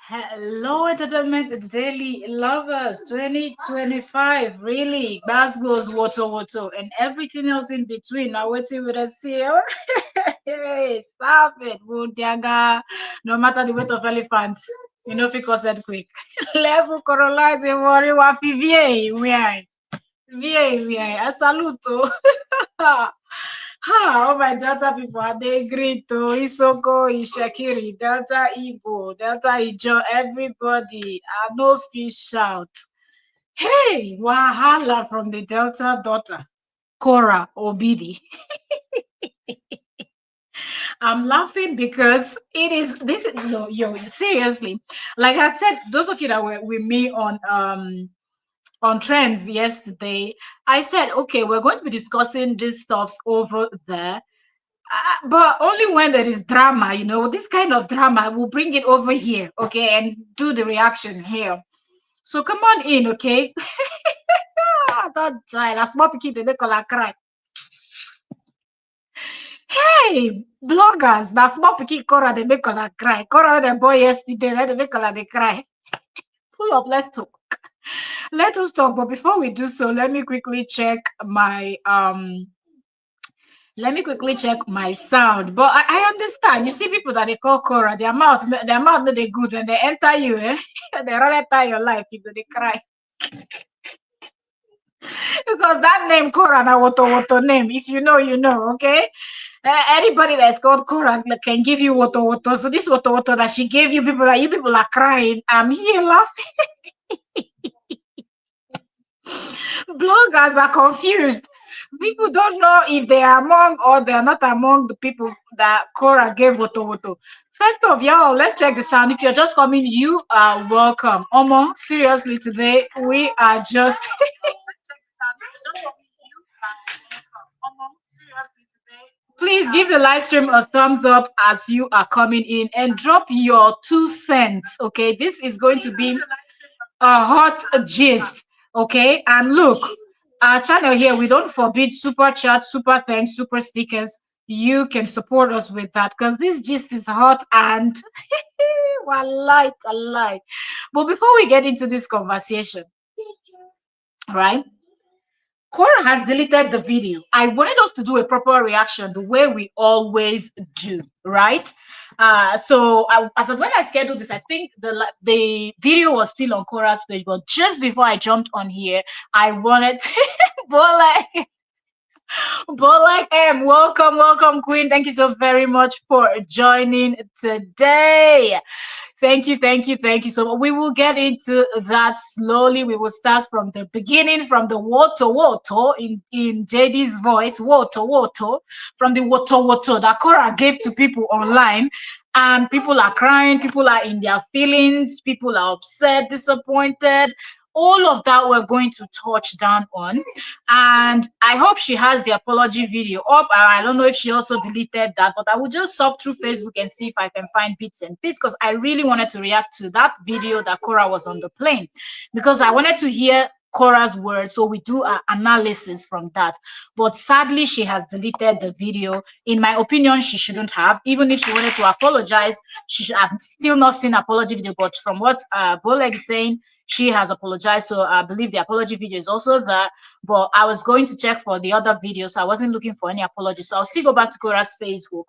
Hello, Entertainment Daily Lovers 2025. Really, Glasgow's Woto, and everything else in between. Now, waiting with us here. Hey, stop it, Wundiaga. No matter the weight of elephants, you know, if it said quick. Level corolize a worry, wafi vie, we I salute. Oh. Oh my Delta people, are they great? Isoko, Ishakiri, Delta Igbo, Delta Ijo, everybody. I know fish out. Hey, Wahala from the Delta daughter, Kora Obidi. I'm laughing because it is this. No, yo, seriously. Like I said, those of you that were with me on trends yesterday, I said, okay, we're going to be discussing these stuffs over there. But only when there is drama, this kind of drama, we'll bring it over here, okay, and do the reaction here. So come on in, okay? Don't die. That's small pikin, they make all cry. Hey, bloggers, that's small pikin Kora, they make all cry. Kora, the boy yesterday, they make all they cry. Pull up, let's talk. Let us talk. But before we do so, let me quickly check my sound. But I understand. You see people that they call Korra, their mouth no they good when they enter you, eh? They run enter your life, they cry. Because that name Korra na woto name. If you know, you know, okay? Anybody that's called Korra can give you woto. So this woto that she gave you, you people are crying. I'm here laughing. Bloggers are confused. People don't know if they are among or they are not among the people that Cora gave Woto. First of y'all, let's check the sound. If you're just coming, you are welcome. Omo, seriously, today we are just please give the live stream a thumbs up as you are coming in and drop your 2 cents. Okay, this is going to be a hot gist. Okay, and look, our channel here, we don't forbid super chat, super thanks, super stickers. You can support us with that because this gist is hot and I light. But before we get into this conversation, right? Cora has deleted the video. I wanted us to do a proper reaction the way we always do, right? As of when I scheduled this, I think the video was still on Cora's page, but just before I jumped on here, I wanted to, welcome, Queen. Thank you so very much for joining today. Thank you so much. We will get into that slowly. We will start from the beginning, from the woto in JD's voice, woto, from the woto that Cora gave to people online. And people are crying, people are in their feelings, people are upset, disappointed. All of that we're going to touch down on. And I hope she has the apology video up. I don't know if she also deleted that, but I will just surf through Facebook and see if I can find bits and bits because I really wanted to react to that video that Cora was on the plane because I wanted to hear Cora's words, so we do our analysis from that. But sadly, she has deleted the video. In my opinion, she shouldn't have. Even if she wanted to apologize, she should have still not seen apology video. But from what Boleg is saying, she has apologized. So I believe the apology video is also there. But I was going to check for the other videos, so I wasn't looking for any apology. So I'll still go back to Cora's Facebook.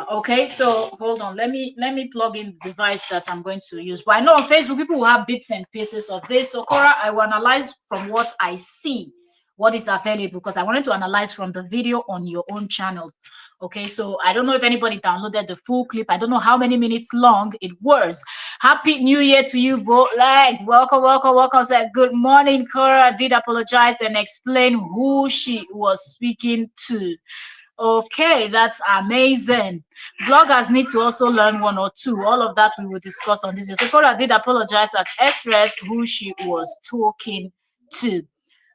Okay, so hold on, let me plug in the device that I'm going to use. But I know on Facebook people will have bits and pieces of this. So Cora, I will analyze from what I see what is available because I wanted to analyze from the video on your own channel. Okay, so I don't know if anybody downloaded the full clip. I don't know how many minutes long it was. Happy New Year to you both. Like, welcome. Said good morning. Cora did apologize and explain who she was speaking to. Okay, that's amazing. Bloggers need to also learn one or two. All of that we will discuss on this video. So Cora did apologize at express who she was talking to.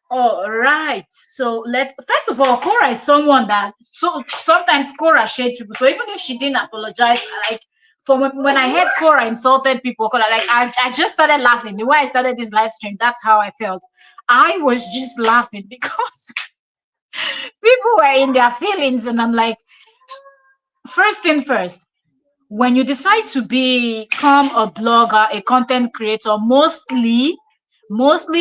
All right. So let's first of all, Cora is someone that sometimes Cora shades people. So even if she didn't apologize, like for when I heard Cora insulted people, Cora, like I just started laughing. The way I started this live stream, that's how I felt. I was just laughing because people were in their feelings, and I'm like, first thing first, when you decide to become a blogger, a content creator, mostly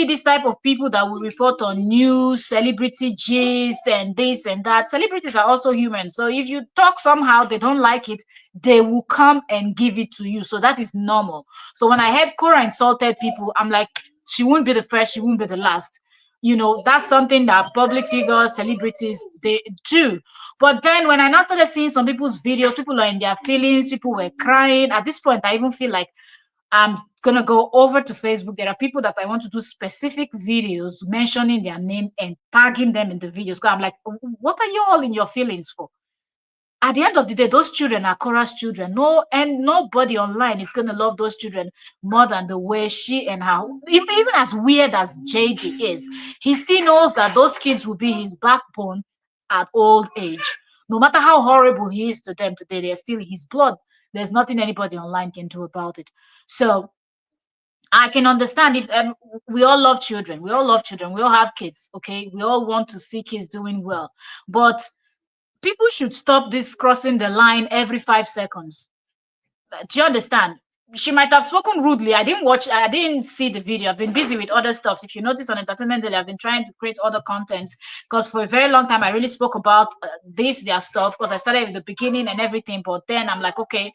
this type of people that will report on news, celebrity gist, and this and that. Celebrities are also human. So if you talk somehow, they don't like it, they will come and give it to you. So that is normal. So when I heard Korra insulted people, I'm like, she won't be the first, she won't be the last. That's something that public figures, celebrities, they do. But then when I now started seeing some people's videos, people are in their feelings, people were crying. At this point, I even feel like I'm gonna go over to Facebook. There are people that I want to do specific videos mentioning their name and tagging them in the videos. Because I'm like, what are you all in your feelings for? At the end of the day, those children are Korra's children. No, and nobody online is gonna love those children more than the way she and her. Even as weird as JD is, he still knows that those kids will be his backbone at old age. No matter how horrible he is to them today, they're still his blood. There's nothing anybody online can do about it. So I can understand if we all love children. We all love children. We all have kids. Okay, we all want to see kids doing well, but people should stop this crossing the line every 5 seconds. Do you understand? She might have spoken rudely. I didn't see the video. I've been busy with other stuff. If you notice on Entertainment Daily, I've been trying to create other contents because for a very long time I really spoke about their stuff because I started with the beginning and everything. But then I'm like, okay,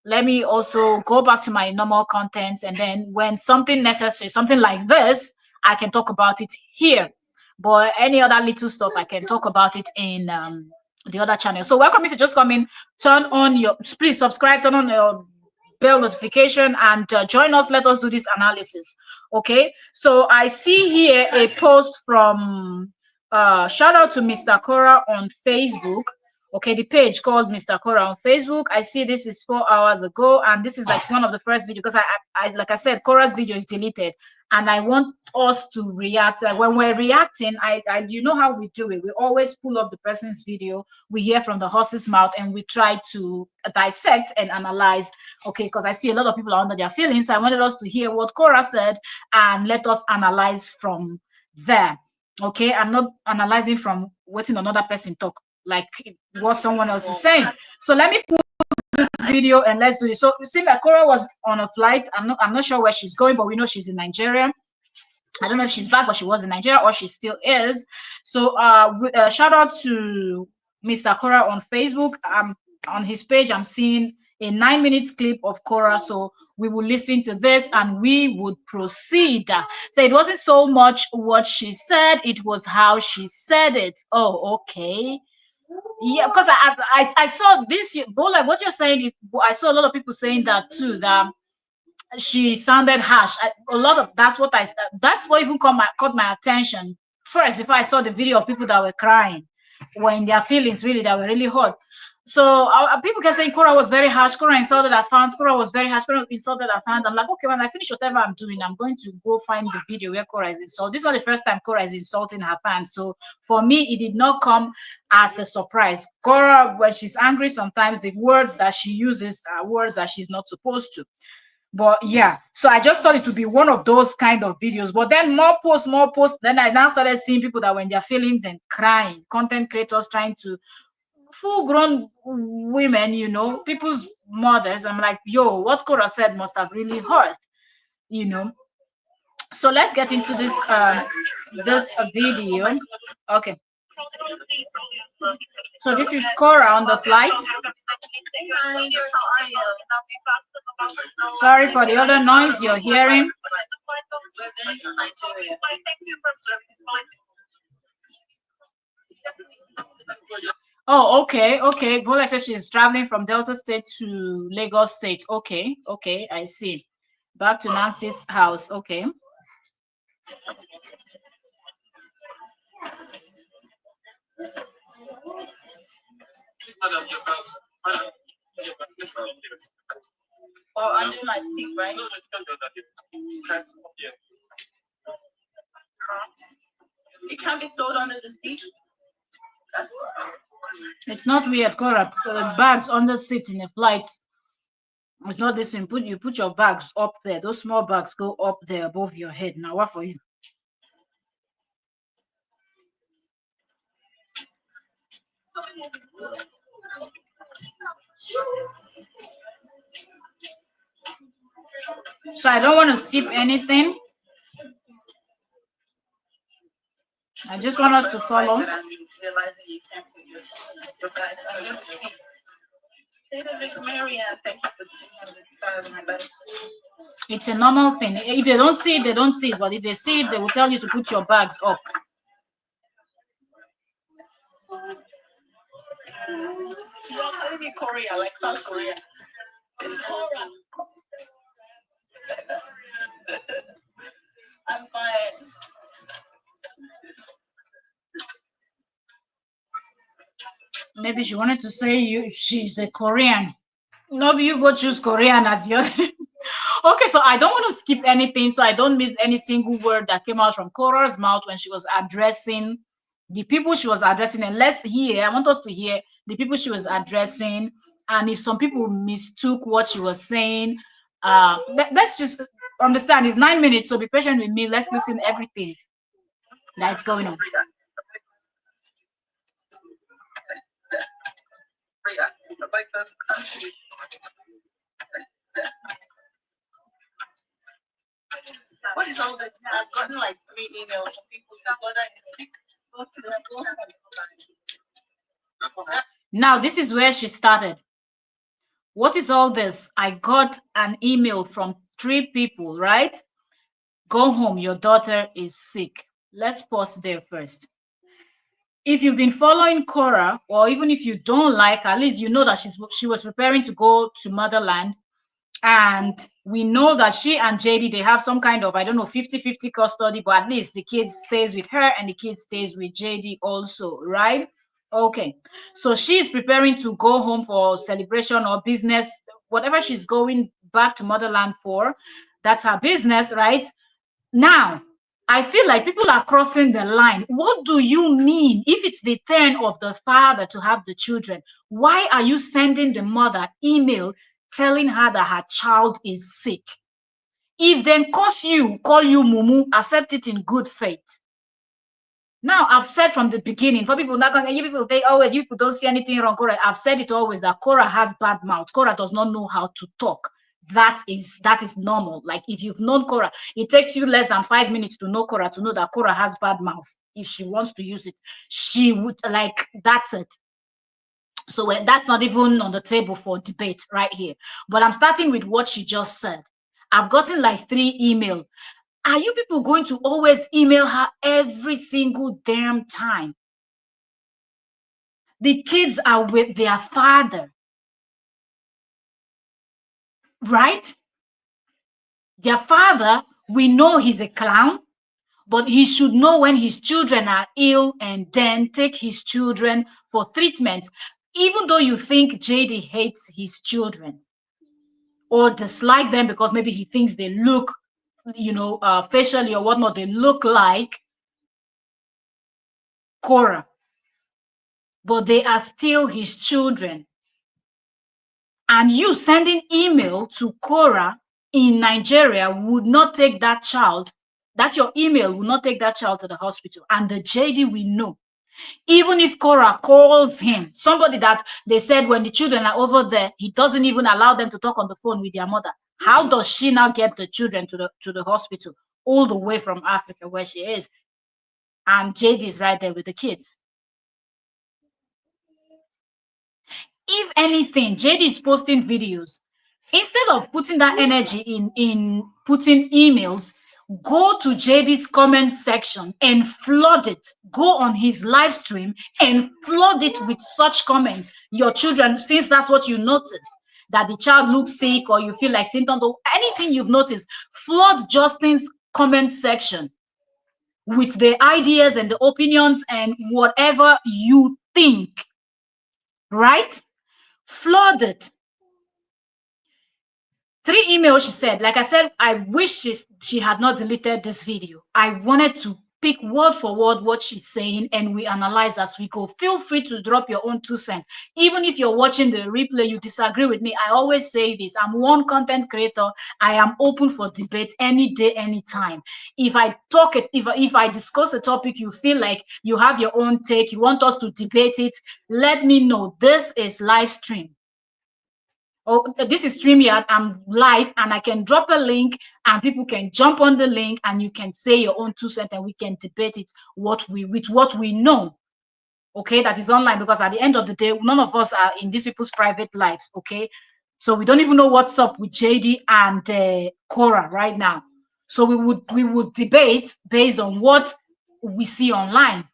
let me also go back to my normal contents, and then when something necessary, something like this, I can talk about it here. But any other little stuff, I can talk about it in the other channel. So welcome. If you just come in, turn on your, please subscribe, turn on your bell notification, and join us. Let us do this analysis. Okay, so I see here a post from shout out to Mr. Kora on Facebook. Okay, the page called Mr. Kora on Facebook. I see this is 4 hours ago, and this is like one of the first videos because I like I said, Kora's video is deleted, and I want us to react. Like when we're reacting, I you know how we do it. We always pull up the person's video, we hear from the horse's mouth, and we try to dissect and analyze. Okay, because I see a lot of people are under their feelings, so I wanted us to hear what Kora said and let us analyze from there. Okay, I'm not analyzing from waiting another person talk like what someone else is saying. So let me put this video and let's do it. So it seems like Kora was on a flight. I'm not sure where she's going, but we know she's in Nigeria. I don't know if she's back, but she was in Nigeria or she still is. So shout out to Mr. Kora on Facebook. On his page, I'm seeing a 9 minute clip of Kora. So we will listen to this and we would proceed. So it wasn't so much what she said, it was how she said it. Oh, okay. Yeah, because I saw this, but like what you're saying, I saw a lot of people saying that too, that she sounded harsh. A lot of that's what even caught my attention first before I saw the video of people that were crying, were in their feelings really, that were really hot. So people kept saying Kora was very harsh. Kora insulted her fans. Kora was very harsh. Kora insulted her fans. I'm like, okay, when I finish whatever I'm doing, I'm going to go find the video where Kora is insulted. This is not the first time Kora is insulting her fans. So for me, it did not come as a surprise. Kora, when she's angry, sometimes the words that she uses are words that she's not supposed to. But yeah, so I just thought it would be one of those kind of videos. But then more posts. Then I now started seeing people that were in their feelings and crying, content creators trying to, full grown women, people's mothers. I'm like, yo, what Kora said must have really hurt, you know. So let's get into this video. Okay. So this is Kora on the flight. Sorry for the other noise you're hearing. Oh, okay, okay. Bola says she's traveling from Delta State to Lagos State. Okay, okay, I see. Back to Nancy's house. Okay. Or under my seat, right? It can be stored under the seat. It's not weird, Cora. Bags under seat in a flight. It's not this thing. You put your bags up there. Those small bags go up there above your head. Now what for you? So I don't want to skip anything. I just want us to follow. It's a normal thing. If they don't see it, they don't see it. But if they see it, they will tell you to put your bags up. You're telling me Korea, like South Korea. It's Korra. I'm fine. Maybe she wanted to say she's a Korean. Maybe you go choose Korean as your. Okay, so I don't want to skip anything, so I don't miss any single word that came out from Kora's mouth when she was addressing the people she was addressing. And let's hear, I want us to hear the people she was addressing. And if some people mistook what she was saying, let's just understand it's 9 minutes, so be patient with me. Let's listen everything that's going on. Like this country. What is all this? I've gotten like 3 emails from people. Your brother is sick. Go to the Now, this is where she started. What is all this? I got an email from 3 people, right? Go home, your daughter is sick. Let's pause there first. If you've been following Kora, or even if you don't like her, at least you know that she was preparing to go to motherland. And we know that she and JD, they have some kind of, I don't know, 50-50 custody, but at least the kid stays with her and the kid stays with JD also, right? Okay, so she's preparing to go home for celebration or business, whatever she's going back to motherland for. That's her business, right? Now, I feel like people are crossing the line. What do you mean if it's the turn of the father to have the children? Why are you sending the mother email telling her that her child is sick? If then call you mumu, accept it in good faith. Now, I've said from the beginning, for people not gonna, you people you people don't see anything wrong. Kora, I've said it always that Kora has bad mouth. Kora does not know how to talk. That is normal. Like if you've known Kora, it takes you less than 5 minutes to know Kora to know that Kora has bad mouth. If she wants to use it, she would that's it. So that's not even on the table for debate right here. But I'm starting with what she just said. I've gotten like 3 emails. Are you people going to always email her every single damn time? The kids are with their father, right? Their father, we know he's a clown, but he should know when his children are ill and then take his children for treatment. Even though you think JD hates his children or dislike them because maybe he thinks they look, facially or whatnot, they look like Kora, but they are still his children. And you sending email to Kora in Nigeria would not take that child, that your email will not take that child to the hospital. And the JD we know, even if Kora calls him, somebody that they said when the children are over there, he doesn't even allow them to talk on the phone with their mother. How does she now get the children to the hospital all the way from Africa where she is? And JD is right there with the kids. If anything, JD is posting videos. Instead of putting that energy in putting emails, go to JD's comment section and flood it. Go on his live stream and flood it with such comments. Your children, since that's what you noticed, that the child looks sick or you feel like symptoms or anything you've noticed, flood Justin's comment section with the ideas and the opinions and whatever you think, right? Flood it. 3 emails, she said. Like I said, I wish she had not deleted this video. I wanted to pick word for word what she's saying and we analyze as we go. Feel free to drop your own 2 cents. Even if you're watching the replay, you disagree with me. I always say this. I'm one content creator. I am open for debate any day, anytime. If I talk it, if I discuss a topic, you feel like you have your own take, you want us to debate it, let me know. This is live stream. Oh, this is StreamYard. I'm live and I can drop a link and people can jump on the link and you can say your own 2 cents and we can debate it with what we know. Okay, that is online, because at the end of the day, none of us are in these people's private lives. Okay, so we don't even know what's up with JD and Kora right now. So we would debate based on what we see online.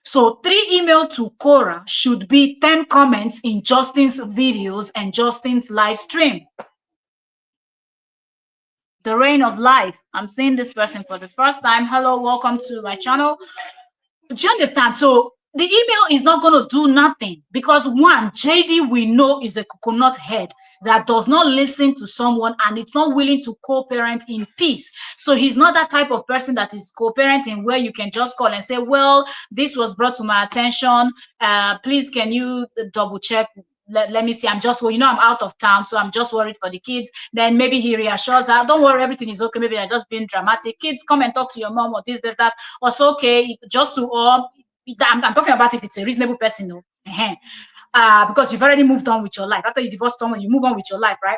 So 3 email to Korra should be 10 comments in Justin's videos and Justin's live stream. The reign of life. I'm seeing this person for the first time. Hello, welcome to my channel. Do you understand? So the email is not going to do nothing, because one, JD we know is a coconut head that does not listen to someone and it's not willing to co-parent in peace. So he's not that type of person that is co-parenting where you can just call and say, well, this was brought to my attention. Please, can you double check? Let me see. I'm just, well, I'm out of town, so I'm just worried for the kids. Then maybe he reassures her, don't worry, everything is okay. Maybe they're just being dramatic. Kids, come and talk to your mom or this, that. Also, okay, just to all. I'm talking about if it's a reasonable person, no. Because you've already moved on with your life. After you divorce someone, you move on with your life, right?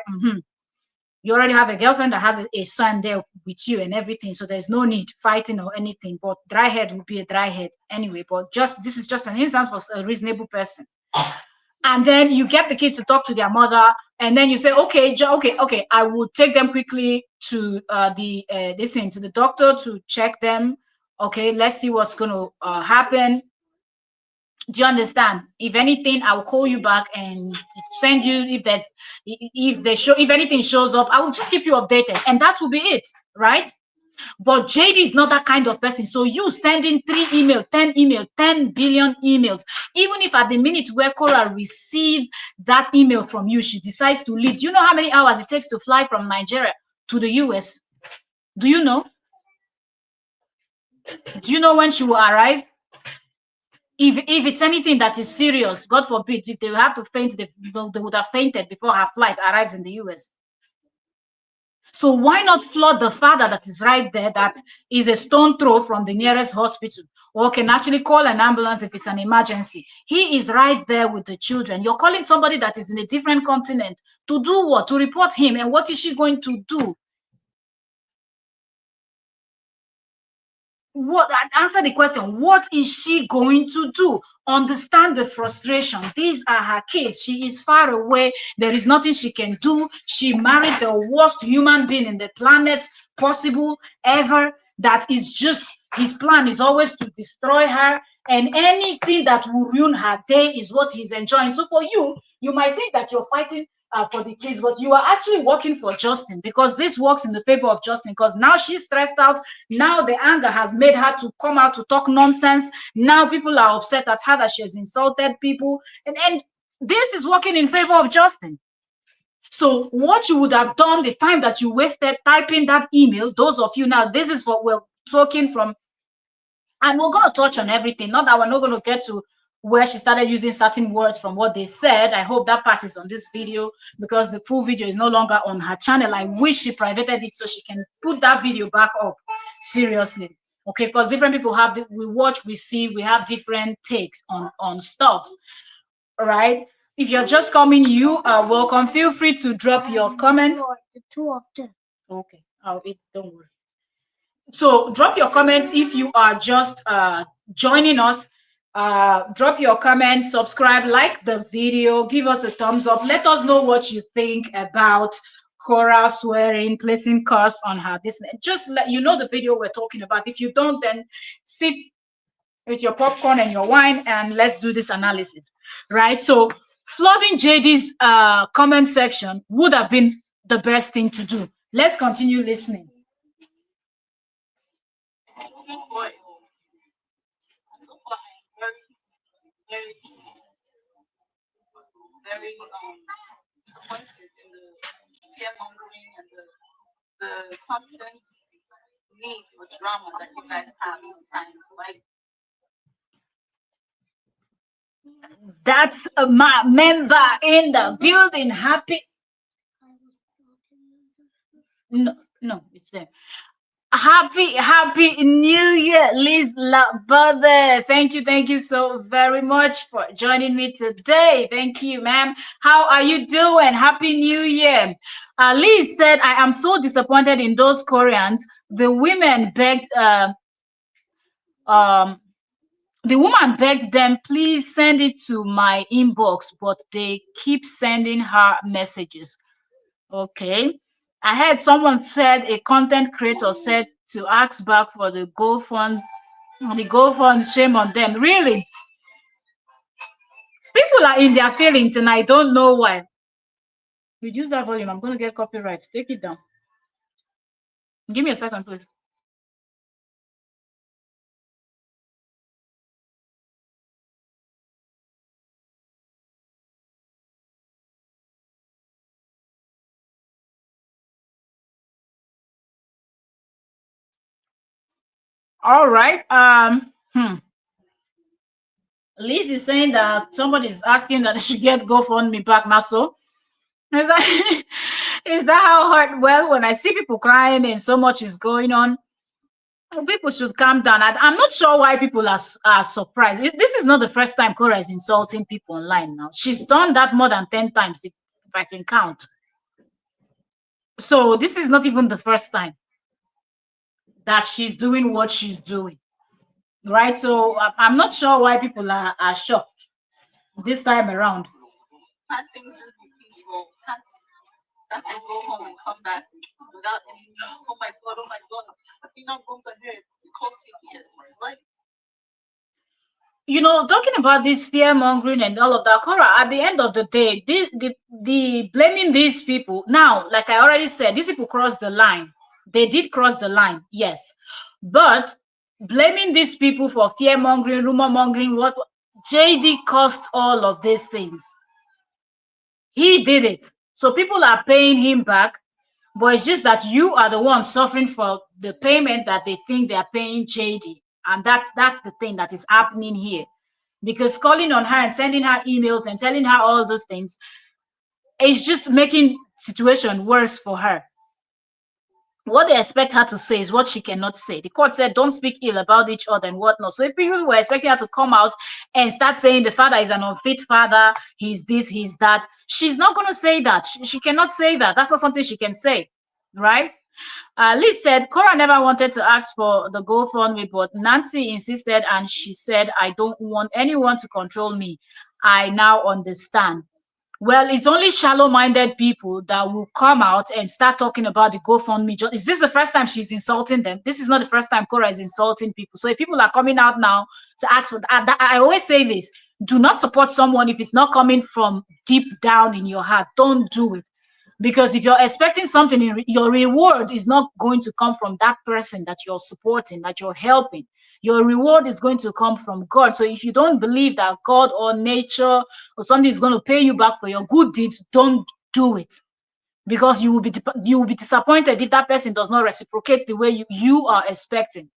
You already have a girlfriend that has a son there with you and everything, so there's no need fighting or anything. But dry head will be a dry head anyway. But this is just an instance for a reasonable person. And then you get the kids to talk to their mother, and then you say, okay, okay, I will take them quickly to to the doctor to check them. Okay, let's see what's going to happen. Do you understand? If anything, I will call you back and send you if anything shows up, I will just keep you updated, and that will be it, right? But JD is not that kind of person. So you sending 10 billion emails, even if at the minute where Korra received that email from you, she decides to leave. Do you know how many hours it takes to fly from Nigeria to the US? Do you know? Do you know when she will arrive? If it's anything that is serious, God forbid, if they have to faint, they would have fainted before her flight arrives in the US. So why not flood the father that is right there, that is a stone throw from the nearest hospital, or can actually call an ambulance if it's an emergency? He is right there with the children. You're calling somebody that is in a different continent to do what? To report him. And what is she going to do? Answer the question. What is she going to do? Understand the frustration. These are her kids. She is far away. There is nothing she can do. She married the worst human being in the planet possible ever. That is just his plan is always to destroy her, and anything that will ruin her day is what he's enjoying. So for you, you might think that you're fighting for the kids, but you are actually working for Justin, because this works in the favor of Justin, because now she's stressed out. Now the anger has made her to come out to talk nonsense. Now people are upset at her that she has insulted people, and this is working in favor of Justin. So what you would have done, the time that you wasted typing that email, those of you now, this is what we're talking from, and we're going to touch on everything. Not that we're not going to get to where she started using certain words from what they said. I hope that part is on this video, because the full video is no longer on her channel. I wish she privated it so she can put that video back up. Seriously. Okay, because different people we watch, we see, we have different takes on stuff. All right. If you're just coming, you are welcome. Feel free to drop your comment. The two of them. Okay. Don't worry. So drop your comments if you are just joining us. Drop your comments, subscribe, like the video, give us a thumbs up. Let us know what you think about Korra swearing, placing curse on her. Just let you know the video we're talking about. If you don't, then sit with your popcorn and your wine and let's do this analysis, right? So flooding JD's comment section would have been the best thing to do. Let's continue listening. So far, very, very disappointed in the fear mongering and the constant need for drama that you guys have sometimes. Like, that's my member in the building. Happy. No, it's there. Happy New Year, Liz Labode. Thank you so very much for joining me today. Thank you, ma'am. How are you doing? Happy New Year. Liz said, I am so disappointed in those Koreans. The women begged, um, the woman begged them, please send it to my inbox, but they keep sending her messages. Okay. I heard someone said a content creator said to ask back for the GoFund, shame on them. Really, people are in their feelings, and I don't know why. Reduce that volume. I'm going to get copyright. Take it down. Give me a second, please. All right. Liz is saying that somebody is asking that they should get GoFundMe back now. So is that, is that how hard? Well, when I see people crying and so much is going on, people should calm down. I'm not sure why people are surprised. This is not the first time Kora is insulting people online now. She's done that more than 10 times, if I can count. So this is not even the first time that she's doing what she's doing, right? So I'm not sure why people are shocked this time around. Can't things just be peaceful? Can't I go home and come back without any, oh my God, I think I'm going to head because yes, like, talking about this fear mongering and all of that, Cora, at the end of the day, the blaming these people now, like I already said, these people crossed the line. They did cross the line, yes. But blaming these people for fear mongering, rumor mongering, what JD caused all of these things. He did it. So people are paying him back, but it's just that you are the one suffering for the payment that they think they are paying JD. And that's the thing that is happening here. Because calling on her and sending her emails and telling her all those things is just making situation worse for her. What they expect her to say is what she cannot say. The court said don't speak ill about each other and whatnot. So if people were expecting her to come out and start saying the father is an unfit father, he's this, he's that, she's not going to say that. She cannot say that. That's not something she can say, right? Liz said Cora never wanted to ask for the GoFundMe, but Nancy insisted, and she said, I don't want anyone to control me. I now understand. Well, it's only shallow-minded people that will come out and start talking about the GoFundMe. Is this the first time she's insulting them? This is not the first time Cora is insulting people. So if people are coming out now to ask for that, I always say this: do not support someone if it's not coming from deep down in your heart. Don't do it. Because if you're expecting something, your reward is not going to come from that person that you're supporting, that you're helping. Your reward is going to come from God. So if you don't believe that God or nature or something is going to pay you back for your good deeds, don't do it. Because you will be disappointed if that person does not reciprocate the way you are expecting.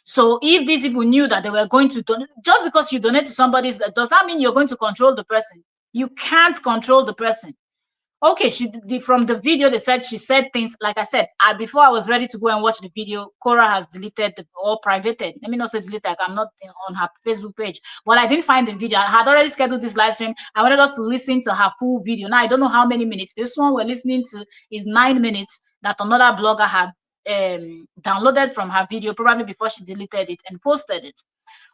So if these people knew that they were going to donate, just because you donate to somebody, does that mean you're going to control the person? You can't control the person. Okay, from the video they said she said things like I said. Before I was ready to go and watch the video, Cora has deleted or privated. Let me not say deleted. Like I'm not on her Facebook page, but I didn't find the video. I had already scheduled this live stream. I wanted us to listen to her full video. Now I don't know how many minutes. This one we're listening to is 9 minutes that another blogger had downloaded from her video, probably before she deleted it and posted it.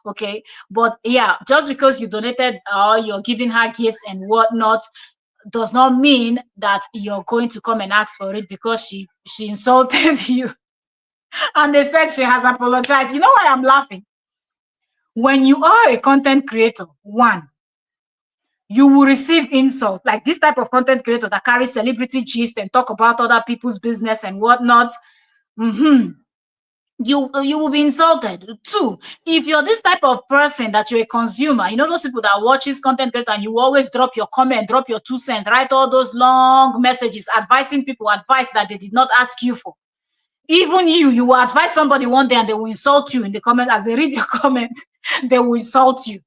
Okay, but yeah, just because you donated or you're giving her gifts and whatnot does not mean that you're going to come and ask for it because she insulted you and they said she has apologized. You know why I'm laughing? When you are a content creator, one, you will receive insult, like this type of content creator that carries celebrity gist and talk about other people's business and whatnot. You will be insulted. Two, if you're this type of person that you're a consumer, those people that watches content creator and you always drop your comment, drop your 2 cents, write all those long messages advising people advice that they did not ask you for. Even you will advise somebody one day and they will insult you in the comment. As they read your comment, they will insult you.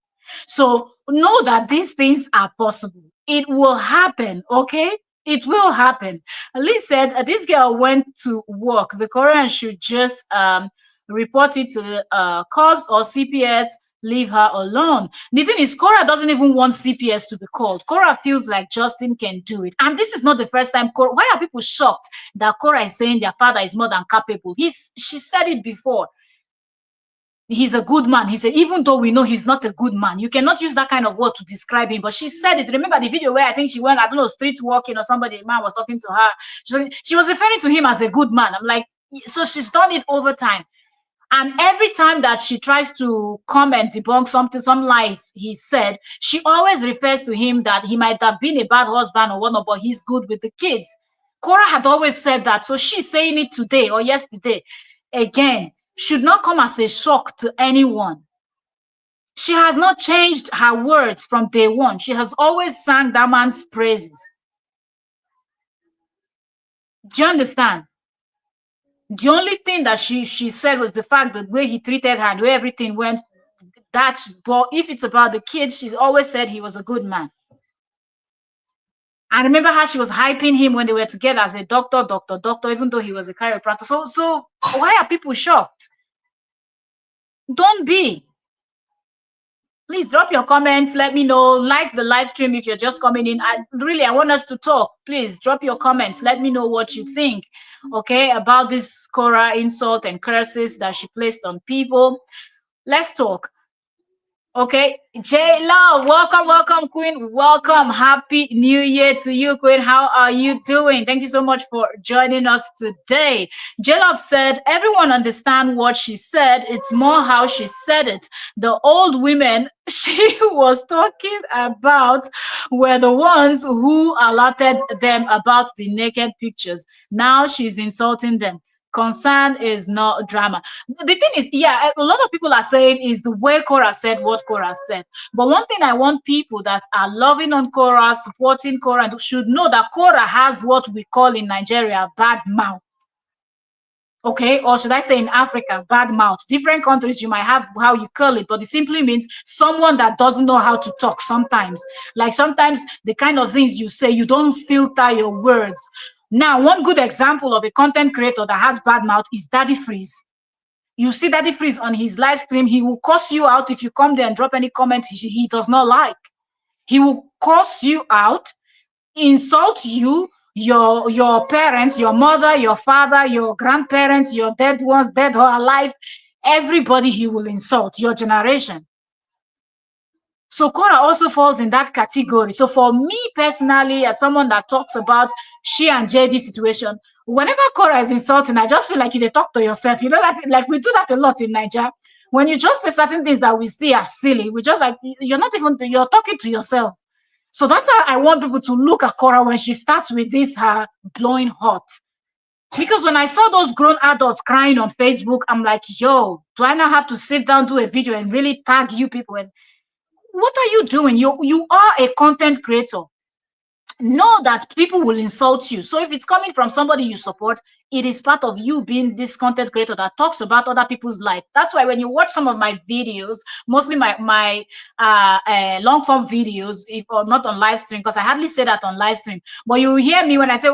So know that these things are possible. It will happen, okay? It will happen. Ali said this girl went to work. The Korean should just report it to the cops or CPS. Leave her alone. The thing is, Cora doesn't even want CPS to be called. Cora feels like Justin can do it. And this is not the first time. Cora, why are people shocked that Cora is saying their father is more than capable? She said it before. He's a good man. He said, even though we know he's not a good man, you cannot use that kind of word to describe him. But she said it. Remember the video where I think she went, I don't know, street walking or somebody, a man was talking to her. She was referring to him as a good man. I'm like, so she's done it over time. And every time that she tries to come and debunk something, some lies he said, she always refers to him that he might have been a bad husband or whatnot, but he's good with the kids. Cora had always said that. So she's saying it today or yesterday. Again, should not come as a shock to anyone. She has not changed her words from day one. She has always sang that man's praises. Do you understand? The only thing that she said was the fact that the way he treated her and where everything went, but if it's about the kids, she's always said he was a good man. I remember how she was hyping him when they were together as a doctor, even though he was a chiropractor. So why are people shocked? Don't be. Please drop your comments. Let me know. Like the live stream if you're just coming in. I want us to talk. Please drop your comments. Let me know what you think, okay, about this Korra insult and curses that she placed on people. Let's talk. Okay, J Love, welcome, Queen. Welcome. Happy New Year to you, Queen. How are you doing? Thank you so much for joining us today. J Love said, everyone understand what she said. It's more how she said it. The old women she was talking about were the ones who alerted them about the naked pictures. Now she's insulting them. Concern is not drama. The thing is, yeah, a lot of people are saying is the way Korra said what Korra said. But one thing I want people that are loving on Korra, supporting Korra, should know that Korra has what we call in Nigeria bad mouth. Okay, or should I say in Africa, bad mouth. Different countries, you might have how you call it, but it simply means someone that doesn't know how to talk sometimes. Like sometimes the kind of things you say, you don't filter your words. Now, one good example of a content creator that has bad mouth is Daddy Freeze. You see Daddy Freeze on his live stream, he will curse you out if you come there and drop any comment he does not like. He will curse you out, insult you, your parents, your mother, your father, your grandparents, your dead ones, dead or alive, everybody he will insult, your generation. So Korra also falls in that category. So for me personally, as someone that talks about she and JD situation, whenever Korra is insulting, I just feel like you talk to yourself. You know that like we do that a lot in Nigeria. When you just say certain things that we see as silly, we just like you're not even you're talking to yourself. So that's how I want people to look at Korra when she starts with this her blowing hot. Because when I saw those grown adults crying on Facebook, I'm like, yo, do I now have to sit down, do a video and really tag you people? And what are you doing? You are a content creator. Know that people will insult you. So if it's coming from somebody you support, it is part of you being this content creator that talks about other people's life. That's why when you watch some of my videos, mostly my long form videos, if or not on live stream, because I hardly say that on live stream, but you will hear me when I say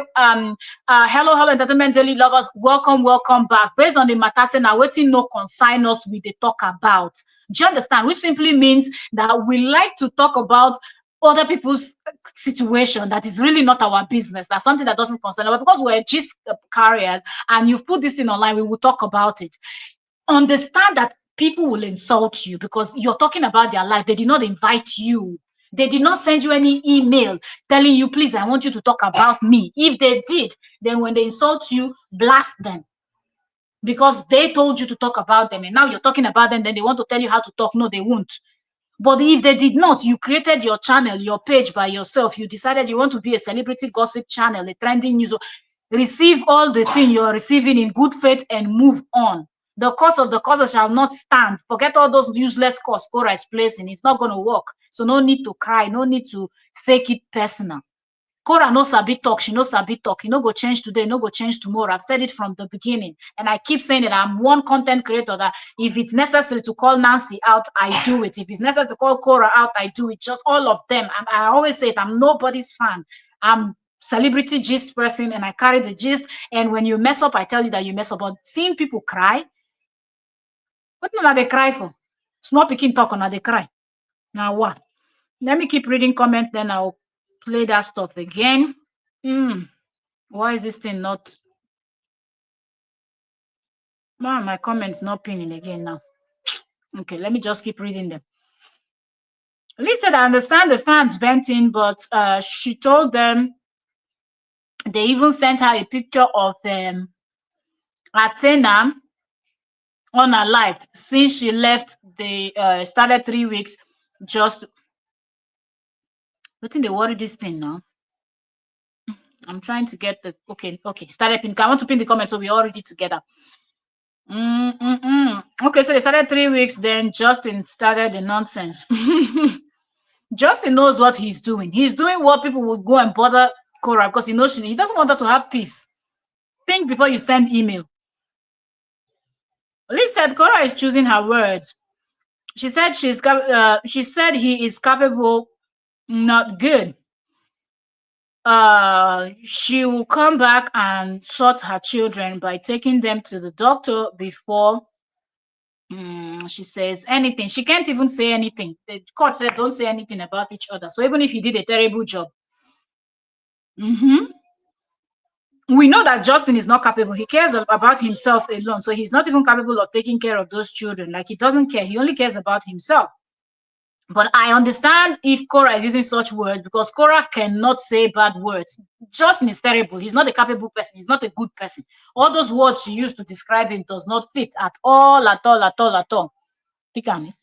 hello entertainment daily lovers, welcome back, based on the matter say now waiting no consign us with the talk about. Do you understand? Which simply means that we like to talk about other people's situation that is really not our business. That's something that doesn't concern us. But because we're just carriers and you've put this thing online, we will talk about it. Understand that people will insult you because you're talking about their life. They did not invite you. They did not send you any email telling you, please, I want you to talk about me. If they did, then when they insult you, blast them. Because they told you to talk about them and now you're talking about them, then they want to tell you how to talk. No, they won't. But if they did not, you created your channel, your page by yourself. You decided you want to be a celebrity gossip channel, a trending news. Receive all the thing you are receiving in good faith and move on. The cause of the causes shall not stand. Forget all those useless costs Korra is placing. It's not going to work. So no need to cry. No need to take it personal. Korra no sabi talk, she no sabi talk. You no go change today, no go change tomorrow. I've said it from the beginning. And I keep saying that I'm one content creator that if it's necessary to call Nancy out, I do it. If it's necessary to call Korra out, I do it. Just all of them. I always say it, I'm nobody's fan. I'm celebrity gist person and I carry the gist. And when you mess up, I tell you that you mess up. But seeing people cry, what not they cry for? Small picking talk on they cry. Now what? Let me keep reading comment, then I'll play that stuff again. Why is this thing not? Man, my comments not pinning again now. Okay, let me just keep reading them. Lee said, I understand the fans venting, but she told them they even sent her a picture of Athena on her life since she left. They started 3 weeks. Just I think they worry this thing now. I'm trying to get the okay. Started pin. I want to pin the comment so we all read it together. Okay, so they started 3 weeks. Then Justin started the nonsense. Justin knows what he's doing. He's doing what people will go and bother Korra because he knows he doesn't want her to have peace. Think before you send email. Lee said Korra is choosing her words. She said she said he is capable, not good. She will come back and sort her children by taking them to the doctor before she says anything. She can't even say anything. The court said don't say anything about each other. So even if he did a terrible job, we know that Justin is not capable. He cares about himself alone. So he's not even capable of taking care of those children. Like he doesn't care. He only cares about himself. But I understand if Korra is using such words because Korra cannot say bad words. Justin is terrible. He's not a capable person. He's not a good person. All those words she used to describe him does not fit at all, at all, at all, at all. Tikani.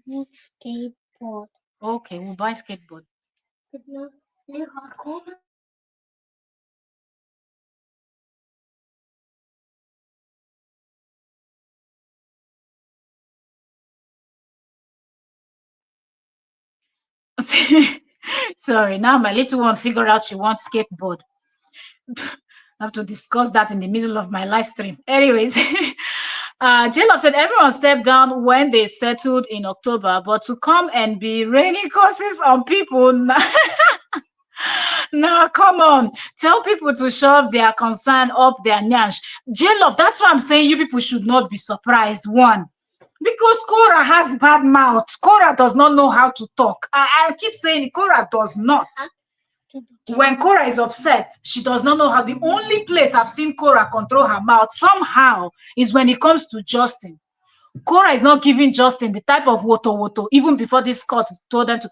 Skateboard. Okay, we'll buy skateboard. Sorry, now my little one figured out she wants skateboard. I have to discuss that in the middle of my live stream. Anyways, J-Love said everyone stepped down when they settled in October, but to come and be raining curses on people. Now, come on. Tell people to shove their concern up their nyash. J-Love, that's why I'm saying you people should not be surprised. One, because Korra has bad mouth. Korra does not know how to talk. I keep saying Korra does not. When Korra is upset, she does not know how. The only place I've seen Korra control her mouth somehow is when it comes to Justin. Korra is not giving Justin the type of woto, even before this court told them to.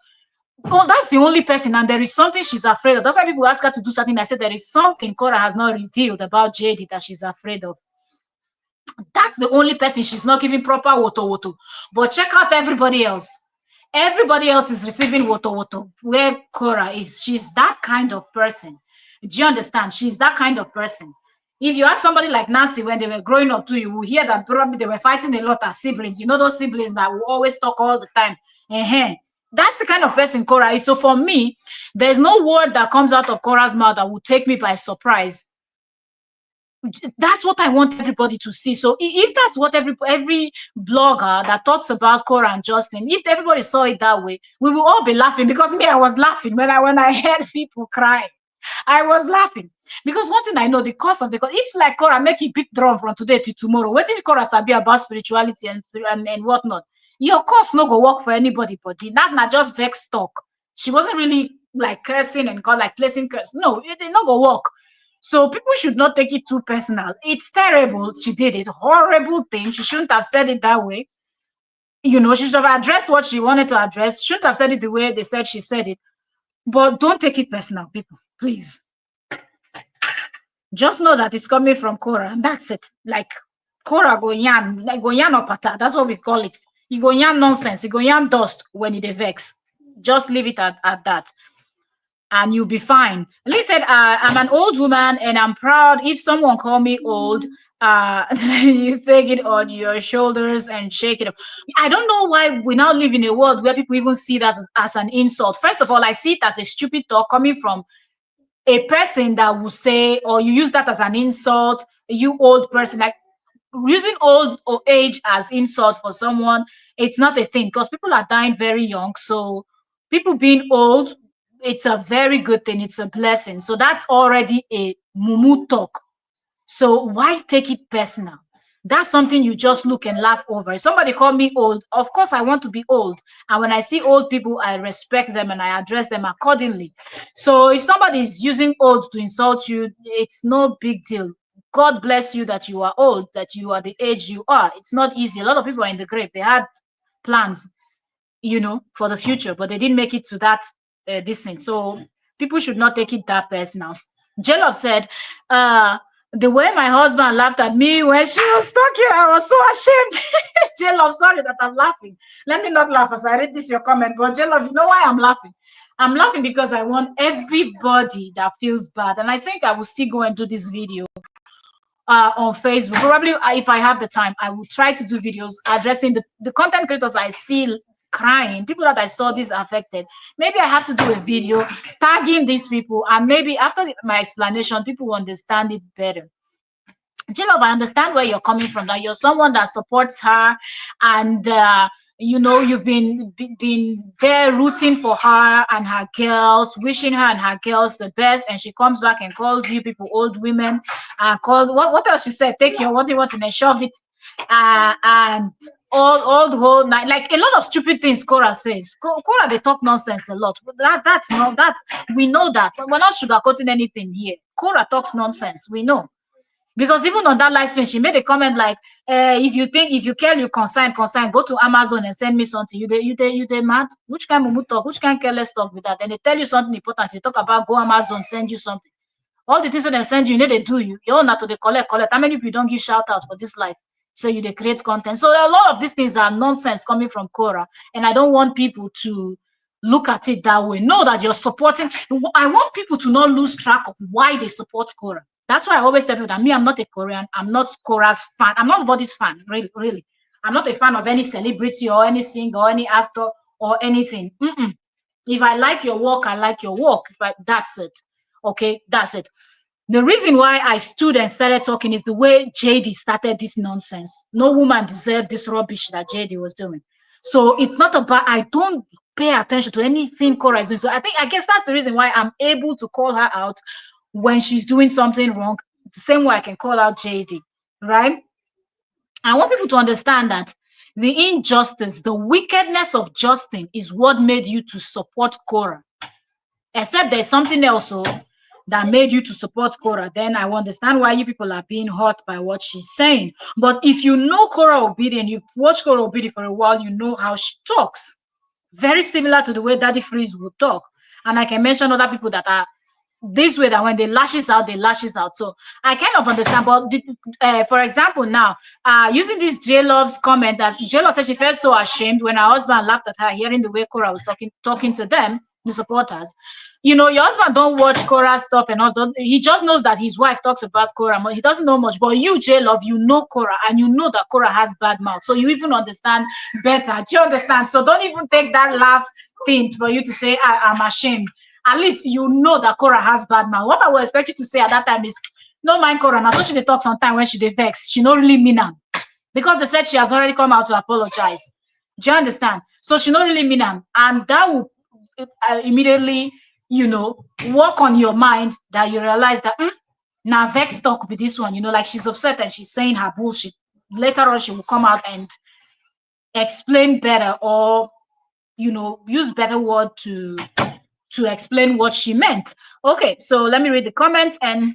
Oh, that's the only person, and there is something she's afraid of. That's why people ask her to do something. I said there is something Korra has not revealed about JD that she's afraid of. That's the only person she's not giving proper woto. But check out everybody else. Everybody else is receiving woto where Korra is. She's that kind of person. Do you understand? She's that kind of person. If you ask somebody like Nancy when they were growing up too, you will hear that probably they were fighting a lot as siblings. You know those siblings that will always talk all the time. That's the kind of person Korra is. So for me, there's no word that comes out of Korra's mouth that will take me by surprise. That's what I want everybody to see. So if that's what every blogger that talks about Korra and Justin, if everybody saw it that way, we will all be laughing. Because me, I was laughing when I heard people cry. I was laughing because one thing I know, the cause of if like Korra make a big drum from today to tomorrow, what did Korra sabi about spirituality and whatnot? Your course no go work for anybody, but that's not just vex talk. She wasn't really like cursing and God like placing curse. No, it did not go work. So people should not take it too personal. It's terrible. She did it. Horrible thing. She shouldn't have said it that way. You know, she should have addressed what she wanted to address. Shouldn't have said it the way they said she said it. But don't take it personal, people. Please. Just know that it's coming from Korra, and that's it. Like Korra go yarn, like go yarn or pata. That's what we call it. You go yarn nonsense. You go yarn dust when it vex. Just leave it at that. And you'll be fine. Lee said, I'm an old woman and I'm proud. If someone call me old, you take it on your shoulders and shake it up. I don't know why we now live in a world where people even see that as an insult. First of all, I see it as a stupid talk coming from a person that will say, or you use that as an insult, you old person. Like using old or age as insult for someone, it's not a thing because people are dying very young. So people being old, it's a very good thing. It's a blessing. So that's already a mumu talk. So why take it personal? That's something you just look and laugh over. If somebody call me old, of course I want to be old. And when I see old people, I respect them and I address them accordingly. So if somebody is using old to insult you, it's no big deal. God bless you that you are old, that you are the age you are. It's not easy. A lot of people are in the grave. They had plans, for the future, but they didn't make it to that this thing. So people should not take it that personal. J-Love said, the way my husband laughed at me when she was talking, I was so ashamed. J-Love, sorry that I'm laughing. Let me not laugh as I read this your comment, but J-Love, you know why I'm laughing? I'm laughing because I want everybody that feels bad. And I think I will still go and do this video on Facebook. Probably if I have the time, I will try to do videos addressing the content creators I see crying, people that I saw this affected. Maybe I have to do a video tagging these people, and maybe after my explanation, people will understand it better. J-Love, I understand where you're coming from, that you're someone that supports her, and you've been there rooting for her and her girls, wishing her and her girls the best, and she comes back and calls you people old women, called what else she said, take your what you want and then shove it, and all the whole night, like a lot of stupid things Kora says. Kora, they talk nonsense a lot. That's not, that's, we know that. We're not sugarcoating anything here. Kora talks nonsense, we know. Because even on that live stream, she made a comment like, if you care, you consign, go to Amazon and send me something. You they mad? Which kind of mumu talk? Which kind of careless talk with that? And they tell you something important. They talk about go Amazon, send you something. All the things that they send you, they do you. You own that to the collect. How many people don't give shout out for this life? So they create content. So a lot of these things are nonsense coming from Kora. And I don't want people to look at it that way. Know that you're supporting. I want people to not lose track of why they support Kora. That's why I always tell people that me, I'm not a Korean. I'm not Kora's fan. I'm not nobody's fan, really, really. I'm not a fan of any celebrity or any singer or any actor or anything. If I like your work, I like your work. That's it. Okay, that's it. The reason why I stood and started talking is the way JD started this nonsense. No woman deserved this rubbish that JD was doing. So it's not about, I don't pay attention to anything Kora is doing. So I guess that's the reason why I'm able to call her out when she's doing something wrong, the same way I can call out JD, right? I want people to understand that the injustice, the wickedness of Justin is what made you to support Kora. Except there's something else that made you to support Kora, then I understand why you people are being hurt by what she's saying. But if you know Kora Obidi and you've watched Kora Obidi for a while, you know how she talks. Very similar to the way Daddy Freeze would talk. And I can mention other people that are this way, that when they lashes out, they lashes out. So I kind of understand. But for example, now using this J-Love's comment, that J-Love said she felt so ashamed when her husband laughed at her, hearing the way Kora was talking to them, the supporters. Your husband don't watch Kora stuff and all. He just knows that his wife talks about Kora. He doesn't know much. But you, J-Love, you know Kora, and you know that Kora has bad mouth. So you even understand better. Do you understand? So don't even take that laugh thing for you to say, I'm ashamed. At least you know that Kora has bad mouth. What I would expect you to say at that time is, no mind Kora. Now, so she dey talk sometimes when she dey vex. She don't really mean am. Because they said she has already come out to apologize. Do you understand? So she don't really mean am. And that will immediately, work on your mind, that you realize that, now vex talk with this one, like she's upset and she's saying her bullshit. Later on, she will come out and explain better, or, use better word to explain what she meant. Okay, so let me read the comments. And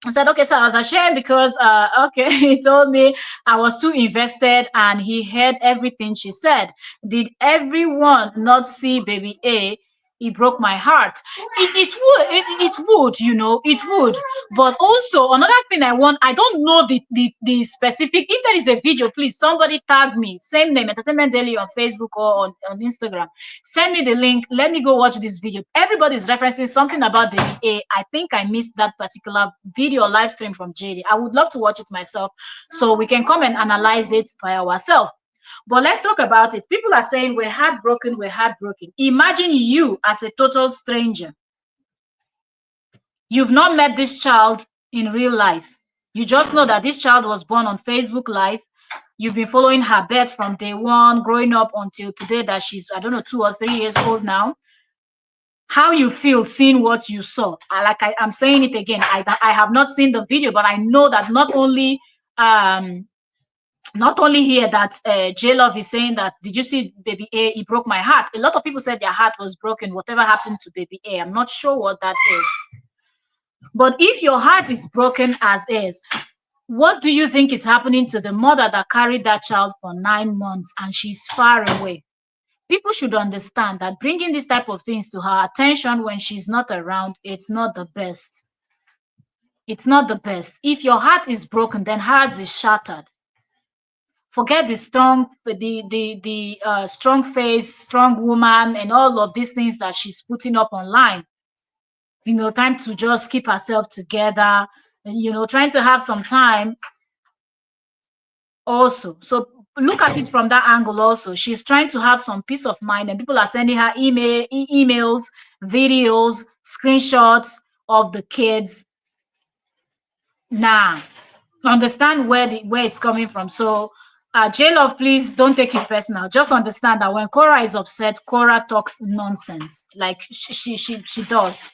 I said, okay, so I was ashamed because, he told me I was too invested and he heard everything she said. Did everyone not see baby A? It broke my heart. It would, it would. But also another thing I don't know the specific. If there is a video, please somebody tag me, same name, Entertainment Daily, on Facebook or on Instagram. Send me the link. Let me go watch this video. Everybody's referencing something about baby A. I think I missed that particular video live stream from JD. I would love to watch it myself so we can come and analyze it by ourselves. But let's talk about it. People are saying we're heartbroken. Imagine you as a total stranger. You've not met this child in real life. You just know that this child was born on Facebook Live. You've been following her birth from day one, growing up until today that she's, I don't know, 2 or 3 years old now. how you feel seeing what you saw. I'm saying it again. I have not seen the video, but I know that um not only here that J Love is saying that, did you see Baby A? He broke my heart. A lot of people said their heart was broken. Whatever happened to Baby A, I'm not sure what that is. But if your heart is broken as is, what do you think is happening to the mother that carried that child for 9 months and she's far away? People should understand that bringing this type of things to her attention when she's not around, it's not the best. It's not the best. If your heart is broken, then hers is shattered. Forget the strong face, strong woman, and all of these things that she's putting up online. Time to just keep herself together, and trying to have some time also. So look at it from that angle also. She's trying to have some peace of mind, and people are sending her emails, videos, screenshots of the kids. Nah, understand where it's coming from. So J Love, please don't take it personal. Just understand that when Korra is upset, Korra talks nonsense. Like she does.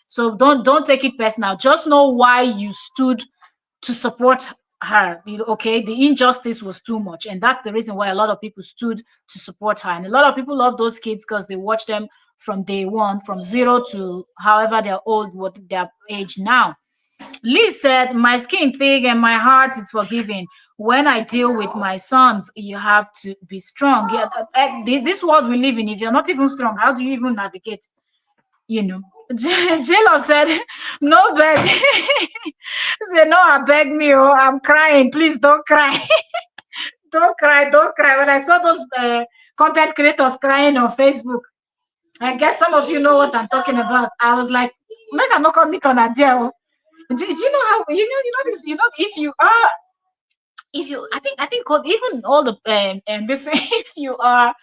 So don't take it personal. Just know why you stood to support her. Okay, the injustice was too much, and that's the reason why a lot of people stood to support her. And a lot of people love those kids because they watch them from day one, from zero to however they're old, what their age now. Liz said, my skin thick and my heart is forgiving. When I deal with my sons, you have to be strong. Yeah, this world we live in, if you're not even strong, how do you even navigate? You know. J-Love said, no beg. Say, no, I beg me, oh, I'm crying. Please don't cry. Don't cry, don't cry. When I saw those content creators crying on Facebook, I guess some of you know what I'm talking about. I was like, make I not come meet on a deal. Do you know how this? If you, even all the and this if you are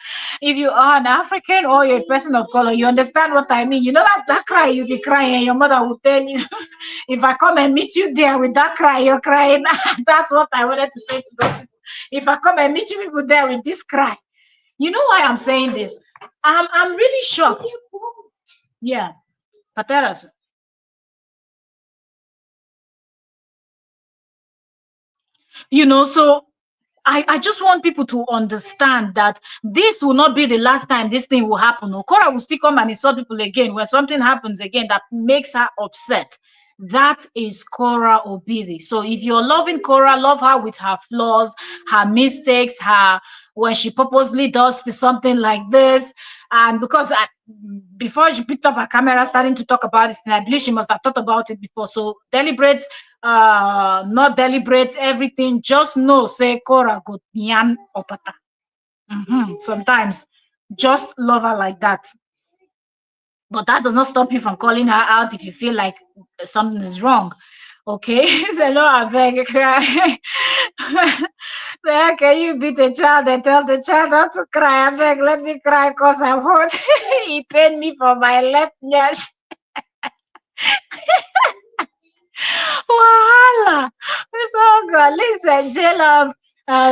an African or you're a person of color, you understand what I mean. You know that cry you be crying, and your mother will tell you, if I come and meet you there with that cry, you're crying. That's what I wanted to say to those people. If I come and meet you people there with this cry, you know why I'm saying this? I'm really shocked. Yeah, Pateras. So I just want people to understand that this will not be the last time this thing will happen. Okora will still come and insult people again when something happens again that makes her upset. That is Kora Obidi. So if you're loving Kora, love her with her flaws, her mistakes, her when she purposely does something like this. And before she picked up her camera, starting to talk about this, and I believe she must have thought about it before. So deliberate, not deliberate, everything. Just know, say Kora go nyan opata. Sometimes just love her like that. But that does not stop you from calling her out if you feel like something is wrong. Okay? So no, I beg cry. So how can you beat a child and tell the child not to cry? I beg, let me cry because I'm hot. He paid me for my left nyash. Wahala. So good. Listen, J-Love,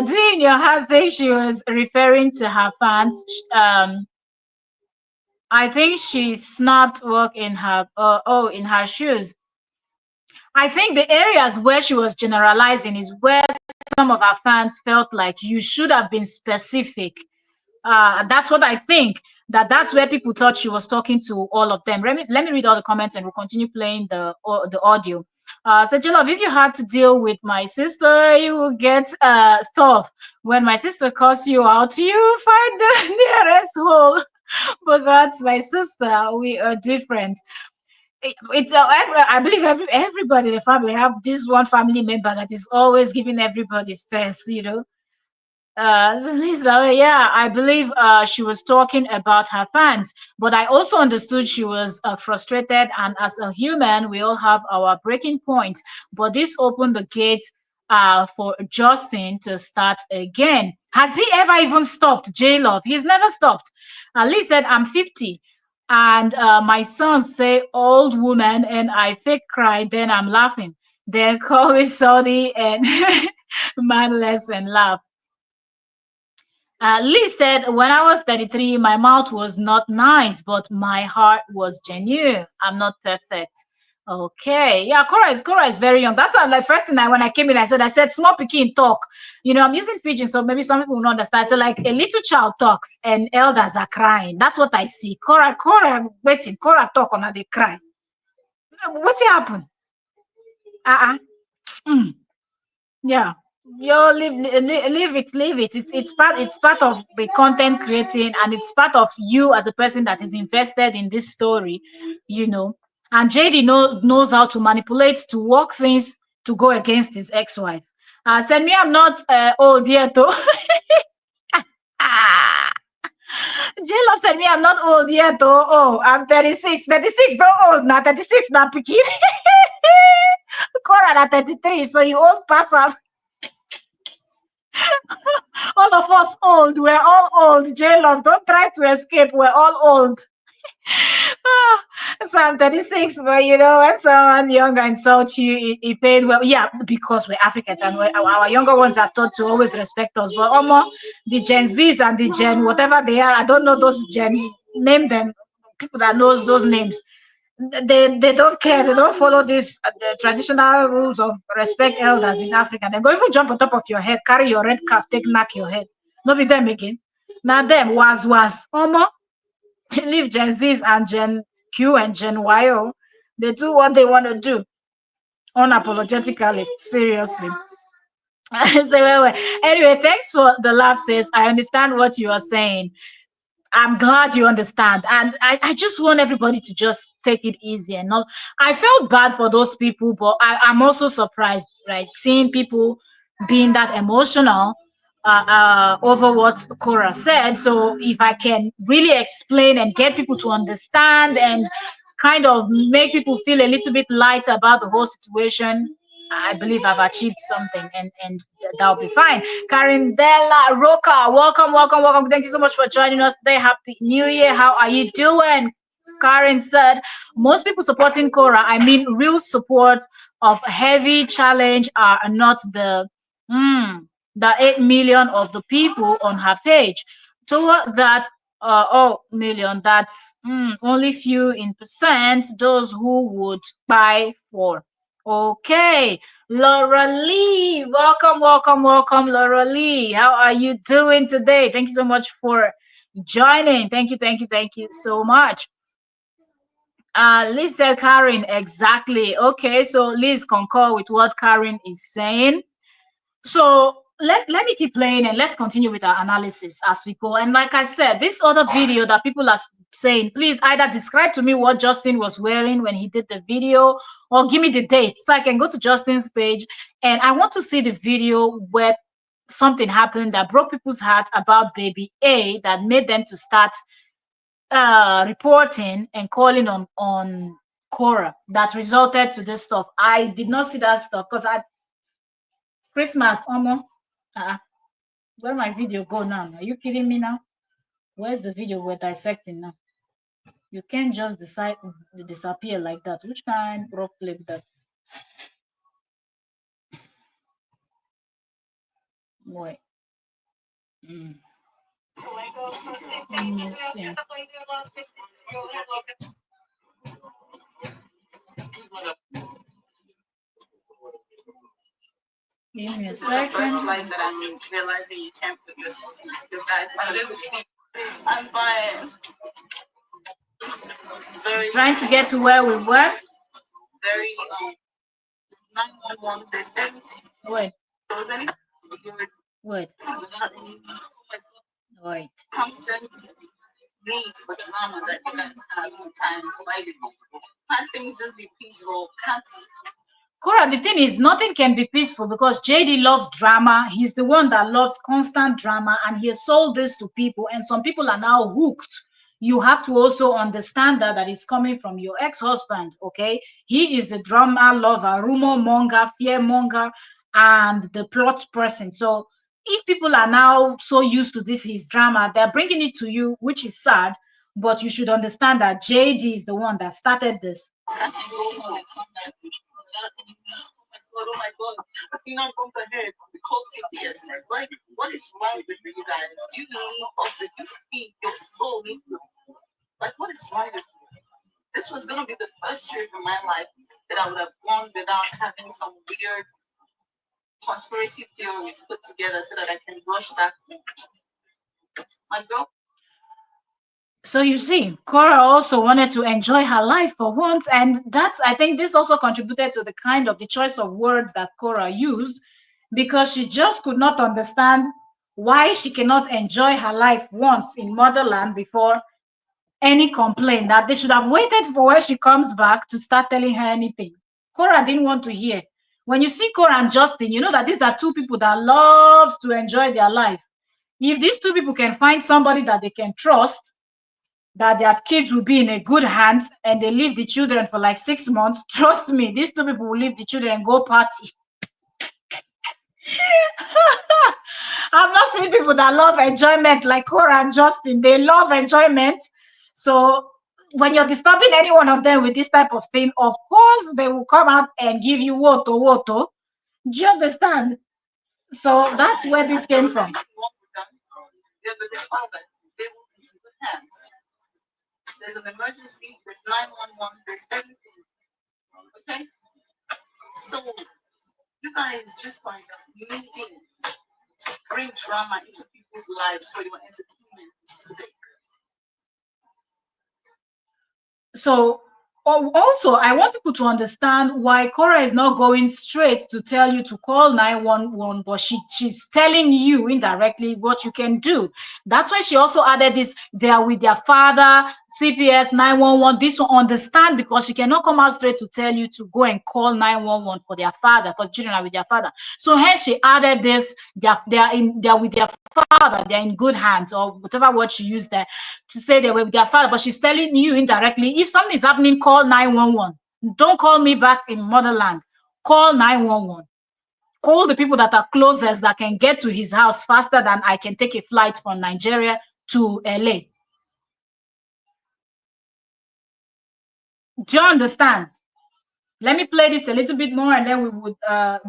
during your heart thing, she was referring to her fans. I think she snapped work in her in her shoes. I think the areas where she was generalizing is where some of our fans felt like you should have been specific. That's what I think. That's where people thought she was talking to all of them. Let me read all the comments and we'll continue playing the audio. So Jolov, if you had to deal with my sister, you will get stuff. When my sister calls you out, you find the nearest hole. But that's my sister. We are different. I believe everybody in the family have this one family member that is always giving everybody stress. So Lisa, yeah, I believe she was talking about her fans, but I also understood she was frustrated. And as a human, we all have our breaking point. But this opened the gate for Justin to start again. Has he ever even stopped? J Love, he's never stopped. Lee said, "I'm 50." And my sons say old woman, and I fake cry, then I'm laughing. Then call me sorry and manless and laugh. Liz said, when I was 33, my mouth was not nice, but my heart was genuine. I'm not perfect. Okay. Yeah, Kora is very young. That's like first thing when I came in, I said, small picking talk. I'm using pidgin, so maybe some people will not understand. So like a little child talks and elders are crying. That's what I see. Waiting, Kora talk on they cry. What happened? Uh-uh. Mm. Yeah. Yo, leave it. It's part of the content creating, and it's part of you as a person that is invested in this story, you know. And JD knows how to manipulate to work things to go against his ex-wife. Send me, I'm not old yet, though. Ah, J Love said me, I'm not old yet, though. Oh, I'm 36. 36, not old now. 36 now, picky. Cora at 33, so you old person. All of us old. We're all old. J Love, don't try to escape. We're all old. Ah, so I'm 36, but when someone younger insults you, he paid well. Yeah, because we're Africans and our younger ones are taught to always respect us. But almost the Gen Zs and the Gen, whatever they are, I don't know those Gen, name them, people that knows those names. They don't care. They don't follow this the traditional rules of respect elders in Africa. They go even jump on top of your head, carry your red cap, take knock your head. No be them again. Now them was. Leave Gen Zs and Gen Q and Gen YO. They do what they want to do unapologetically. Seriously. So anyway, thanks for the laugh, sis. I understand what you are saying. I'm glad you understand. And I just want everybody to just take it easy and not. I felt bad for those people, but I'm also surprised, right? Seeing people being that emotional over what Cora said. So if I can really explain and get people to understand and kind of make people feel a little bit light about the whole situation, I believe I've achieved something, and that'll be fine. Carindella Roca, welcome, welcome, welcome. Thank you so much for joining us today. Happy New Year. How are you doing? Karen said, most people supporting Cora, I mean, real support of heavy challenge are not the 8 million of the people on her page. Toward that, million, that's only few in percent those who would buy for. Okay, Laura Lee, welcome, welcome, welcome, Laura Lee. How are you doing today? Thank you so much for joining. Thank you, thank you, thank you so much. Liz said Karen, exactly. Okay, so Liz concur with what Karen is saying. So let me keep playing and let's continue with our analysis as we go. And like I said, this other video that people are saying, please either describe to me what Justin was wearing when he did the video or give me the date so I can go to Justin's page. And I want to see the video where something happened that broke people's heart about baby A that made them to start reporting and calling on Korra that resulted to this stuff. I did not see that stuff because I Christmas almost. Where my video go now? Are you kidding me now? Where's the video we're dissecting now? You can't just decide to disappear like that. Which kind of play that? Wait. Mm. Let me see. Give me a second. First light that I'm realizing you can't put this I'm fine. Trying to get to where we were. Very 911 Wait. Wait. Wait. Constant need for drama that you guys have sometimes. Like, can't things just be peaceful? Can't. Cora, the thing is, nothing can be peaceful because JD loves drama. He's the one that loves constant drama, and he has sold this to people, and some people are now hooked. You have to also understand that it's coming from your ex-husband, okay? He is the drama lover, rumor monger, fear monger, and the plot person. So if people are now so used to this his drama, they're bringing it to you, which is sad. But you should understand that JD is the one that started this. Oh my God, you know, from the head, the cold CPS. Like, what is wrong with you guys? Do you know my life that I would have gone without having some weird conspiracy theory put together so that I can rush back and go. So you see, Cora also wanted to enjoy her life for once, and that's, I think this also contributed to the kind of the choice of words that Cora used, because she just could not understand why she cannot enjoy her life once in motherland before any complaint, that they should have waited for when she comes back to start telling her anything. Cora didn't want to hear. When you see Cora and Justin, you know that these are two people that loves to enjoy their life. If these two people can find somebody that they can trust, that their kids will be in a good hands, and they leave the children for like 6 months, trust me, these two people will leave the children and go party. I'm not seeing people that love enjoyment like Cora and Justin. They love enjoyment. So when you're disturbing any one of them with this type of thing, of course they will come out and give you woto woto. Do you understand? So that's where this came from. They're with their father. They will be in good hands. There's an emergency, there's 911, there's everything. Okay? So you guys just like needing to bring drama into people's lives for your entertainment's sake. So also, I want people to understand why Cora is not going straight to tell you to call 911, but she's telling you indirectly what you can do. That's why she also added this, they are with their father, CPS, 911. This will understand, because she cannot come out straight to tell you to go and call 911 for their father, because children are with their father. So hence she added this, they're with their father, they're in good hands, or whatever word she used there to say they were with their father. But she's telling you indirectly, if something is happening, call 911. Don't call me back in motherland. Call 911. Call the people that are closest, that can get to his house faster than I can take a flight from Nigeria to LA. Do you understand? Let me play this a little bit more, and then we would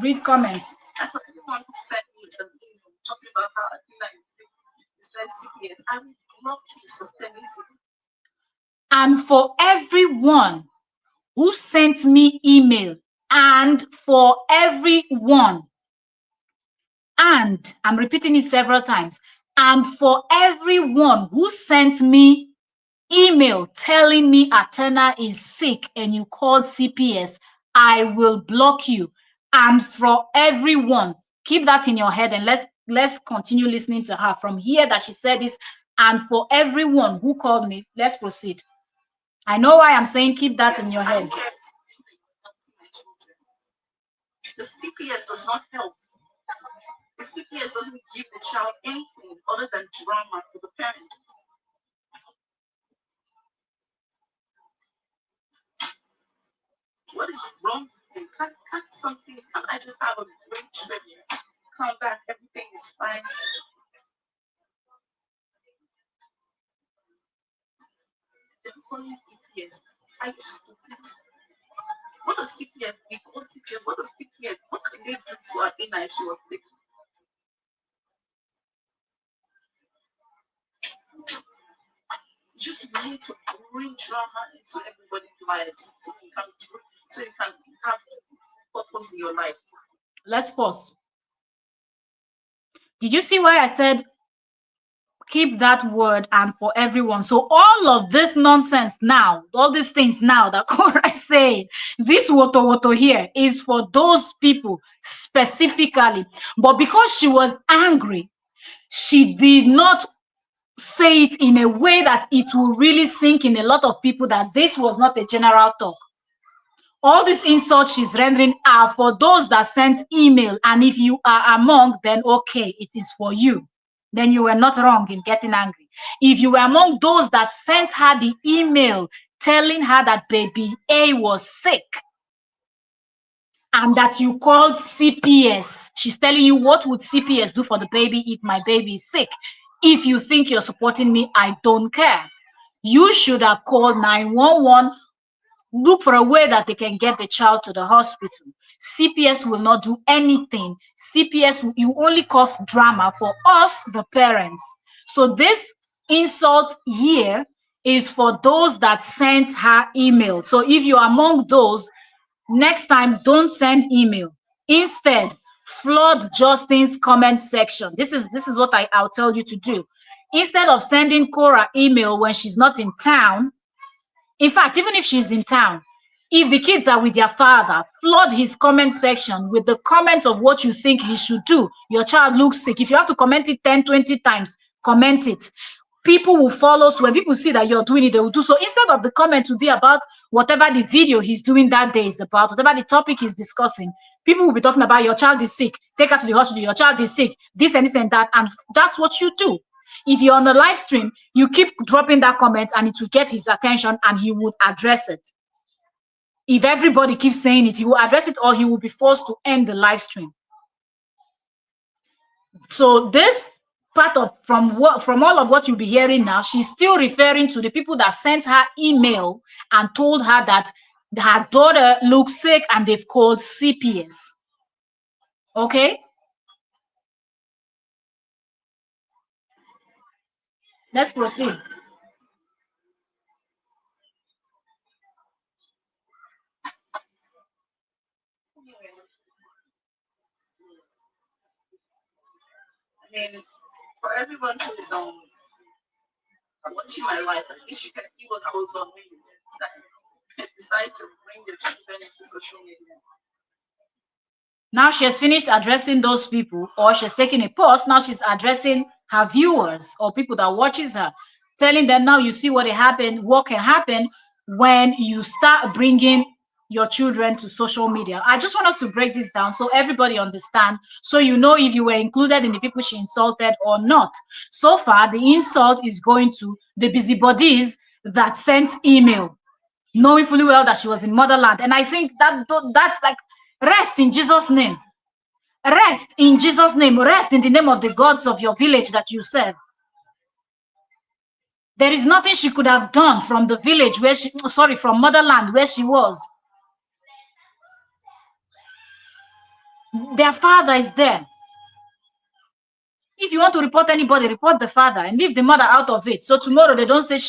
read comments. And for anyone who sent me an email talking about how Athena is sent CPS, I would love you for sending CPS. And for everyone who sent me email, and for everyone, and I'm repeating it several times, and for everyone who sent me email telling me Atena is sick and you called CPS, I will block you. And for everyone, keep that in your head, and let's continue listening to her from here that she said this. And for everyone who called me, let's proceed. I know why I'm saying keep that in your head. The CPS does not help. The CPS doesn't give the child anything other than drama for the parents. What is wrong with you? Can't something, can I just have a great trip? Come back, everything is fine. The police CPS, I stupid. What does CPS do? What does CPS, what did they do to Athena if she was sick? Just need to bring drama into everybody's lives so you can have purpose in your life. Let's pause. Did you see why I said keep that word and for everyone? So all of this nonsense now, all these things now that Korra is saying, this woto here is for those people specifically. But because she was angry, she did not say it in a way that it will really sink in a lot of people that this was not a general talk. All these insults she's rendering are for those that sent email, and if you are among, then okay, it is for you. Then you were not wrong in getting angry. If you were among those that sent her the email telling her that baby A was sick and that you called CPS, she's telling you, what would CPS do for the baby if my baby is sick? If you think you're supporting me, I don't care. You should have called 911. Look for a way that they can get the child to the hospital. CPS will not do anything. CPS, you only cause drama for us, the parents. So this insult here is for those that sent her email. So if you're among those, next time don't send email. Instead, flood Justin's comment section. This is what I'll tell you to do. Instead of sending Korra email when she's not in town, in fact, even if she's in town, if the kids are with their father, flood his comment section with the comments of what you think he should do. Your child looks sick. If you have to comment it 10, 20 times, comment it. People will follow. So when people see that you're doing it, they will do so. Instead of the comment to be about whatever the video he's doing that day is about, whatever the topic he's discussing, people will be talking about your child is sick. Take her to the hospital. Your child is sick. This and that. And that's what you do. If you're on the live stream, you keep dropping that comment and it will get his attention and he would address it. If everybody keeps saying it, he will address it or he will be forced to end the live stream. So this part of from all of what you'll be hearing now, she's still referring to the people that sent her email and told her that her daughter looks sick and they've called CPS. Okay? Let's proceed. I mean, for everyone who is watching my life, at least you can see what goes on when you decide to bring your children into social media. Now she has finished addressing those people, or she's taking a pause. Now she's addressing her viewers or people that watches her, telling them now you see what can happen when you start bringing your children to social media. I just want us to break this down so everybody understand, so you know if you were included in the people she insulted or not. So far, the insult is going to the busybodies that sent email, knowing fully well that she was in motherland. And I think that's like, rest in Jesus' name. Rest in Jesus' name. Rest in the name of the gods of your village that you serve. There is nothing she could have done from the village from motherland where she was. Their father is there. If you want to report anybody, report the father and leave the mother out of it. So tomorrow they don't say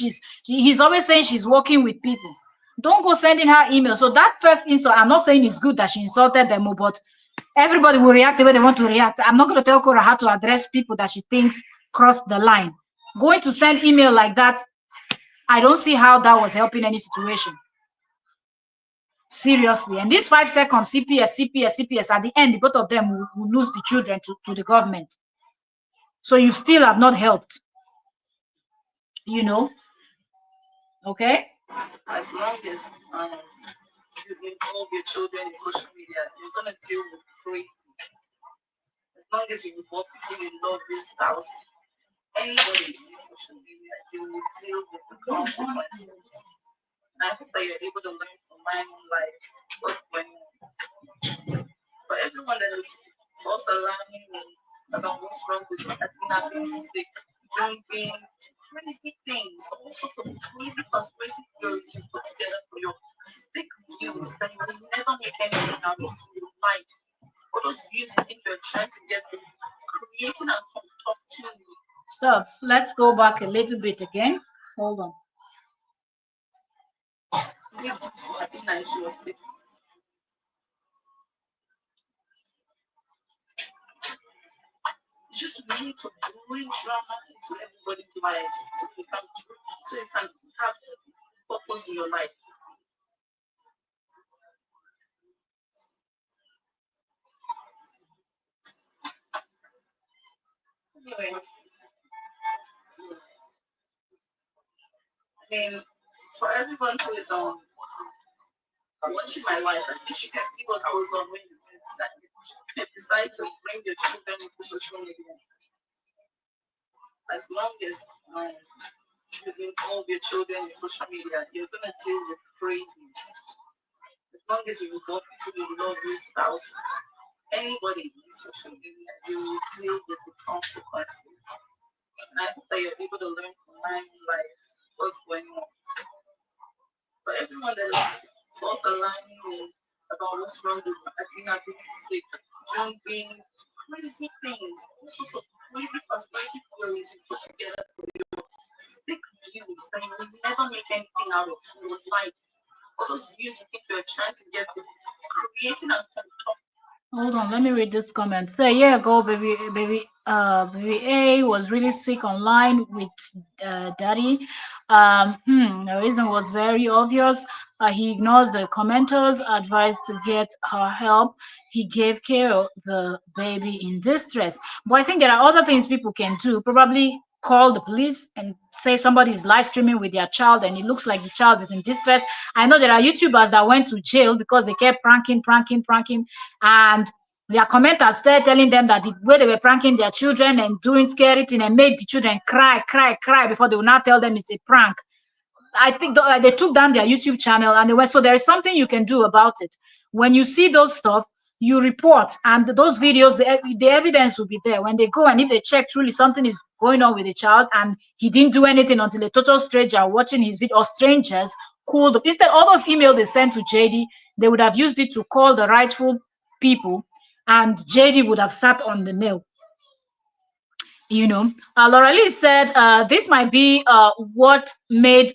he's always saying she's working with people. Don't go sending her email. So that first insult, I'm not saying it's good that she insulted them, but everybody will react the way they want to react. I'm not going to tell Kora how to address people that she thinks crossed the line. Going to send email like that, I don't see how that was helping any situation. Seriously. And these 5 seconds, CPS, at the end, both of them will lose the children to the government. So you still have not helped. Okay? As long as you involve your children in social media, you're gonna deal with crazy. As long as you involve people you love, this spouse, anybody in social media, you will deal with the consequences. And I hope that you're able to learn from my own life what's going on. For everyone that is false alarming me about what's wrong with me, I think I've been sick, jumping, crazy things, all sorts of crazy conspiracy theories you put together for your sick views that you will never make anything out of your life. For those views you think you're trying to get them, creating and concocting. Stop. Let's go back a little bit again. Hold on. I think I should have said. Just need to bring drama into everybody's lives so you can have purpose in your life. Anyway, I mean, for everyone who is watching my life, at least you can see what goes on when you decide to bring your children into social media. As long as you involve your children in social media, you're gonna deal with crazies. As long as you involve people you love, your spouse, anybody in social media, you will deal with the consequences. And I hope that you're able to learn from my own life what's going on. For everyone that is false alarming me about what's wrong with me, I think I've been sick, jumping, crazy things, all sorts of crazy conspiracy theories you put together for your sick views and you never make anything out of your life. All those views you think you're trying to get, creating and Hold on, let me read this comment. So a year ago, baby A was really sick online with daddy. The reason was very obvious. He ignored the commenters' advice to get her help. He gave care of the baby in distress. But I think there are other things people can do. Probably call the police and say somebody is live streaming with their child and it looks like the child is in distress. I know there are YouTubers that went to jail because they kept pranking, and their commenters started telling them that the way they were pranking their children and doing scary thing and made the children cry before they will now tell them it's a prank. I think they took down their YouTube channel and they went. So there is something you can do about it. When you see those stuff, you report, and those videos, the evidence will be there. When they go and if they check truly something is going on with the child and he didn't do anything until a total stranger watching his video or strangers called. Instead, all those emails they sent to JD, they would have used it to call the rightful people, and JD would have sat on the nail. Laura Lee said this might be what made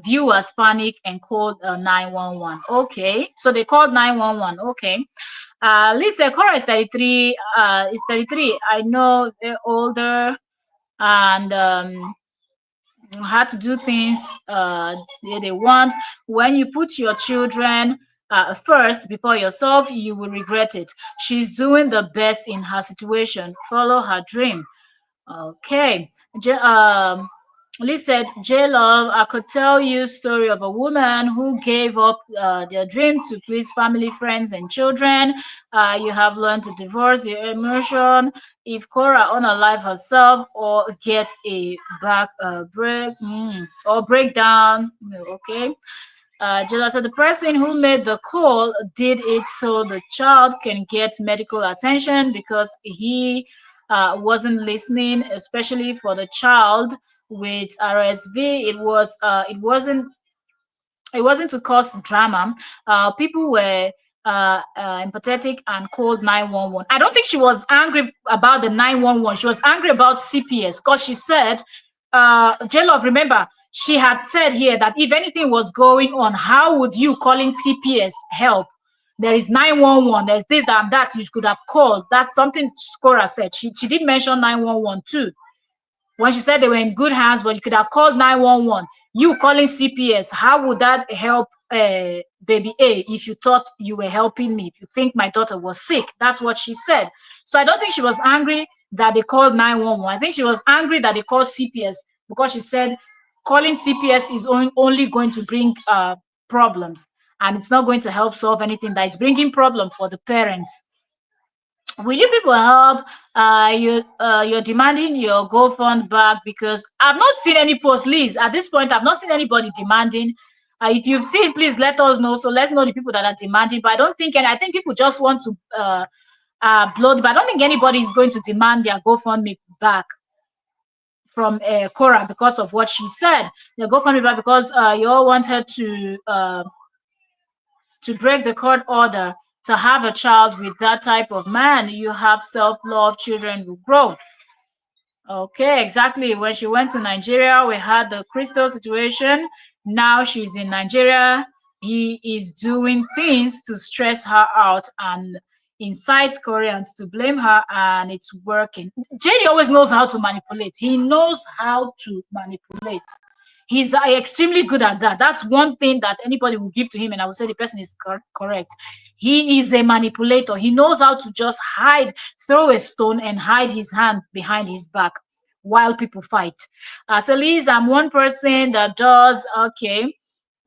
viewers panic and called 911. Okay, so they called 911. Okay. Lee said Kora is 33. Is 33. I know they're older and how to do things they want. When you put your children first before yourself, you will regret it. She's doing the best in her situation. Follow her dream. Okay. Lee said, J Love, I could tell you story of a woman who gave up their dream to please family, friends, and children. You have learned to divorce your emotion. If Korra unalive herself or get a back break or breakdown, okay. Jela said the person who made the call did it so the child can get medical attention because he wasn't listening, especially for the child with RSV. It wasn't to cause drama. People were empathetic and called 911. I don't think she was angry about the 911. She was angry about CPS because she said, J-Love, remember, she had said here that if anything was going on, how would you calling CPS help? There is 911, there's this and that you could have called. That's something Kora said. She did mention 911 too when she said they were in good hands, but you could have called 911. You calling CPS, how would that help baby A if you thought you were helping me? If you think my daughter was sick, that's what she said. So I don't think she was angry that they called 911. I think she was angry that they called CPS because she said calling CPS is only going to bring problems and it's not going to help solve anything. That is bringing problem for the parents. Will you people help? You're demanding your GoFund back because I've not seen any post. Liz, at this point, I've not seen anybody demanding. If you've seen, please let us know. So let's know the people that are demanding. But I don't think, and I think people just want to blow. But I don't think anybody is going to demand their GoFundMe back from Korra because of what she said. The GoFundMe back because you all want her to break the court order to have a child with that type of man. You have self-love, children will grow. Okay, exactly. When she went to Nigeria, we had the Crystal situation. Now she's in Nigeria. He is doing things to stress her out and incites Koreans to blame her, and it's working. JD always knows how to manipulate. He knows how to manipulate. He's extremely good at that. That's one thing that anybody will give to him, and I would say the person is correct. He is a manipulator. He knows how to just hide, throw a stone, and hide his hand behind his back while people fight. So, Liz, I'm one person that does okay.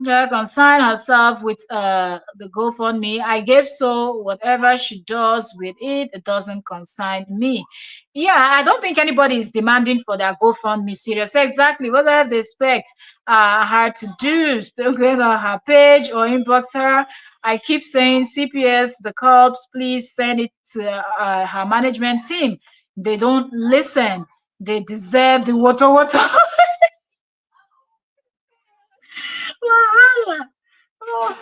Yeah, concern herself with the GoFundMe. I gave so whatever she does with it, it doesn't concern me. Yeah, I don't think anybody is demanding for their GoFundMe serious. Exactly. Whether they expect her to do, to go on her page or inbox her. I keep saying CPS, the cops, please send it to her management team. They don't listen. They deserve the water. Wahala. Oh,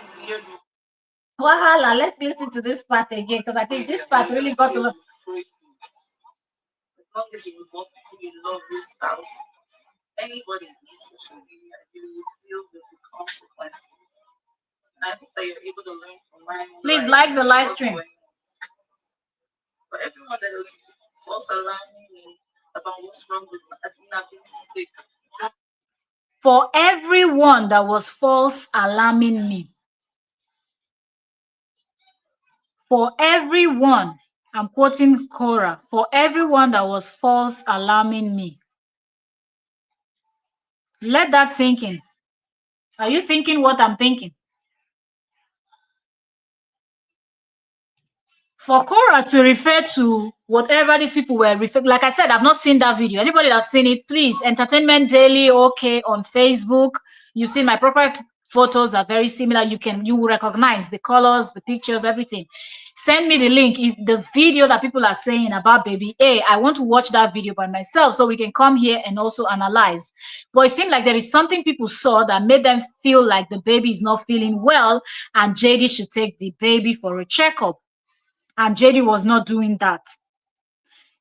Wahala. Let's listen to this part again because I think this part really got a lot. as long as you love your spouse, anybody in social media, you will deal with the consequences. And I hope that you're able to learn from my own Please life like the live what's stream. going on. For everyone that was false alarming me about what's wrong with me, I think I've been sick. For everyone that was false alarming me, for everyone, I'm quoting Korra, for everyone that was false alarming me. Let that sink in. Are you thinking what I'm thinking? For Korra to refer to whatever these people were referring, like I said, I've not seen that video. Anybody that have seen it, please, Entertainment Daily, okay, on Facebook. You see my profile photos are very similar. You will recognize the colors, the pictures, everything. Send me the link. If the video that people are saying about baby A, I want to watch that video by myself so we can come here and also analyze. But it seemed like there is something people saw that made them feel like the baby is not feeling well and JD should take the baby for a checkup. And JD was not doing that.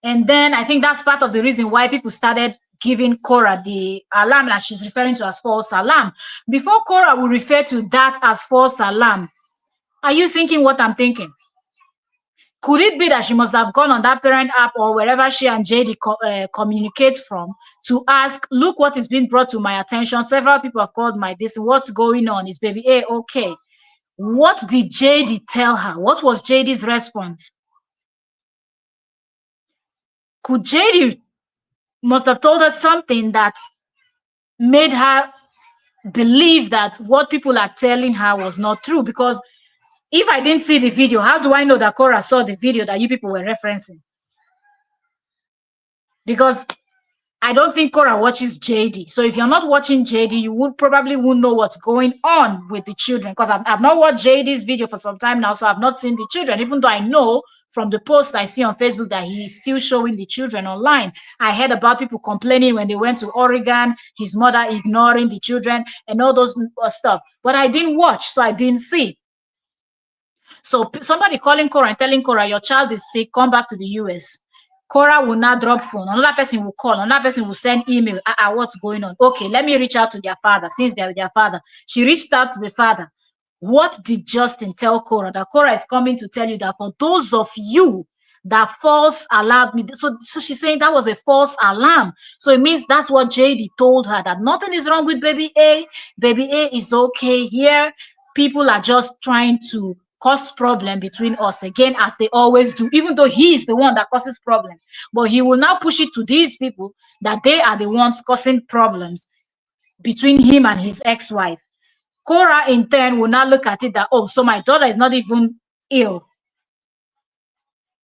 And then I think that's part of the reason why people started giving Korra the alarm that she's referring to as false alarm. Before Korra will refer to that as false alarm, are you thinking what I'm thinking? Could it be that she must have gone on that parent app or wherever she and JD communicate from to ask, look what is being brought to my attention. Several people have called my this. What's going on? Is baby A okay? What did JD tell her? What was JD's response? Could JD must have told her something that made her believe that what people are telling her was not true? Because if I didn't see the video, how do I know that Korra saw the video that you people were referencing? Because I don't think Korra watches JD. So if you're not watching JD, you would probably won't know what's going on with the children. Because I've not watched JD's video for some time now, so I've not seen the children. Even though I know from the post I see on Facebook that he's still showing the children online. I heard about people complaining when they went to Oregon, his mother ignoring the children and all those stuff. But I didn't watch, so I didn't see. So somebody calling Korra and telling Korra, your child is sick, come back to the US. Korra will not drop phone. Another person will call. Another person will send email. What's going on? Okay, let me reach out to their father since they're their father. She reached out to the father. What did Justin tell Korra? That Korra is coming to tell you that for those of you that false alarm me. So she's saying that was a false alarm. So it means that's what JD told her, that nothing is wrong with baby A. Baby A is okay here. People are just trying to cause problem between us again, as they always do, even though he is the one that causes problem. But he will now push it to these people that they are the ones causing problems between him and his ex-wife. Korra in turn will now look at it that, oh, so my daughter is not even ill.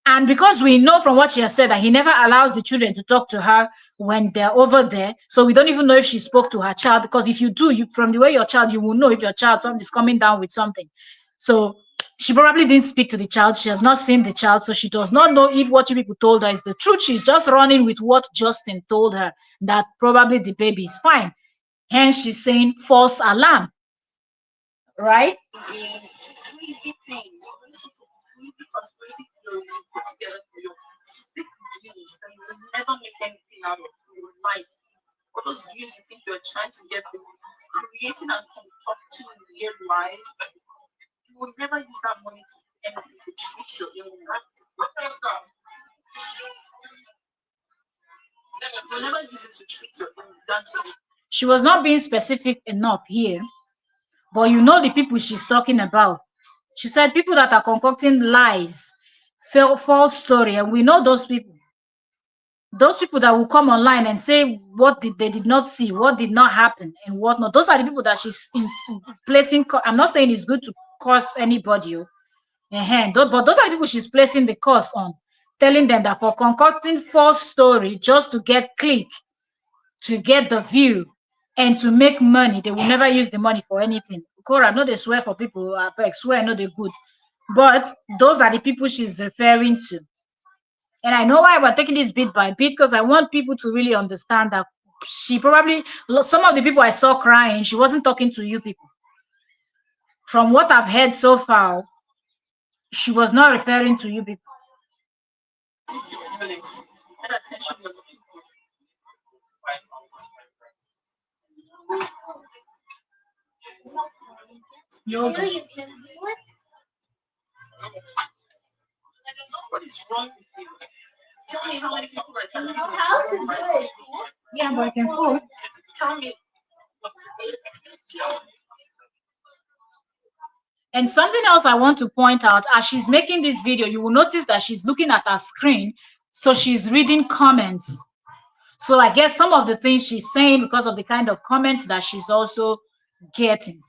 And because we know from what she has said that he never allows the children to talk to her when they're over there, so we don't even know if she spoke to her child. Because if you do, you from the way your child, you will know if your child something is coming down with something. So she probably didn't speak to the child. She has not seen the child, so she does not know if what you people told her is the truth. She's just running with what Justin told her, that probably the baby is fine. Hence, she's saying false alarm, right? The crazy things, all sorts of crazy conspiracy theories you put together for your sick views that you will never make anything out of in your life. All those views you think you're trying to get them, creating and concocting weird lies, you will never use that money to do anything to treat your illness. What kind of stuff? You'll never use it to treat your illness. That's it. She was not being specific enough here, but you know the people she's talking about. She said people that are concocting lies, false story, and we know those people. Those people that will come online and say what they did not see, what did not happen, and whatnot. Those are the people that she's placing. I'm not saying it's good to curse anybody, but those are the people she's placing the curse on, telling them that for concocting false story just to get click, to get the view, and to make money, they will never use the money for anything. Korra, no, they swear for people. Swear, no, they're good. But those are the people she's referring to. And I know why we're taking this bit by bit, because I want people to really understand that she probably, some of the people I saw crying, she wasn't talking to you people. From what I've heard so far, she was not referring to you people. That attention you're looking for. Yoga. What is wrong with you? Tell me how many people are coming to Yeah, but I can fold. Tell me. And something else I want to point out, as she's making this video, you will notice that she's looking at her screen. So she's reading comments. So I guess some of the things she's saying because of the kind of comments that she's also getting.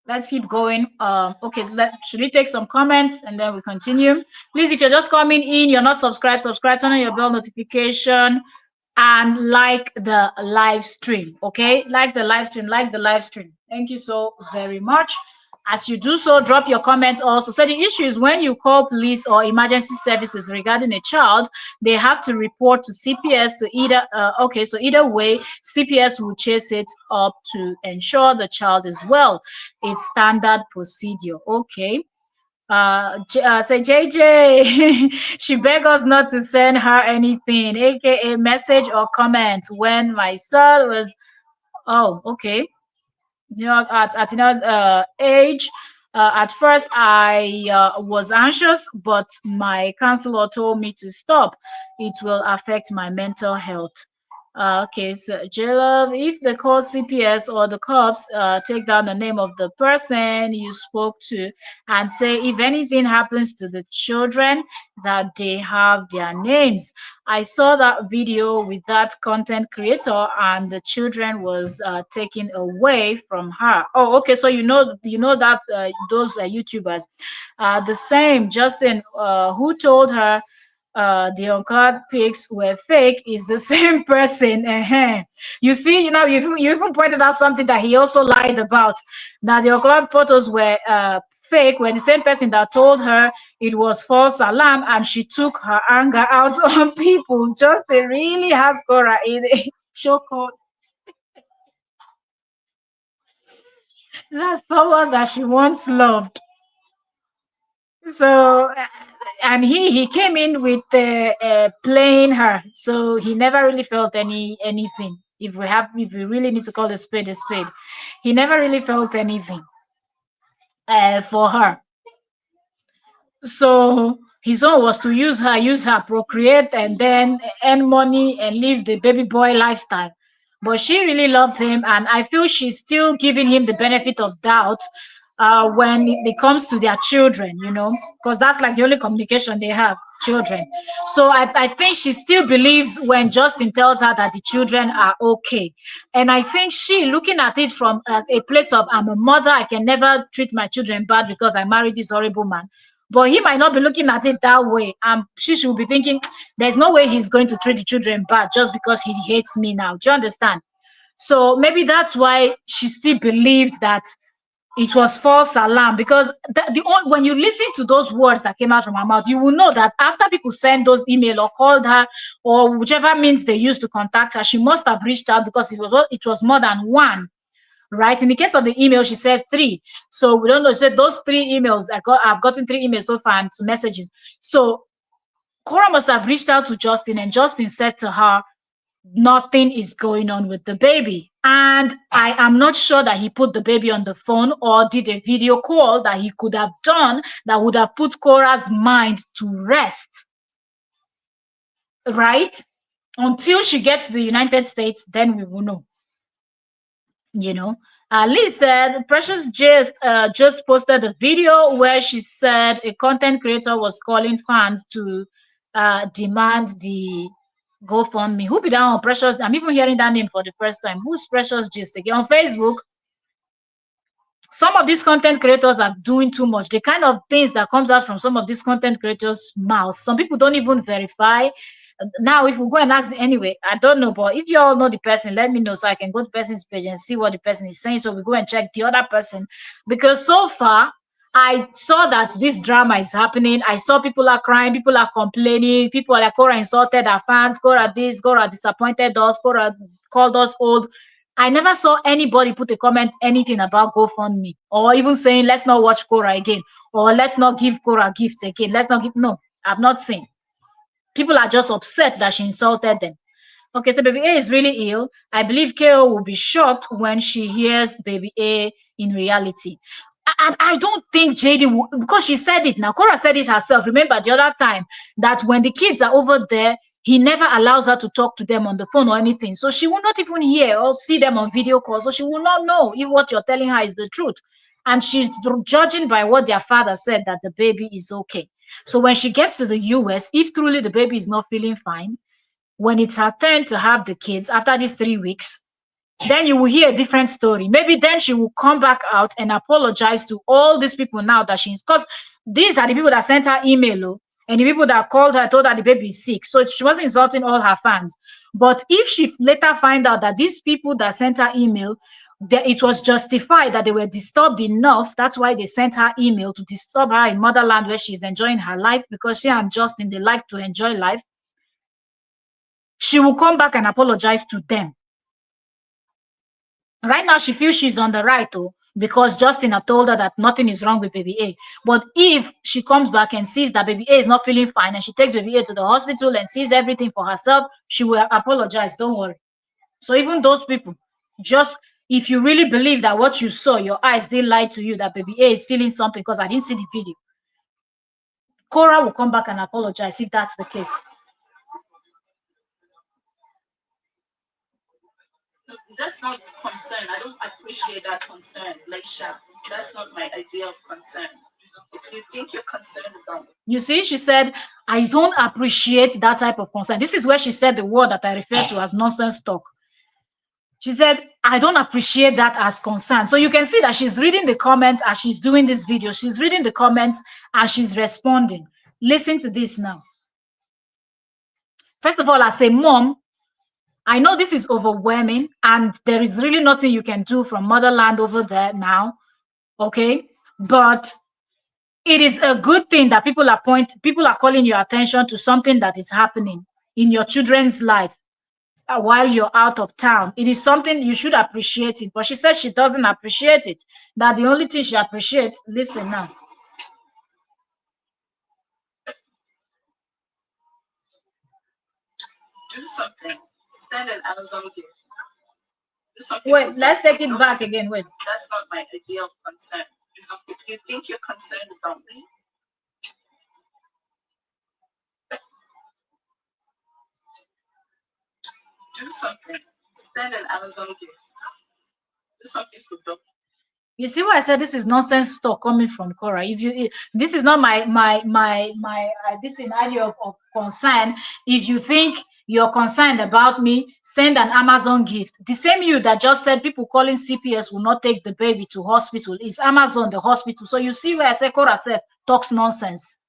Let's keep going. Okay, should we take some comments and then we continue? Please, if you're just coming in, you're not subscribed, subscribe, turn on your bell notification, and like the live stream. Okay, like the live stream, like the live stream. Thank you so very much. As you do so, drop your comments also. So the issue is when you call police or emergency services regarding a child, they have to report to CPS to either, so either way, CPS will chase it up to ensure the child is well. It's standard procedure. Okay. Say JJ, she begged us not to send her anything, aka message or comment when my son was, oh, okay, at age. At first, I was anxious, but my counselor told me to stop. It will affect my mental health. Okay, so J-Love, if the call CPS or the cops take down the name of the person you spoke to and say if anything happens to the children, that they have their names. I saw that video with that content creator and the children was taken away from her. Oh, okay, so you know that those YouTubers. The same Justin, who told her the uncut pics were fake is the same person. You see, you even pointed out something that he also lied about. Now, the uncut photos were fake, were the same person that told her it was false alarm, and she took her anger out on people. Justin really has Korra in a chokehold. That's someone that she once loved. So, and he came in with playing her, so he never really felt anything. If we really need to call a spade, he never really felt anything for her. So his own was to use her, procreate, and then earn money and live the baby boy lifestyle. But she really loved him, and I feel she's still giving him the benefit of doubt when it comes to their children, because that's like the only communication they have, children. So I think she still believes when Justin tells her that the children are okay. And I think she looking at it from a place of, I'm a mother, I can never treat my children bad because I married this horrible man. But he might not be looking at it that way. She should be thinking, there's no way he's going to treat the children bad just because he hates me now. Do you understand? So maybe that's why she still believed that it was false alarm, because when you listen to those words that came out from her mouth, you will know that after people sent those email or called her or whichever means they used to contact her, she must have reached out because it was more than one. Right? In the case of the email, she said three. So we don't know. She said those three emails, I've gotten three emails so far and some messages. So Korra must have reached out to Justin, and Justin said to her, nothing is going on with the baby. And I am not sure that he put the baby on the phone or did a video call that he could have done that would have put Korra's mind to rest. Right? Until she gets to the United States, then we will know. Liz said Precious just posted a video where she said a content creator was calling fans to demand the GoFundMe. Who be that on Precious? I'm even hearing that name for the first time. Who's Precious Gist again? On Facebook, some of these content creators are doing too much. The kind of things that comes out from some of these content creators' mouths, some people don't even verify. Now, if we go and ask anyway, I don't know, but if you all know the person, let me know so I can go to the person's page and see what the person is saying. So we go and check the other person, because so far I saw that this drama is happening. I saw people are crying, people are complaining, people are like, Korra insulted our fans, Korra this, Korra disappointed us, Korra called us old. I never saw anybody put a comment anything about GoFundMe or even saying let's not watch Korra again or let's not give Korra gifts again. Let's not give. No, I've not seen. People are just upset that she insulted them. Okay, so baby A is really ill. I believe KO will be shocked when she hears baby A in reality. And I don't think JD will, because she said it now. Korra said it herself. Remember the other time that when the kids are over there, he never allows her to talk to them on the phone or anything. So she will not even hear or see them on video call. So she will not know if what you're telling her is the truth. And she's judging by what their father said that the baby is okay. So when she gets to the US, if truly the baby is not feeling fine, when it's her turn to have the kids after these 3 weeks, then you will hear a different story. Maybe then she will come back out and apologize to all these people now that she's, because these are the people that sent her email, and the people that called her told her the baby is sick. So she wasn't insulting all her fans. But if she later find out that these people that sent her email, that it was justified that they were disturbed enough, that's why they sent her email to disturb her in motherland where she's enjoying her life, because she and Justin, they like to enjoy life. She will come back and apologize to them. Right now, she feels she's on the right, because Justin have told her that nothing is wrong with baby A. But if she comes back and sees that baby A is not feeling fine and she takes baby A to the hospital and sees everything for herself, she will apologize. Don't worry. So even those people, just if you really believe that what you saw, your eyes didn't lie to you, that baby A is feeling something, because I didn't see the video, Korra will come back and apologize if that's the case. That's not concern. I don't appreciate that concern, like Sha. That's not my idea of concern. If you think you're concerned about You see, she said, I don't appreciate that type of concern. This is where she said the word that I refer to as nonsense talk. She said, I don't appreciate that as concern. So you can see that she's reading the comments as she's doing this video. She's reading the comments and she's responding. Listen to this now. First of all, as a mom, I know this is overwhelming and there is really nothing you can do from motherland over there now. Okay. But it is a good thing that people are calling your attention to something that is happening in your children's life while you're out of town. It is something you should appreciate it. But she says she doesn't appreciate it. That the only thing she appreciates, listen now. do something. Send an Amazon gift. Do something. Wait, let's take it back again. Wait. That's not my idea of concern. If you think you're concerned about me, do something. Send an Amazon gift. Do something productive. You see why I said this is nonsense talk coming from Korra. This is not my this scenario of concern. If you think you're concerned about me, send an Amazon gift. The same you that just said people calling CPS will not take the baby to hospital is Amazon the hospital. So you see where I say Korra said talks nonsense.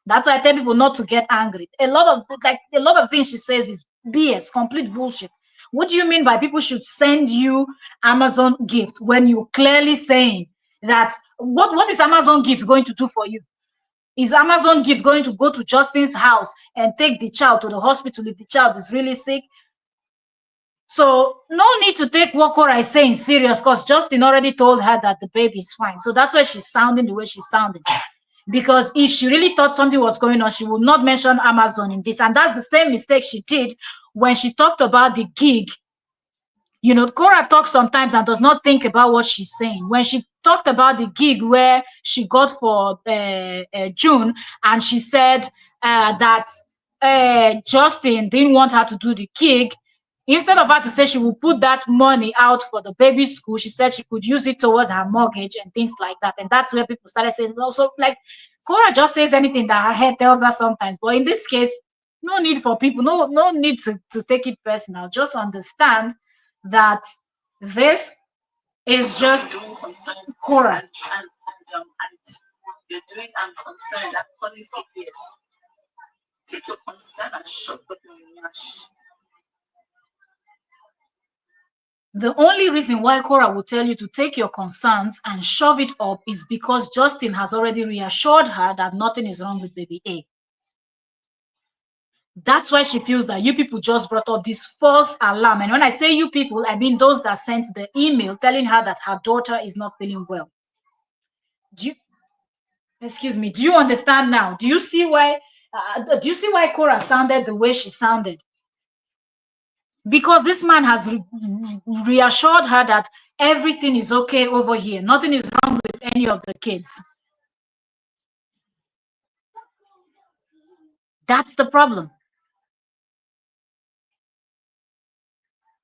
That's why I tell people not to get angry. A lot of things she says is BS, complete bullshit. What do you mean by people should send you Amazon gift when you're clearly saying that what is Amazon gift going to do for you? Is Amazon gift going to go to Justin's house and take the child to the hospital if the child is really sick? So no need to take what Korra is saying serious, because Justin already told her that the baby is fine. So that's why she's sounding the way she's sounding. Because if she really thought something was going on, she would not mention Amazon in this. And that's the same mistake she did when she talked about the gig. You know, Korra talks sometimes and does not think about what she's saying. When she talked about the gig where she got for June, and she said that Justin didn't want her to do the gig, instead of her to say she will put that money out for the baby school, she said she could use it towards her mortgage and things like that. And that's where people started saying, well, so like Korra just says anything that her head tells her sometimes. But in this case, no need for people, no need to take it personal. Just understand that this is just doing concern Korra. and you're doing I'm concerned. I'm calling CPS. Take your concern and shove it in your ash. The only reason why Korra will tell you to take your concerns and shove it up is because Justin has already reassured her that nothing is wrong with baby A. That's why she feels that you people just brought up this false alarm. And when I say you people, I mean those that sent the email telling her that her daughter is not feeling well. Excuse me, do you understand now? Do you see why Korra sounded the way she sounded? because this man has reassured her that everything is okay over here. Nothing is wrong with any of the kids. That's the problem.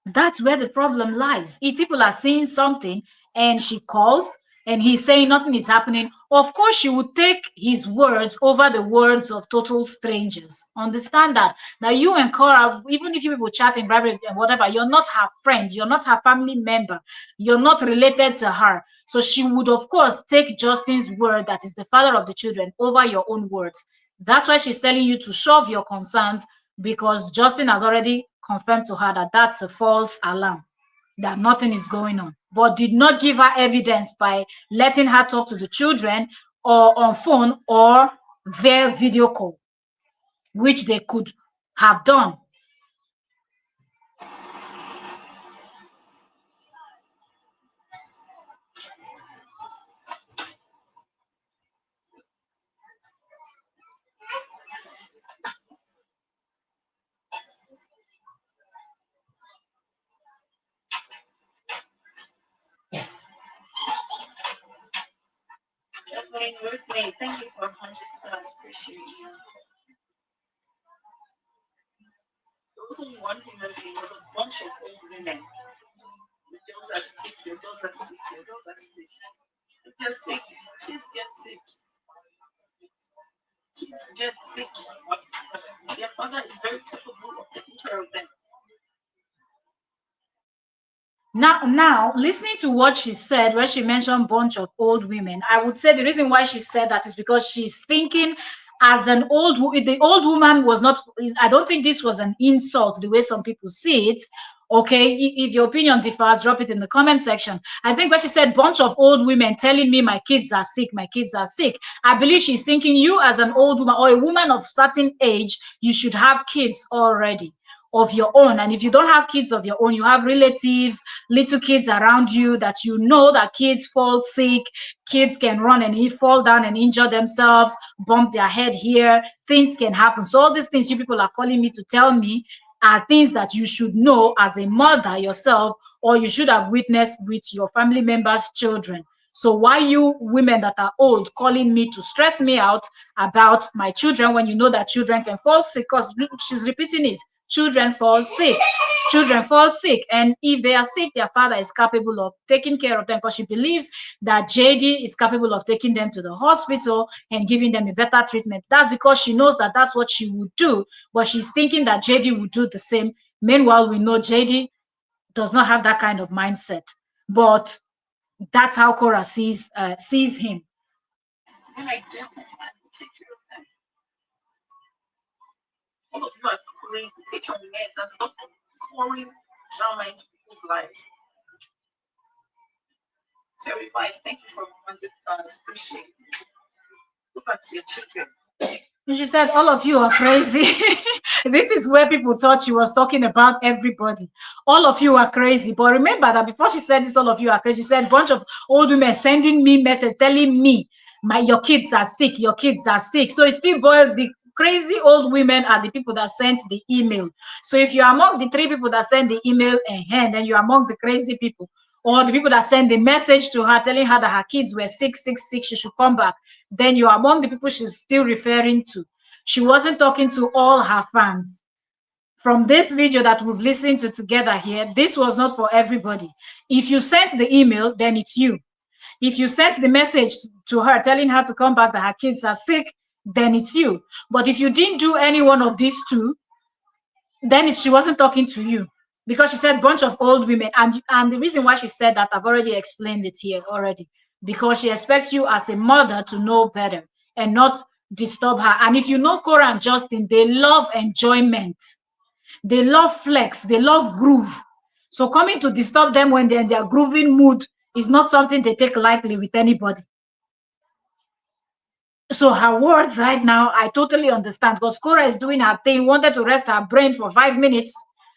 That's where the problem lies. If people are seeing something and she calls and he's saying nothing is happening, of course she would take his words over the words of total strangers. Understand that. Now you and Cora, even if you people chat in private and whatever, you're not her friend, you're not her family member, you're not related to her. So she would, of course, take Justin's word, that is the father of the children, over your own words. That's why she's telling you to shove your concerns, because Justin has already confirmed to her that that's a false alarm, that nothing is going on, but did not give her evidence by letting her talk to the children or on phone or via video call, which they could have done. Definitely worth me. Thank you for 100 stars. Appreciate you. There was only one human being. It was a bunch of old women. Your girls are sick. Your girls are sick. Your girls are sick. If they're sick, kids get sick. Kids get sick. Their father is very capable of taking care of them. Now, listening to what she said, where she mentioned bunch of old women, I would say the reason why she said that is because she's thinking as an the old woman was not, I don't think this was an insult the way some people see it. Okay, if your opinion differs, drop it in the comment section. I think when she said bunch of old women telling me my kids are sick, my kids are sick, I believe she's thinking you as an old woman or a woman of certain age, you should have kids already of your own. And if you don't have kids of your own, you have relatives, little kids around you that you know that kids fall sick, kids can run and fall down and injure themselves, bump their head here, things can happen. So all these things you people are calling me to tell me are things that you should know as a mother yourself, or you should have witnessed with your family members' children. So why you women that are old calling me to stress me out about my children when you know that children can fall sick? Because she's repeating it. Children fall sick. Children fall sick. And if they are sick, their father is capable of taking care of them, because she believes that JD is capable of taking them to the hospital and giving them a better treatment. That's because she knows that that's what she would do, but she's thinking that JD would do the same. Meanwhile, we know JD does not have that kind of mindset. But that's how Korra sees him. When I get home, I will take care of them. All of you are crazy. Take your meds and stop pouring drama into people's lives. Terry Wise, thank you for 100 stars. Appreciate it. Look at your children. And she said, all of you are crazy. This is where people thought she was talking about everybody. All of you are crazy. But remember that before she said this, all of you are crazy, she said, bunch of old women sending me message telling me, your kids are sick, your kids are sick. So it's still boiled, the crazy old women are the people that sent the email. So if you're among the 3 people that sent the email, then you're among the crazy people. Or the people that send the message to her telling her that her kids were sick, sick, sick, she should come back, then you're among the people she's still referring to. She wasn't talking to all her fans. From this video that we've listened to together here, this was not for everybody. If you sent the email, then it's you. If you sent the message to her telling her to come back that her kids are sick, then it's you. But if you didn't do any one of these two, then she wasn't talking to you, because she said bunch of old women. And the reason why she said that, I've already explained it here already, because she expects you as a mother to know better and not disturb her. And if you know Cora and Justin, they love enjoyment, they love flex, they love groove. So coming to disturb them when they're in their grooving mood is not something they take lightly with anybody. So her words right now, I totally understand, because Cora is doing her thing, wanted to rest her brain for 5 minutes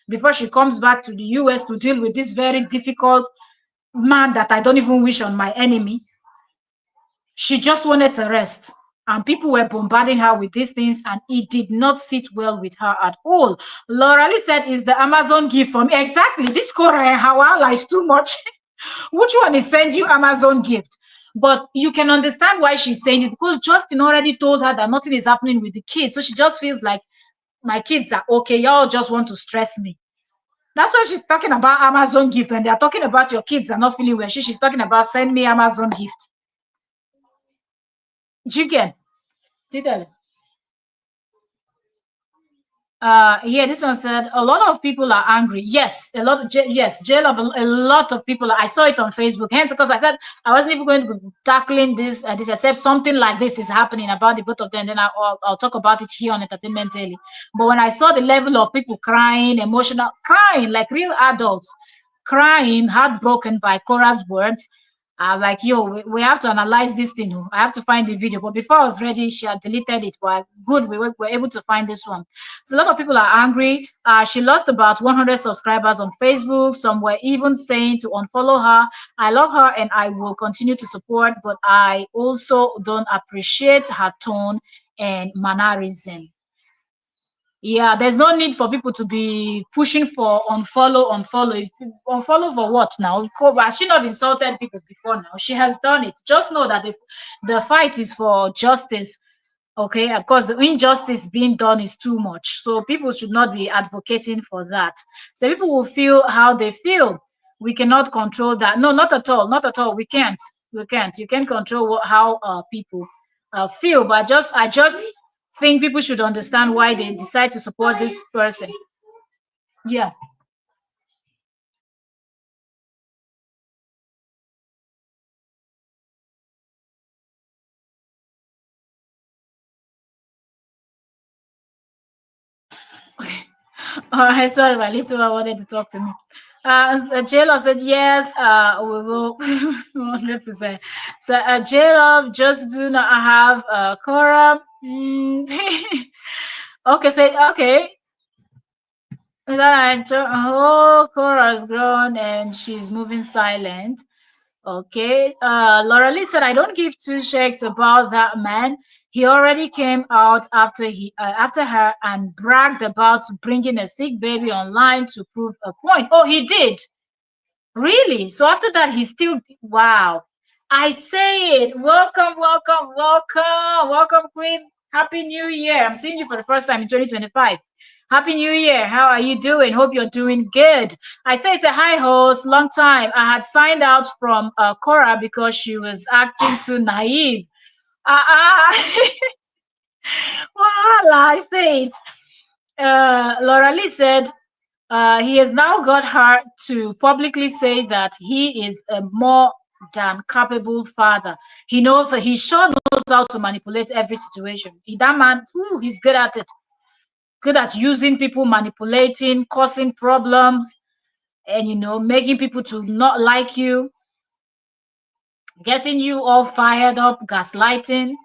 before she comes back to the US to deal with this very difficult man that I don't even wish on my enemy. She just wanted to rest. and people were bombarding her with these things, and it did not sit well with her at all. Laura Lee said, "Is the Amazon gift from exactly this Korra and Hawala is too much." Which one is send you Amazon gift? But you can understand why she's saying it, because Justin already told her that nothing is happening with the kids. So she just feels like my kids are okay. Y'all just want to stress me. That's why she's talking about Amazon gift. When they are talking about your kids are not feeling well, she's talking about send me Amazon gift. Do you get? Tell. Yeah, this one said a lot of people are angry. Yes, a lot. Yes, jail of a lot of people. I saw it on Facebook. Hence, because I said I wasn't even going to be tackling this except something like this is happening about the both of them. Then I'll talk about it here on Entertainment Daily. But when I saw the level of people crying, emotional, crying like real adults, crying, heartbroken by Cora's words, like, yo, we have to analyze this thing. Oh. I have to find the video. But before I was ready, she had deleted it. But good, were able to find this one. So a lot of people are angry. She lost about 100 subscribers on Facebook. Some were even saying to unfollow her. I love her and I will continue to support, but I also don't appreciate her tone and mannerism. Yeah, there's no need for people to be pushing for unfollow. Unfollow for what now? Has she not insulted people before now? She has done it. Just know that if the fight is for justice, okay, of course, the injustice being done is too much. So people should not be advocating for that. So people will feel how they feel. We cannot control that. No, not at all. Not at all. We can't. We can't. You can't control how people feel. But I just think people should understand why they decide to support this person. Yeah. All right, sorry, my little one wanted to talk to me. J-Love said, yes, we will 100%. So, J-Love just do not have Korra. Okay, say, okay. Oh, Korra's grown and she's moving silent. Okay. Laura Lee said, I don't give two shakes about that man. He already came out after her and bragged about bringing a sick baby online to prove a point. Oh, he did. Really? So after that, he still, wow. I say it. Welcome, welcome, welcome, welcome, Queen. Happy New Year. I'm seeing you for the first time in 2025. Happy New Year. How are you doing? Hope you're doing good. I say it's a hi host. Long time. I had signed out from Korra because she was acting too naive. Ah, Voila, I say it. Laura Lee said, he has now got her to publicly say that he is a more than capable father. He sure knows how to manipulate every situation. That man, he's good at it. Good at using people, manipulating, causing problems, and making people to not like you, getting you all fired up, gaslighting.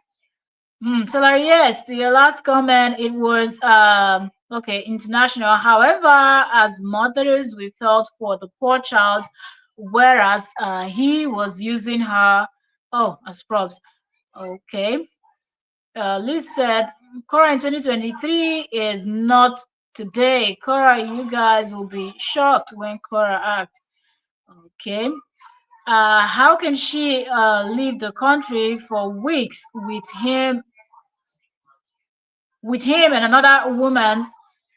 So like, yes, to your last comment, it was okay, international. However, as mothers, we felt for the poor child, whereas he was using her, oh, as props. Okay. Liz said, Cora in 2023 is not today. Cora, you guys will be shocked when Cora act. Okay. How can she leave the country for weeks with him and another woman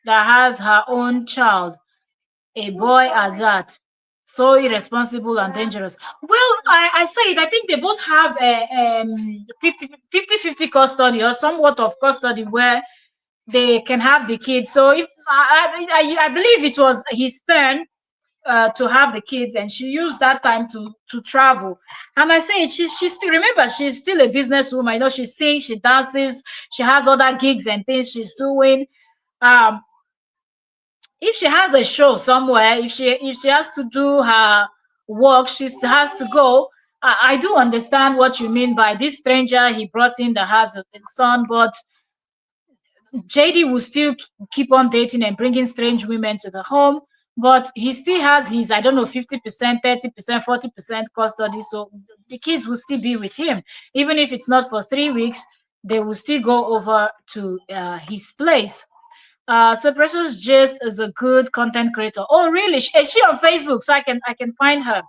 that has her own child, a boy at that? So irresponsible and dangerous. Well, I say it. I think they both have a 50-50 custody or somewhat of custody where they can have the kids. So if I believe it was his turn to have the kids, and she used that time to travel. And I say she still, remember, she's still a businesswoman. She sings, she dances, she has other gigs and things she's doing. um if she has a show somewhere, if she has to do her work, she has to go. I do understand what you mean by this stranger he brought in that has a son, but JD will still keep on dating and bringing strange women to the home, but he still has his, I don't know, 50%, 30%, 40% custody. So the kids will still be with him, even if it's not for 3 weeks. they will still go over to his place. So Precious Gist is a good content creator. Oh, really? Is she on Facebook? So I can find her.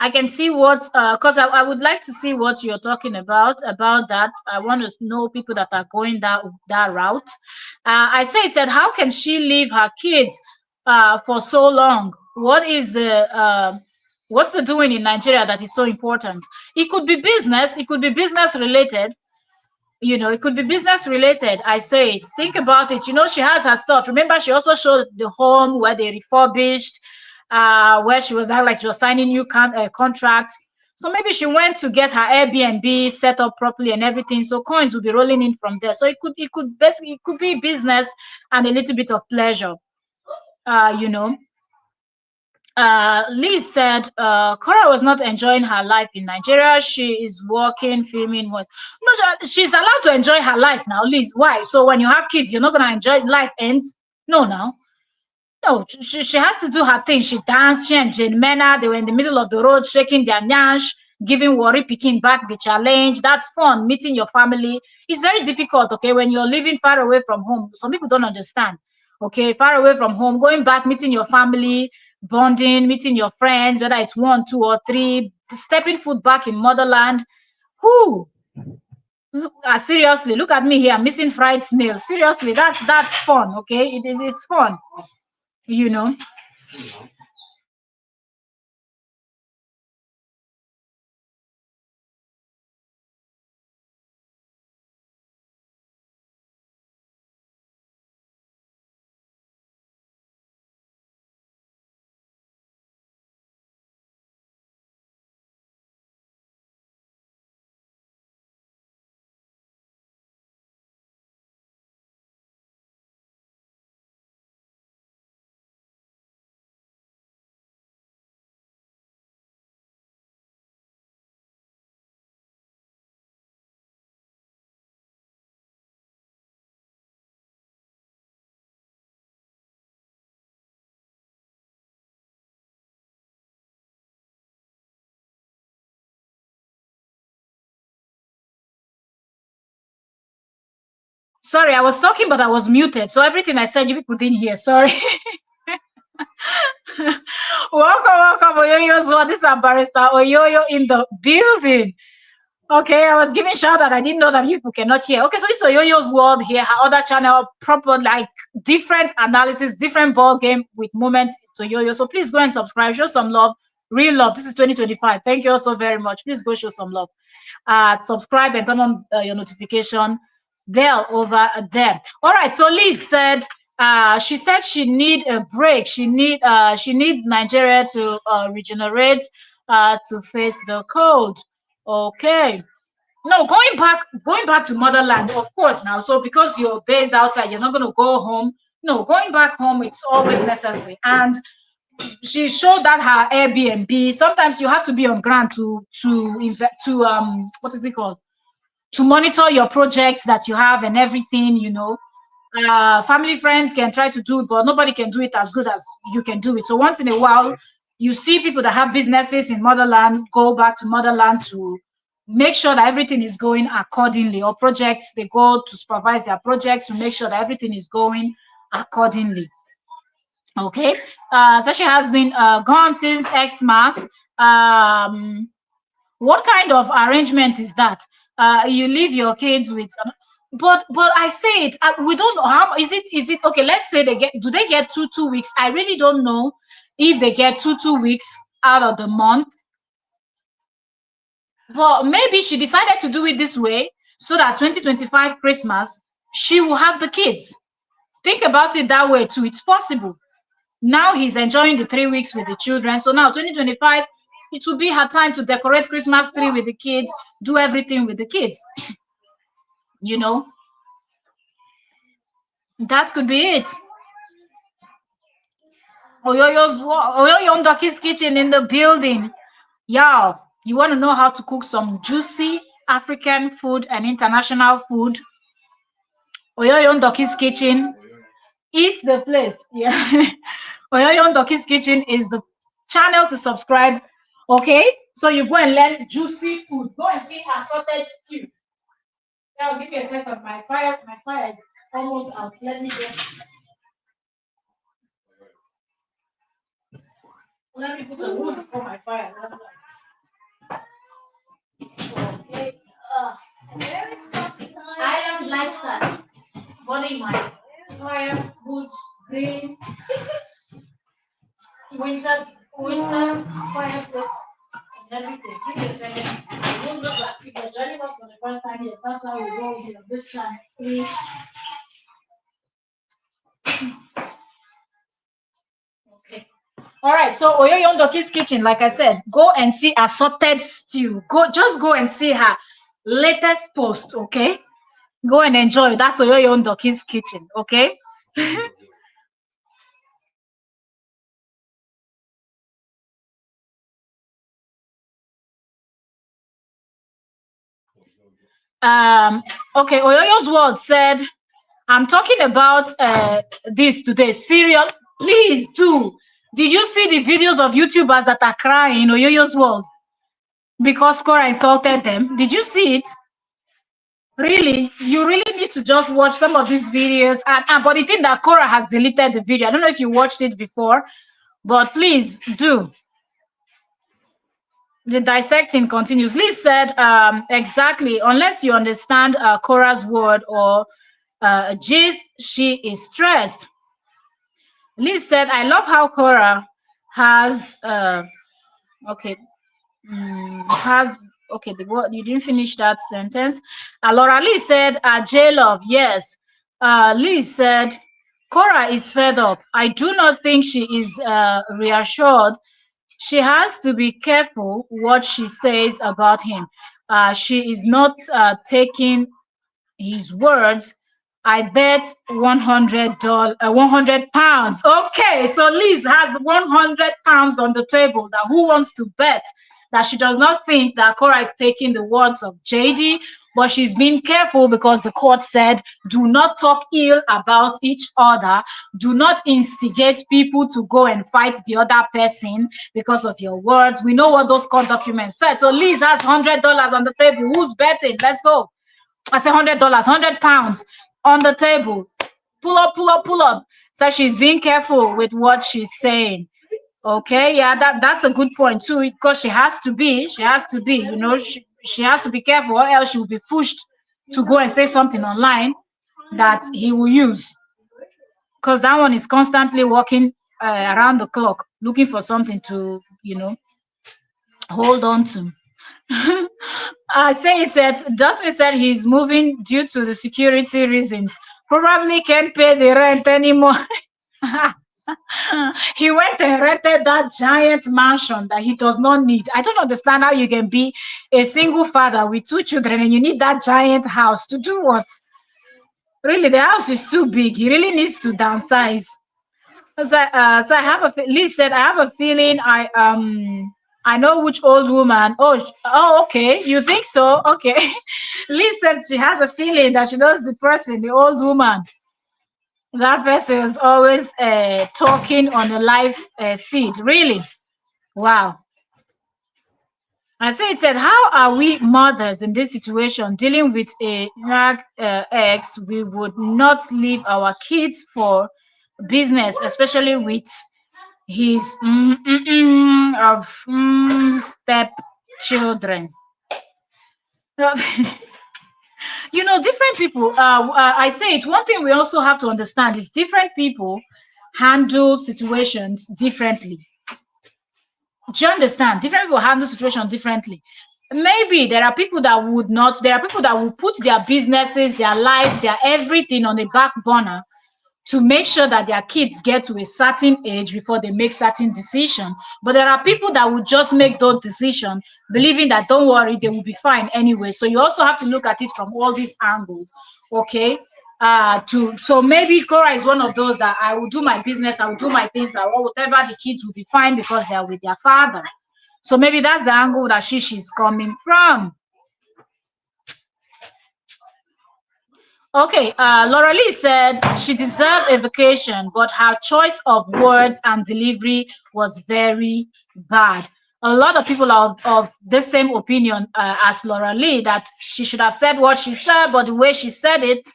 I can see what, because I would like to see what you're talking about that. I want to know people that are going that route. I said, how can she leave her kids for so long? What's the doing in Nigeria that is so important? It could be business. It could be business related. It could be business related. I say it. Think about it. She has her stuff. Remember, she also showed the home where they refurbished, where she was like she was signing new contract. So maybe she went to get her Airbnb set up properly and everything. So coins will be rolling in from there. So it could be business and a little bit of pleasure. Uh, you know. Liz said Kora was not enjoying her life in Nigeria. She is working, filming. What? No, she's allowed to enjoy her life now, Liz. Why? So when you have kids, you're not gonna enjoy life ends? No, now. No, she has to do her thing. She danced. She and Jane Mena, they were in the middle of the road shaking their nyash, giving Worry picking back the challenge. That's fun. Meeting your family. It's very difficult, okay, when you're living far away from home. Some people don't understand. Okay, far away from home, going back, meeting your family, bonding, meeting your friends, whether it's one, two, or three, stepping foot back in motherland. Who? Seriously, look at me here, missing fried snail. Seriously, that's fun, okay? It's fun, you know. Sorry, I was talking, but I was muted. So everything I said, you people didn't hear. Sorry. Welcome, Oyoyo's World. This is Barrister Oyoyo in the building. Okay, I was giving shout out. I didn't know that people cannot hear. Okay, so this is Oyoyo's World here, her other channel, proper, like different analysis, different ball game with moments to Yoyo. So please go and subscribe, show some love, real love. This is 2025. Thank you all so very much. Please go show some love. Subscribe and turn on your notification bell over there. All right. So Liz said she said she need a break. She needs Nigeria to regenerate to face the cold. Okay. No, going back to motherland, of course now. So because you're based outside, you're not gonna go home. No, going back home, it's always necessary. And she showed that her Airbnb. Sometimes you have to be on ground to what is it called? To monitor your projects that you have and everything. Family friends can try to do it, but nobody can do it as good as you can do it. So once in a while, you see people that have businesses in motherland go back to motherland to make sure that everything is going accordingly, or projects they go to supervise their projects to make sure that everything is going accordingly. Okay, so she has been gone since Xmas. What kind of arrangement is that? You leave your kids with, but I say it. We don't know how is it. Is it okay? Let's say do they get two weeks? I really don't know if they get two weeks out of the month. But maybe she decided to do it this way so that 2025 Christmas she will have the kids. Think about it that way too. It's possible. Now he's enjoying the 3 weeks with the children. So now 2025, it will be her time to decorate Christmas tree with the kids, do everything with the kids. You know, that could be it. Oyoyo Ducky's Kitchen in the building. Y'all, you want to know how to cook some juicy African food and international food? Oyoyo Ducky's Kitchen is the place. Yeah. Oyoyo Ducky's Kitchen is the channel to subscribe. Okay, so you go and learn juicy food. Go and see assorted stew. Yeah, give me a second. My fire is almost out. Let me put a wood for my fire. Okay. Island lifestyle. Burning my fire, wood, green, winter, winter fireplace, and everything. Give me a second. It won't look like if you're joining us for the first time, yes, that's how we go here. This time, three. Okay. All right. So Oyoyo Ndoki's kitchen, like I said, go and see assorted stew. Just go and see her latest post. Okay. Go and enjoy. That's Oyoyo Ndoki's kitchen. Okay. Um. Okay. Oyoyo's word said, "I'm talking about this today. Cereal. Please do. Did you see the videos of YouTubers that are crying in Oyoyo's world because Kora insulted them? Did you see it? Really, you really need to just watch some of these videos. And but the thing that Korra has deleted the video. I don't know if you watched it before, but please do. The dissecting continues. Liz said, exactly, unless you understand Korra's word or gist, she is stressed. Liz said, I love how Korra has, okay, has okay the word you didn't finish that sentence. Laura Lee said J Love, yes. Lee said Cora is fed up. I do not think she is reassured. She has to be careful what she says about him. She is not taking his words. I bet $100, £100. Okay, so Liz has £100 on the table. That who wants to bet that she does not think that Cora is taking the words of JD, but she's being careful because the court said, do not talk ill about each other. Do not instigate people to go and fight the other person because of your words. We know what those court documents said. So Liz has $100 on the table. Who's betting? Let's go. I say $100, £100 on the table. Pull up, pull up, pull up. So she's being careful with what she's saying. Okay, yeah, that's a good point too, because she has to be careful, or else she will be pushed to go and say something online that he will use. Because that one is constantly walking around the clock looking for something to, hold on to. I say it said Dustman said he's moving due to the security reasons. Probably can't pay the rent anymore. He went and rented that giant mansion that he does not need. I don't understand how you can be a single father with two children and you need that giant house to do what? Really, the house is too big. He really needs to downsize. So I have Lee said I have a feeling I know which old woman. Oh, okay. You think so? Okay. Lee said she has a feeling that she knows the person, the old woman. That person is always talking on a live feed. Really? Wow. I say it said, how are we mothers in this situation dealing with a nag ex? We would not leave our kids for business, especially with his of step children. Different people. I say it. One thing we also have to understand is different people handle situations differently. Do you understand? Different people handle situations differently. Maybe there are people that would not. There are people that will put their businesses, their life, their everything on a back burner to make sure that their kids get to a certain age before they make certain decision. But there are people that will just make those decisions, believing that don't worry, they will be fine anyway. So you also have to look at it from all these angles, okay? So maybe Cora is one of those that I will do my business, I will do my things, or whatever, the kids will be fine because they are with their father. So maybe that's the angle that she's coming from. Okay, Laura Lee said she deserved a vacation, but her choice of words and delivery was very bad. A lot of people are of the same opinion as Laura Lee, that she should have said what she said, but the way she said it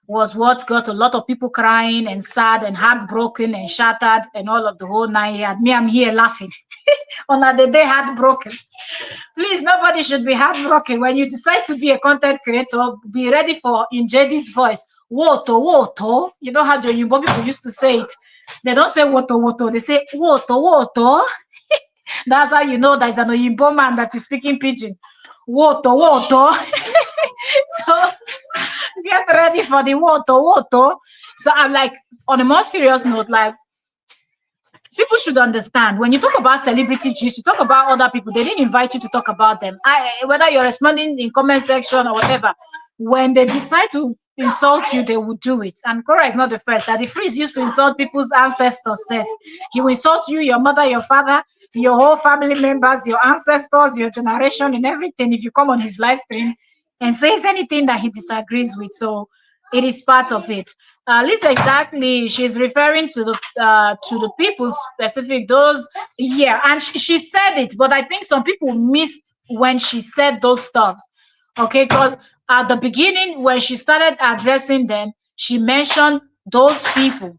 was what got a lot of people crying and sad and heartbroken and shattered and all of the whole 9 years. Me, I'm here laughing on the day heartbroken. Please, nobody should be heartbroken. When you decide to be a content creator, be ready for, in JD's voice, woto, woto. You know how the Yoruba people used to say it. They don't say woto, woto. They say woto, woto. That's how you know there's an Oyinbo man that is speaking pidgin. Woto, woto. So get ready for the woto, woto. So I'm like, on a more serious note, like, people should understand when you talk about celebrity gist, you talk about other people. They didn't invite you to talk about them. Whether you're responding in comment section or whatever, when they decide to insult you, they will do it. And Korra is not the first. That the freeze used to insult people's ancestors. Self. He will insult you, your mother, your father, your whole family members, your ancestors, your generation, and everything. If you come on his live stream and says anything that he disagrees with, so it is part of it. Lisa, exactly. She's referring to the people specific, those, yeah, and she said it, but I think some people missed when she said those stuffs. Okay, because at the beginning, when she started addressing them, she mentioned those people.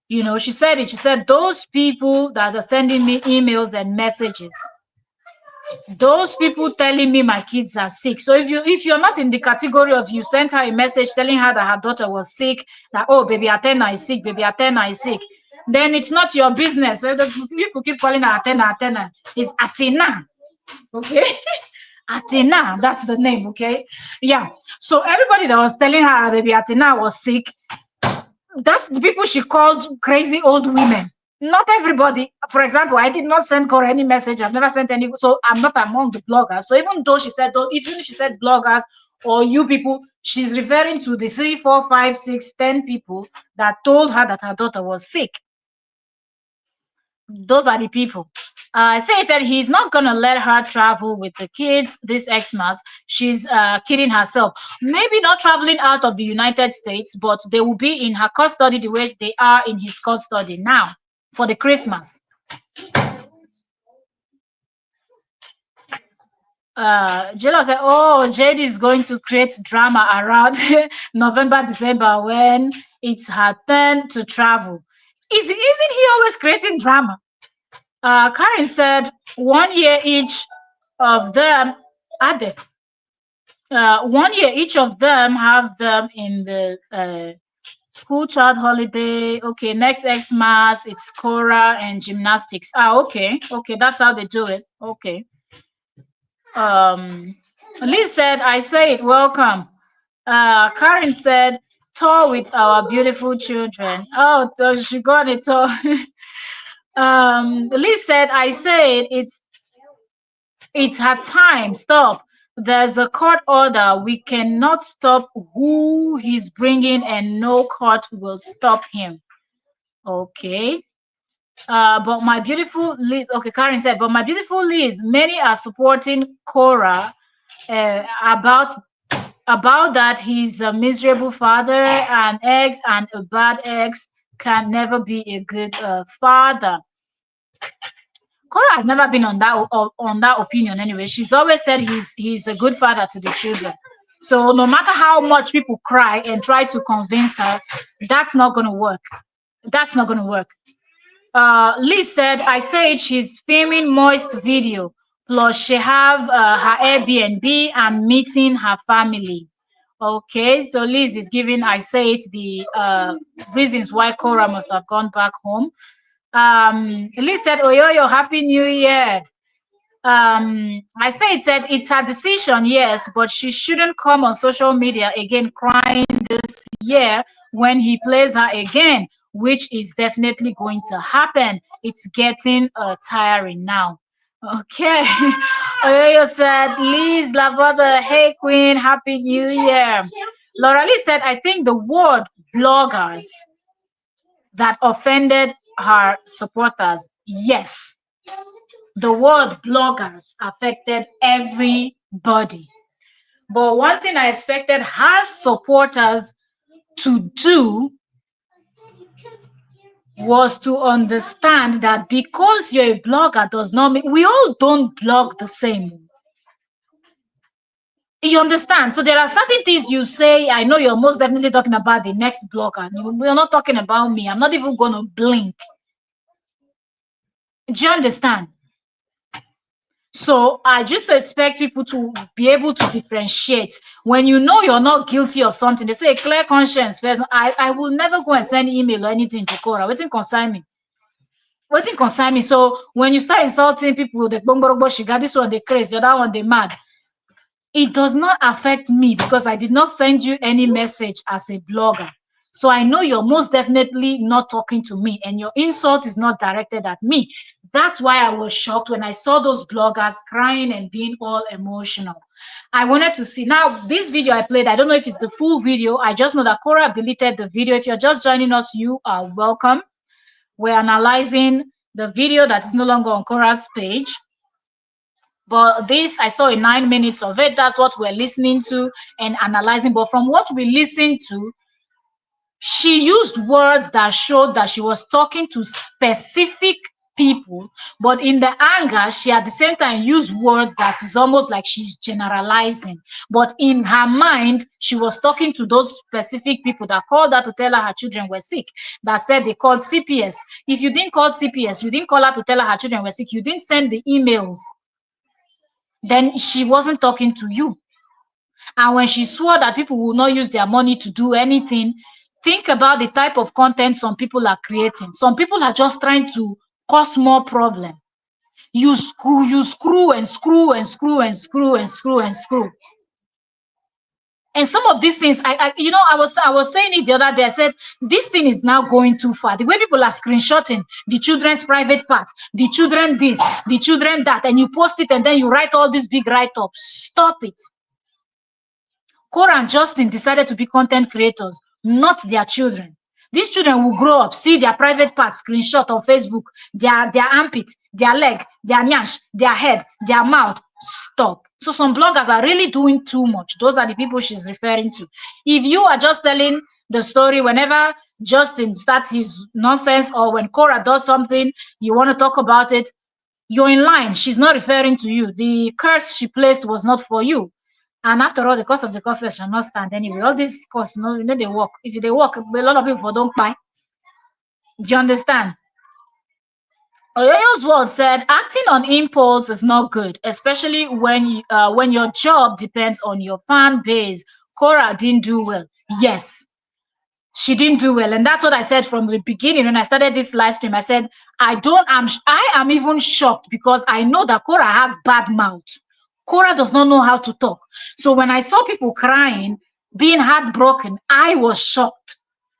You know, she said it. She said those people that are sending me emails and messages, those people telling me my kids are sick. So if you're not in the category of you sent her a message telling her that her daughter was sick, that, oh, baby Athena is sick, baby Athena is sick, then it's not your business. So the people keep calling her Athena. Athena is Athena. Okay. Athena, that's the name. Okay. Yeah. So everybody that was telling her baby Athena was sick, that's the people she called crazy old women. Not everybody. For example, I did not send Kora any message. I've never sent any. So I'm not among the bloggers. So even though she said, even if she said bloggers or you people, she's referring to the 3, 4, 5, 6, 10 people that told her that her daughter was sick. Those are the people. Say that he's not gonna let her travel with the kids this Xmas. She's kidding herself. Maybe not traveling out of the United States, but they will be in her custody the way they are in his custody now for the Christmas. Jela said, "Oh, JD is going to create drama around November, December when it's her turn to travel. Isn't he always creating drama?" Karen said 1 year each of them are there. 1 year each of them have them in the school child holiday. Okay, next Xmas it's Kora and gymnastics. Okay, that's how they do it. Okay. Liz said, "I say it. Welcome." Karen said, "Tour with our beautiful children." Oh, so she got it. So, Liz said, "I said it's her time. Stop. There's a court order. We cannot stop who he's bringing, and no court will stop him." Okay. But my beautiful Liz, okay, Karen said, "But my beautiful Liz, many are supporting Korra about that he's a miserable father and ex, and a bad ex can never be a good father." Cora has never been on that opinion anyway. She's always said he's a good father to the children. So no matter how much people cry and try to convince her, that's not gonna work. That's not gonna work. Liz said, "I said she's filming moist video, plus she have her Airbnb and meeting her family." Okay, so Liz is giving I say it the reasons why Cora must have gone back home. Liz said, "Oyoyo, happy new year." I say it said it's her decision, yes, but she shouldn't come on social media again crying this year when he plays her again, which is definitely going to happen. It's getting tiring now. Okay. Oyoyo said, "Liz Lavada, hey Queen, happy new year." Laura Lee said, "I think the word bloggers that offended her supporters." Yes, the word bloggers affected everybody. But one thing I expected her supporters to do was to understand that because you're a blogger does not mean we all don't blog the same. You understand? So there are certain things you say. I know you're most definitely talking about the next blogger. We're not talking about me. I'm not even going to blink. Do you understand? So I just expect people to be able to differentiate. When you know you're not guilty of something, they say clear conscience first. I will never go and send email or anything to Kora. Waiting concern me. Waiting concern me. So when you start insulting people, the bongborobo shiga, this one they crazy, the other one they mad. It does not affect me because I did not send you any message as a blogger. So I know you're most definitely not talking to me and your insult is not directed at me. That's why I was shocked when I saw those bloggers crying and being all emotional. I wanted to see. Now, this video I played, I don't know if it's the full video. I just know that Korra deleted the video. If you're just joining us, you are welcome. We're analyzing the video that is no longer on Korra's page. But this, I saw 9 minutes of it. That's what we're listening to and analyzing. But from what we listened to, she used words that showed that she was talking to specific people. But in the anger, she at the same time used words that is almost like she's generalizing. But in her mind, she was talking to those specific people that called her to tell her children were sick, that said they called CPS. If you didn't call CPS, you didn't call her to tell her children were sick, you didn't send the emails, then she wasn't talking to you. And when she swore that people will not use their money to do anything, think about the type of content some people are creating. Some people are just trying to cause more problem. You screw and screw and screw and screw and screw and screw. And some of these things, I was saying it the other day. I said this thing is now going too far. The way people are screenshotting the children's private part, the children this, the children that, and you post it and then you write all these big write-ups. Stop it. Kora and Justin decided to be content creators, not their children. These children will grow up, see their private parts screenshot on Facebook, their armpit, their leg, their nyash, their head, their mouth. Stop. So some bloggers are really doing too much. Those are the people she's referring to. If you are just telling the story whenever Justin starts his nonsense or when Kora does something, you want to talk about it, you're in line. She's not referring to you. The curse she placed was not for you. And after all, the cost of the costless shall not stand anyway. All these costs, they work. If they work, a lot of people don't buy. Do you understand? Oyoyo's word said, acting on impulse is not good, especially when your job depends on your fan base. Kora didn't do well. Yes, she didn't do well, and that's what I said from the beginning when I started this live stream. I said I am even shocked because I know that Kora has bad mouth. Kora does not know how to talk. So when I saw people crying, being heartbroken, I was shocked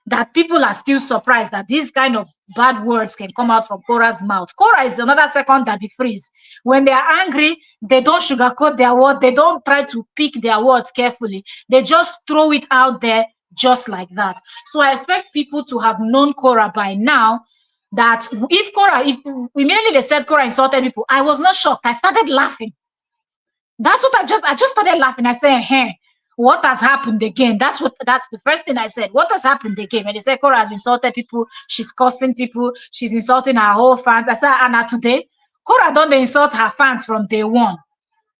that people are still surprised that these kind of bad words can come out from Kora's mouth. Kora is another second Daddy Freeze. When they are angry, they don't sugarcoat their words. They don't try to pick their words carefully. They just throw it out there just like that. So I expect people to have known Kora by now that if immediately they said Kora insulted people, I was not shocked. I started laughing. That's what I just started laughing. I said, hey, what has happened again? That's the first thing I said. What has happened again? And they said Kora has insulted people, she's cursing people, she's insulting her whole fans. I said, Anna, today, Kora don't insult her fans from day one.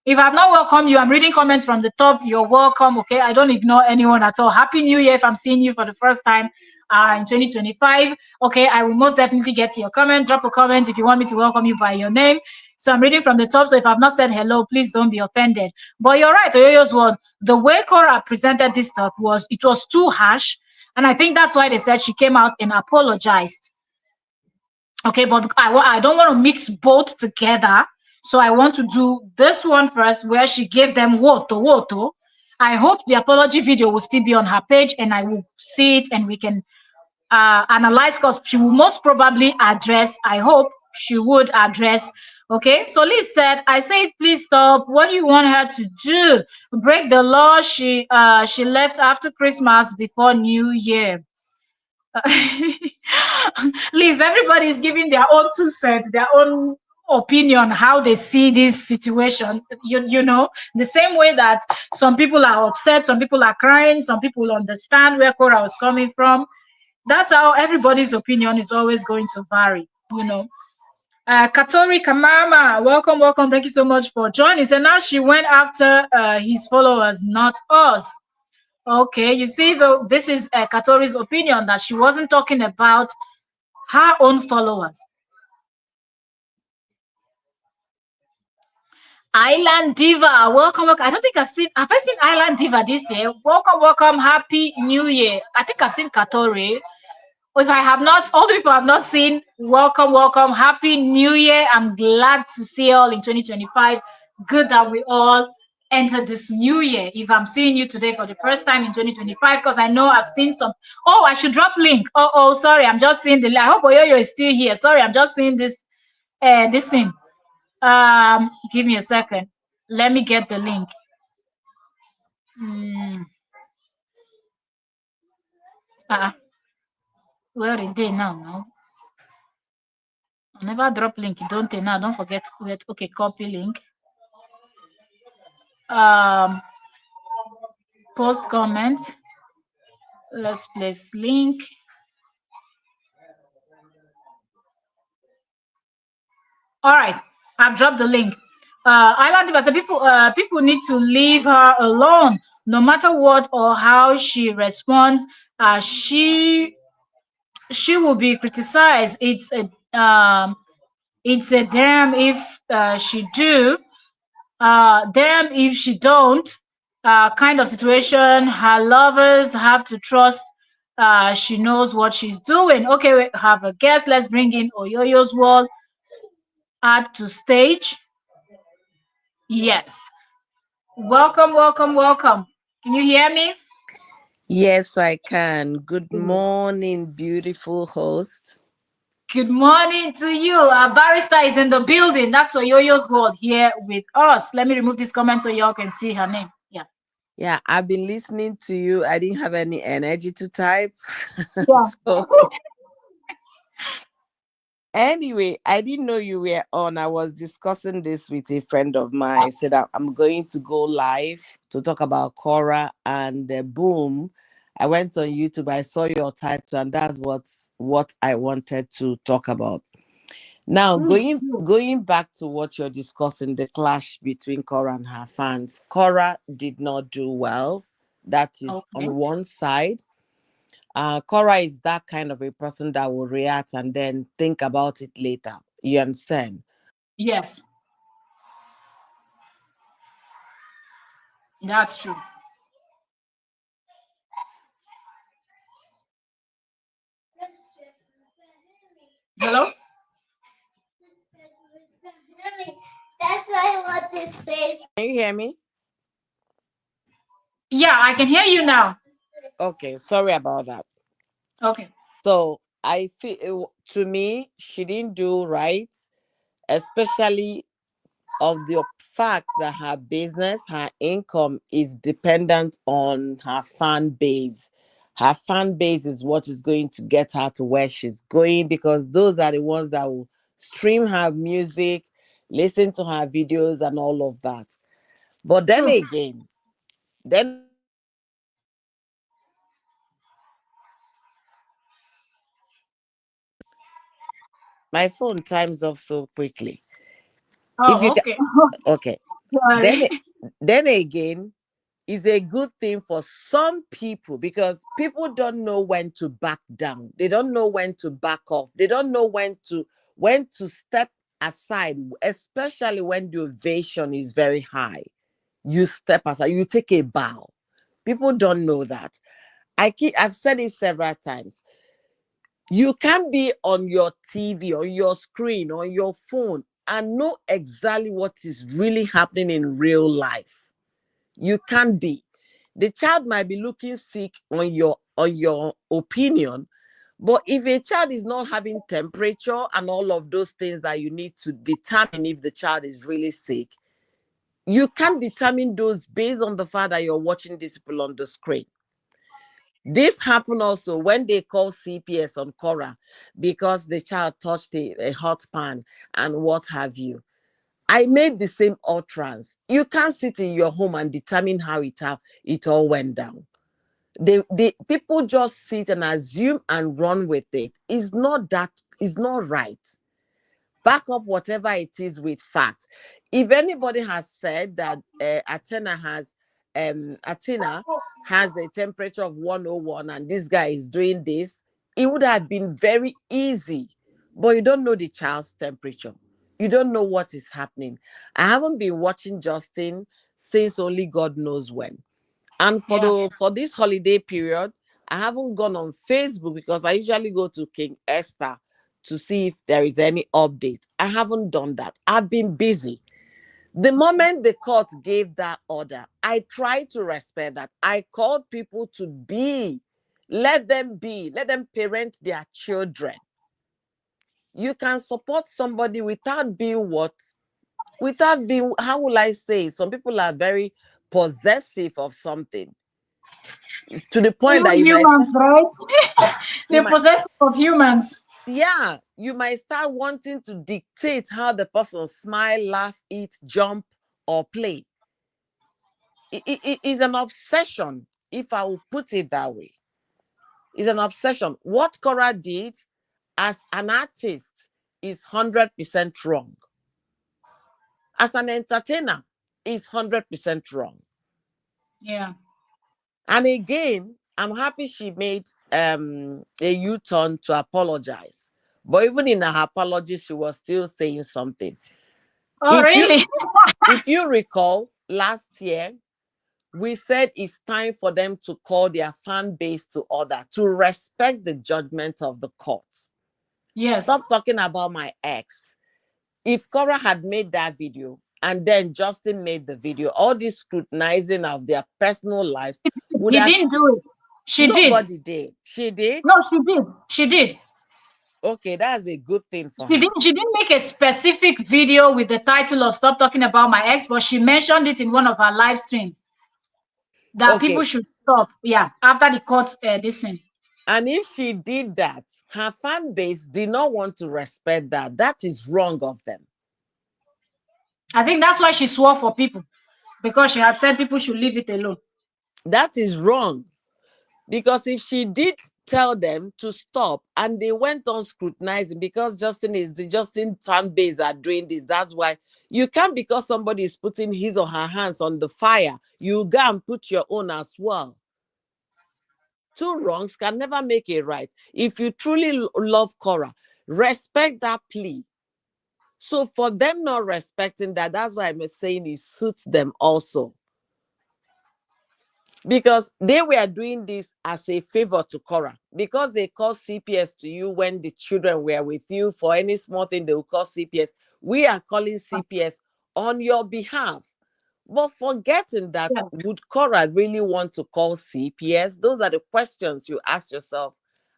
If I've not welcomed you, I'm reading comments from the top. You're welcome. Okay. I don't ignore anyone at all. Happy New Year if I'm seeing you for the first time in 2025. Okay. I will most definitely get to your comment. Drop a comment if you want me to welcome you by your name. So I'm reading from the top. So if I've not said hello, please don't be offended. But you're right, Oyoyo's word. The way Kora presented this stuff was too harsh. And I think that's why they said she came out and apologized. Okay, but I don't want to mix both together. So I want to do this one first where she gave them woto. I hope the apology video will still be on her page and I will see it and we can analyze because she will most probably address, I hope she would address. Okay, so Liz said, I said, please stop. What do you want her to do? Break the law. She left after Christmas before New Year. Liz, everybody is giving their own 2 cents, their own opinion, how they see this situation. You know, the same way that some people are upset, some people are crying, some people understand where Kora was coming from. That's how everybody's opinion is always going to vary, you know. Katori Kamama, welcome, welcome. Thank you so much for joining. So now she went after his followers, not us. Okay, you see, so this is Katori's opinion that she wasn't talking about her own followers. Island Diva, welcome, welcome. I don't think have I seen Island Diva this year? Welcome, welcome. Happy New Year. I think I've seen Katori. If I have not, all the people have not seen, welcome, welcome. Happy New Year. I'm glad to see you all in 2025. Good that we all entered this new year. If I'm seeing you today for the first time in 2025, because I know I've seen some. Oh, I should drop link. Oh, sorry. I'm just seeing the. I hope Oyoyo is still here. Sorry, I'm just seeing this thing. Give me a second. Let me get the link. Mm, uh, where is it now? No, I never drop link. Don't they now? Don't forget. Wait. Okay, copy link. Um, post comment. Let's place link. All right, I've dropped the link. Island Diva said people need to leave her alone, no matter what or how she responds. She will be criticized. It's a damn if she do, damn if she don't, kind of situation. Her lovers have to trust. She knows what she's doing. Okay, we have a guest. Let's bring in Oyoyo's World. Add to stage. Yes. Welcome, welcome, welcome. Can you hear me? Yes, I can. Good morning, beautiful host. Good morning to you. Our barrister is in the building. That's Oyoyo's World here with us. Let me remove this comment so y'all can see her name. Yeah. Yeah, I've been listening to you. I didn't have any energy to type. Yeah. So, anyway, I didn't know you were on. I was discussing this with a friend of mine. I said I'm going to go live to talk about Korra, and boom, I went on YouTube. I saw your title, and that's what I wanted to talk about. Now, Good, going good. going back to what you're discussing, the clash between Cora and her fans. Cora did not do well. That is Okay. on one side. Cora is that kind of a person that will react and then think about it later. You understand? Yes, that's true. Hello? Can you hear me? Yeah, I can hear you now. Okay, sorry about that. Okay. So I feel to me she didn't do right, especially of the fact that her business, her income is dependent on her fan base. Her fan base is what is going to get her to where she's going, because those are the ones that will stream her music, listen to her videos, and all of that. But True. then again, my phone times off so quickly. If you Oh, can, okay. okay. Sorry. Then, then again, is a good thing for some people, because people don't know when to back down. They don't know when to back off. They don't know when to step aside, especially when the ovation is very high. You step aside, you take a bow. People don't know that. I've said it several times. You can be on your TV, on your screen, on your phone, and know exactly what is really happening in real life. You can't be. The child might be looking sick on your opinion, but if a child is not having temperature and all of those things that you need to determine if the child is really sick, you can't determine those based on the fact that you're watching these people on the screen. This happened also when they call CPS on Cora because the child touched a hot pan and what have you. I made the same utterance. You can't sit in your home and determine how it all went down. They people just sit and assume and run with it. It's not right. Back up whatever it is with facts. If anybody has said that Athena has a temperature of 101 and this guy is doing this, it would have been very easy. But you don't know the child's temperature. You don't know what is happening. I haven't been watching Justin since only God knows when. And Yeah. for this holiday period, I haven't gone on Facebook because I usually go to King Esther to see if there is any update. I haven't done that. I've been busy. The moment the court gave that order, I tried to respect that. I called people to let them parent their children. You can support somebody without being what? Without being, how will I say? Some people are very possessive of something to the point Even that humans, right? you The might possession of humans. yeah, you might start wanting to dictate how the person smile, laugh, eat, jump, or play. It is an obsession, if I will put it that way. It's an obsession. What Korra did as an artist is 100% wrong. As an entertainer, is 100% wrong. Yeah. And again, I'm happy she made a U-turn to apologize. But even in her apology, she was still saying something. Oh, If you really? if you recall, last year we said it's time for them to call their fan base to order, to respect the judgment of the court. Yes. Stop talking about my ex. If Cora had made that video and then Justin made the video, all this scrutinizing of their personal lives would He have didn't do it. She did. nobody did. She did. No, she did. She did. Okay, that's a good thing for She her. didn't. She didn't make a specific video with the title of "Stop Talking About My Ex," but she mentioned it in one of her live streams that people Okay, should stop. Yeah, after the court this thing. and if she did that, her fan base did not want to respect that. That is wrong of them. I think that's why she swore for people because she had said people should leave it alone. That is wrong. Because if she did tell them to stop and they went on scrutinizing because Justin is the Justin fan base are doing this, that's why you can't, because somebody is putting his or her hands on the fire, you go and put your own as well. Two wrongs can never make a right. If you truly love Cora, respect that plea. So for them not respecting that, that's why I'm saying it suits them also. Because they were doing this as a favor to Cora. Because they call CPS to you when the children were with you for any small thing, they will call CPS. We are calling CPS on your behalf. But forgetting that, Yeah, would Cora really want to call CPS? Those are the questions you ask yourself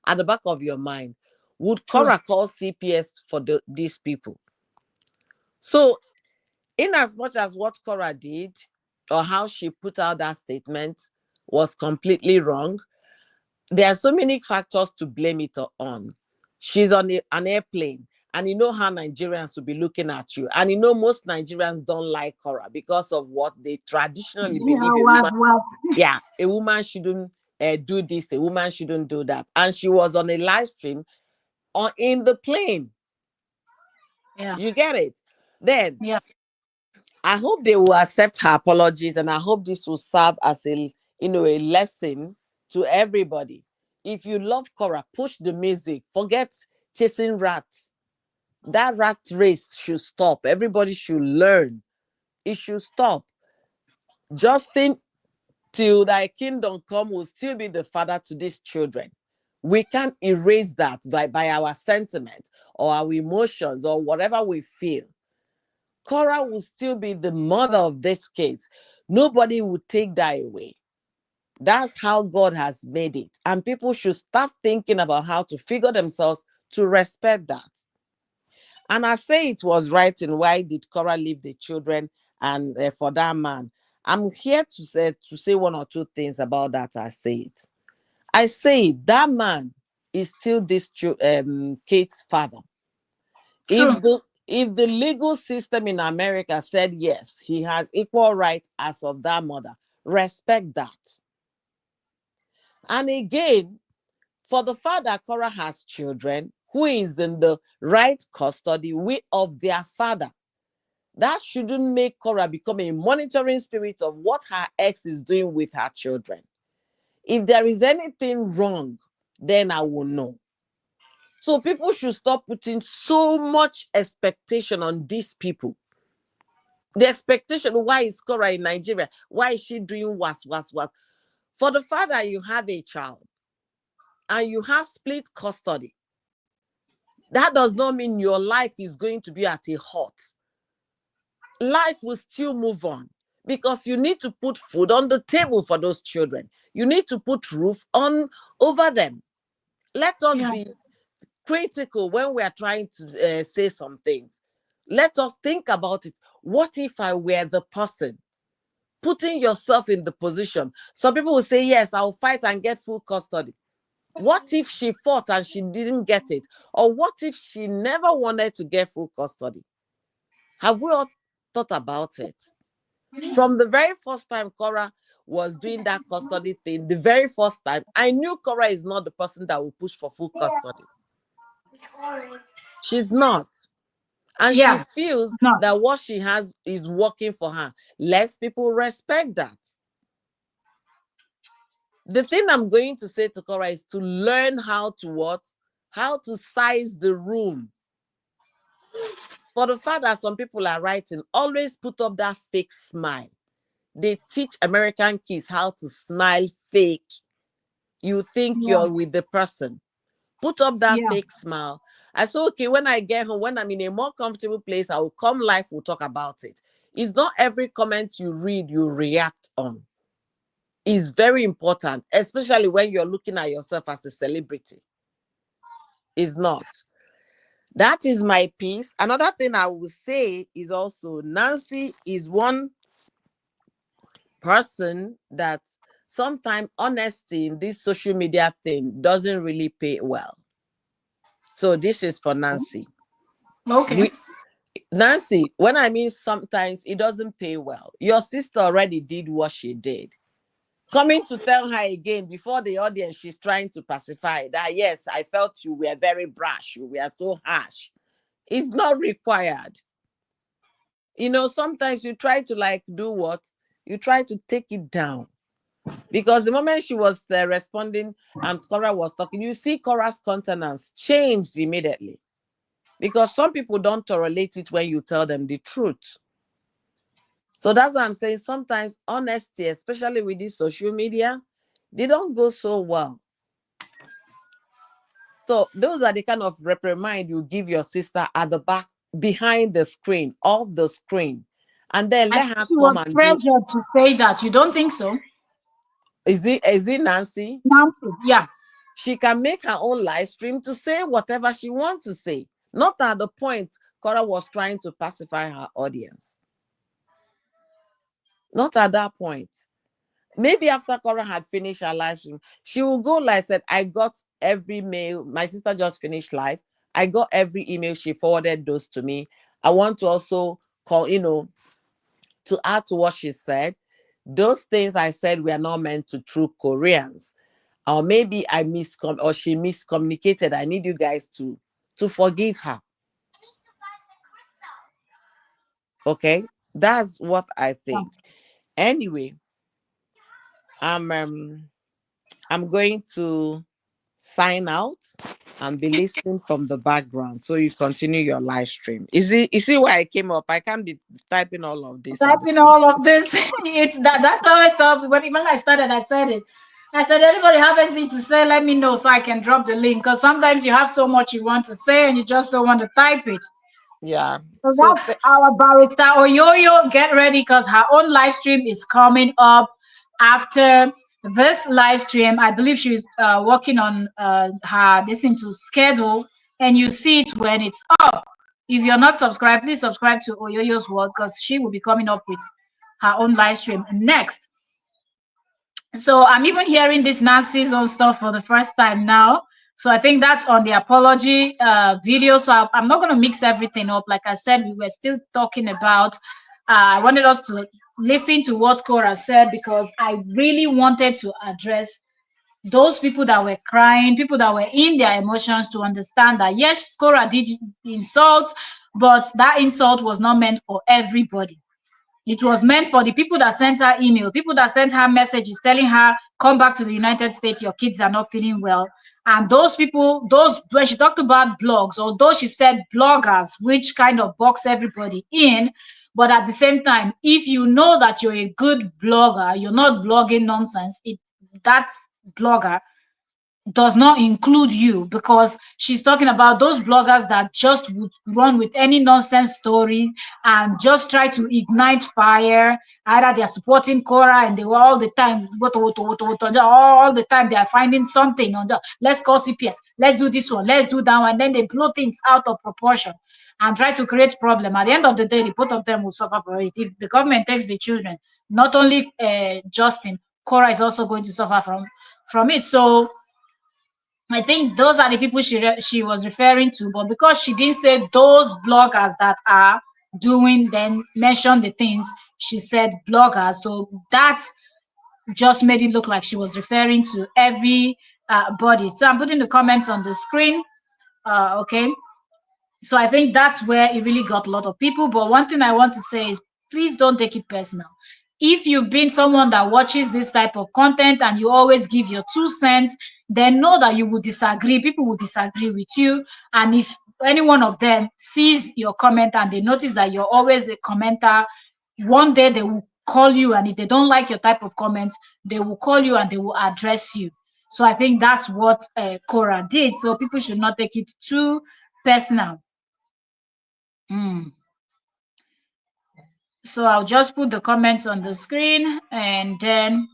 at the back of your mind. Would true. Cora call CPS for these people? So, in as much as what Cora did or how she put out that statement was completely wrong, there are so many factors to blame it on. She's on an airplane, and you know how Nigerians will be looking at you. And you know most Nigerians don't like Cora because of what they traditionally Yeah, believe a was woman, was. yeah, a woman shouldn't do this, a woman shouldn't do that. And she was on a live stream in the plane. Yeah, You get it? Then yeah. I hope they will accept her apologies, and I hope this will serve as a lesson to everybody. If you love Cora, push the music. Forget chasing rats. That rat race should stop. Everybody should learn. It should stop. Justin, till thy kingdom come, will still be the father to these children. We can't erase that by our sentiment or our emotions or whatever we feel. Cora will still be the mother of this kids. Nobody will take that away. That's how God has made it. And people should start thinking about how to figure themselves to respect that. And I say it was right. And why did Cora leave the children and for that man? I'm here to say one or two things about that. I say that man is still this kid's father. True. If the legal system in America said yes, he has equal right as of that mother, respect that. And again, for the fact that Korra has children who is in the right custody of their father, that shouldn't make Korra become a monitoring spirit of what her ex is doing with her children. If there is anything wrong, then I will know. So people should stop putting so much expectation on these people. The expectation, why is Korra in Nigeria? Why is she doing was? For the fact that you have a child and you have split custody, that does not mean your life is going to be at a halt. Life will still move on because you need to put food on the table for those children. You need to put roof on over them. Let us Yeah. be critical when we are trying to say some things. Let us think about it. What if I were the person? Putting yourself in the position. Some people will say, yes, I'll fight and get full custody. What if she fought and she didn't get it? Or what if she never wanted to get full custody? Have we all thought about it? From the very first time Korra was doing that custody thing, the very first time, I knew Korra is not the person that will push for full custody. She's not. And she Yeah. feels No. that what she has is working for her. Let people respect that. The thing I'm going to say to Korra is to learn how to what? How to size the room. For the fact that some people are writing, always put up that fake smile. They teach American kids how to smile fake. You think Yeah. you're with the person. Put up that Yeah. fake smile. I say, okay, when I get home, when I'm in a more comfortable place, I will come live, we'll talk about it. It's not every comment you read, you react on. It's very important, especially when you're looking at yourself as a celebrity. It's not. That is my piece. Another thing I will say is also Nancy is one person that sometimes honesty in this social media thing doesn't really pay well. So this is for Nancy. Okay. We Nancy, when I mean sometimes it doesn't pay well. Your sister already did what she did. Coming to tell her again before the audience, she's trying to pacify that, yes, I felt you were very brash, you were too harsh. It's not required. Sometimes you try to like do what? You try to take it down. Because the moment she was responding and Korra was talking, you see Korra's countenance changed immediately. Because some people don't tolerate it when you tell them the truth. So that's what I'm saying. Sometimes honesty, especially with this social media, they don't go so well. So those are the kind of reprimand you give your sister at the back, behind the screen, off the screen. And then I let think her she come was and do. pressured to say that. You don't think so? Is it Nancy? Nancy. Yeah. She can make her own live stream to say whatever she wants to say. Not at the point Cora was trying to pacify her audience. Not at that point. Maybe after Cora had finished her live stream, she will go like I said, I got every mail. My sister just finished live. I got every email. She forwarded those to me. I want to also call, to add to what she said. Those things I said were not meant to true Koreans. Or maybe or she miscommunicated. I need you guys to forgive her. Okay? That's what I Yeah. think. Anyway, I'm going to sign out and be listening from the background so you continue your live stream. You see why I came up? I can't be typing all of this at the Typing same all of this. It's that's always tough. When I started, I said it. I said, anybody have anything to say, let me know so I can drop the link. Because sometimes you have so much you want to say and you just don't want to type it. yeah. So So that's our barrister Oyoyo. Get ready because her own live stream is coming up after this live stream. I believe she's working on her this into schedule, and you see it when it's up. If you're not subscribed, please subscribe to Oyoyo's World because she will be coming up with her own live stream next. So I'm even hearing this Nancy's own stuff for the first time now. So I think that's on the apology video. So I'm not going to mix everything up. Like I said, we were still talking about. I wanted us to listen to what Korra said because I really wanted to address those people that were crying, people that were in their emotions, to understand that yes, Korra did insult, but that insult was not meant for everybody. It was meant for the people that sent her email, people that sent her messages telling her, come back to the United States, your kids are not feeling well. And those people, those, when she talked about blogs, although she said bloggers, which kind of box everybody in, but at the same time, if you know that you're a good blogger, you're not blogging nonsense, that blogger does not include you, because she's talking about those bloggers that just would run with any nonsense story and just try to ignite fire. Either they're supporting Korra and they were all the time, all the time they are finding something on the, let's call CPS, let's do this one, let's do that one, and then they blow things out of proportion and try to create problem. At the end of the day, the both of them will suffer for it. If the government takes the children, not only Justin, Korra is also going to suffer from it. So I think those are the people she was referring to, but because she didn't say those bloggers that are doing, then mention the things, she said bloggers. So that just made it look like she was referring to every body. So I'm putting the comments on the screen. Okay. So I think that's where it really got a lot of people. But one thing I want to say is, please don't take it personal. If you've been someone that watches this type of content and you always give your 2 cents, then know that you will disagree. People will disagree with you. And if any one of them sees your comment and they notice that you're always a commenter, one day they will call you. And if they don't like your type of comments, they will call you and they will address you. So I think that's what Korra did. So people should not take it too personal. Mm. So I'll just put the comments on the screen, and then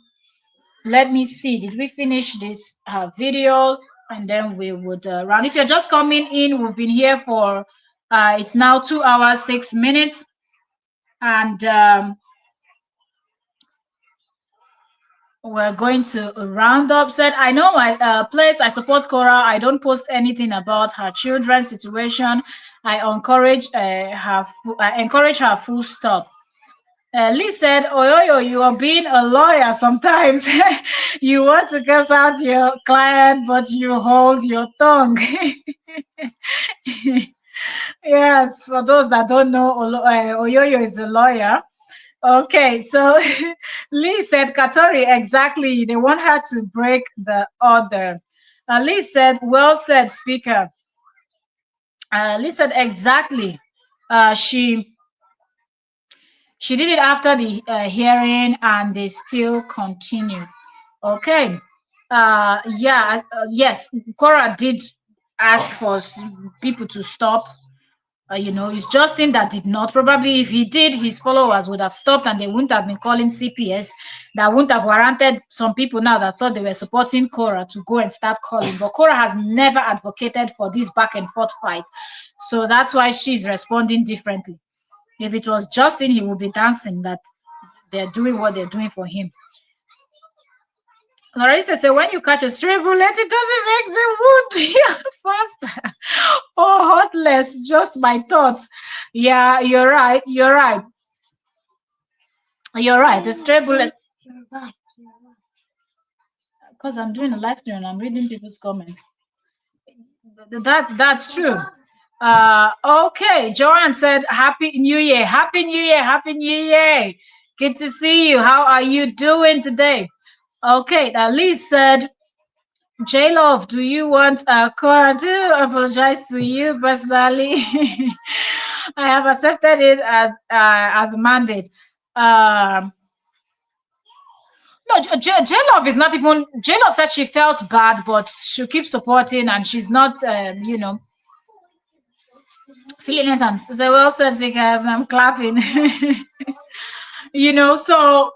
let me see. Did we finish this video? And then we would run. If you're just coming in, we've been here for it's now 2 hours 6 minutes, and we're going to round up. Said, I know my place. I support Korra. I don't post anything about her children's situation. I encourage her full stop. Lee said, Oyoyo, you are being a lawyer sometimes. You want to curse out your client, but you hold your tongue. Yes, for those that don't know, Oyoyo is a lawyer. Okay, so Lee said, Katori, exactly. They want her to break the order. Lee said, well said, speaker. Lee said, exactly. She did it after the hearing, and they still continue. Okay. Yes, Korra did ask for people to stop. It's Justin that did not. Probably if he did, his followers would have stopped and they wouldn't have been calling CPS. That wouldn't have warranted some people now that thought they were supporting Korra to go and start calling. But Korra has never advocated for this back and forth fight. So that's why she's responding differently. If it was Justin, he would be dancing that they're doing what they're doing for him. Larissa said, when you catch a stray bullet, it doesn't make the wound heal faster or hurtless. Just my thoughts. Yeah, you're right. You're right. You're right. The stray bullet. Because I'm doing a live stream and I'm reading people's comments. That's true. Okay. Joanne said, Happy New Year. Happy New Year. Happy New Year. Good to see you. How are you doing today? Okay. Liz said, J Love, do you want Cora to apologize to you personally? I have accepted it as a mandate. No, J Love is not even. J Love said she felt bad, but she keeps supporting, and she's not, feeling it. And so well said, because I'm clapping. So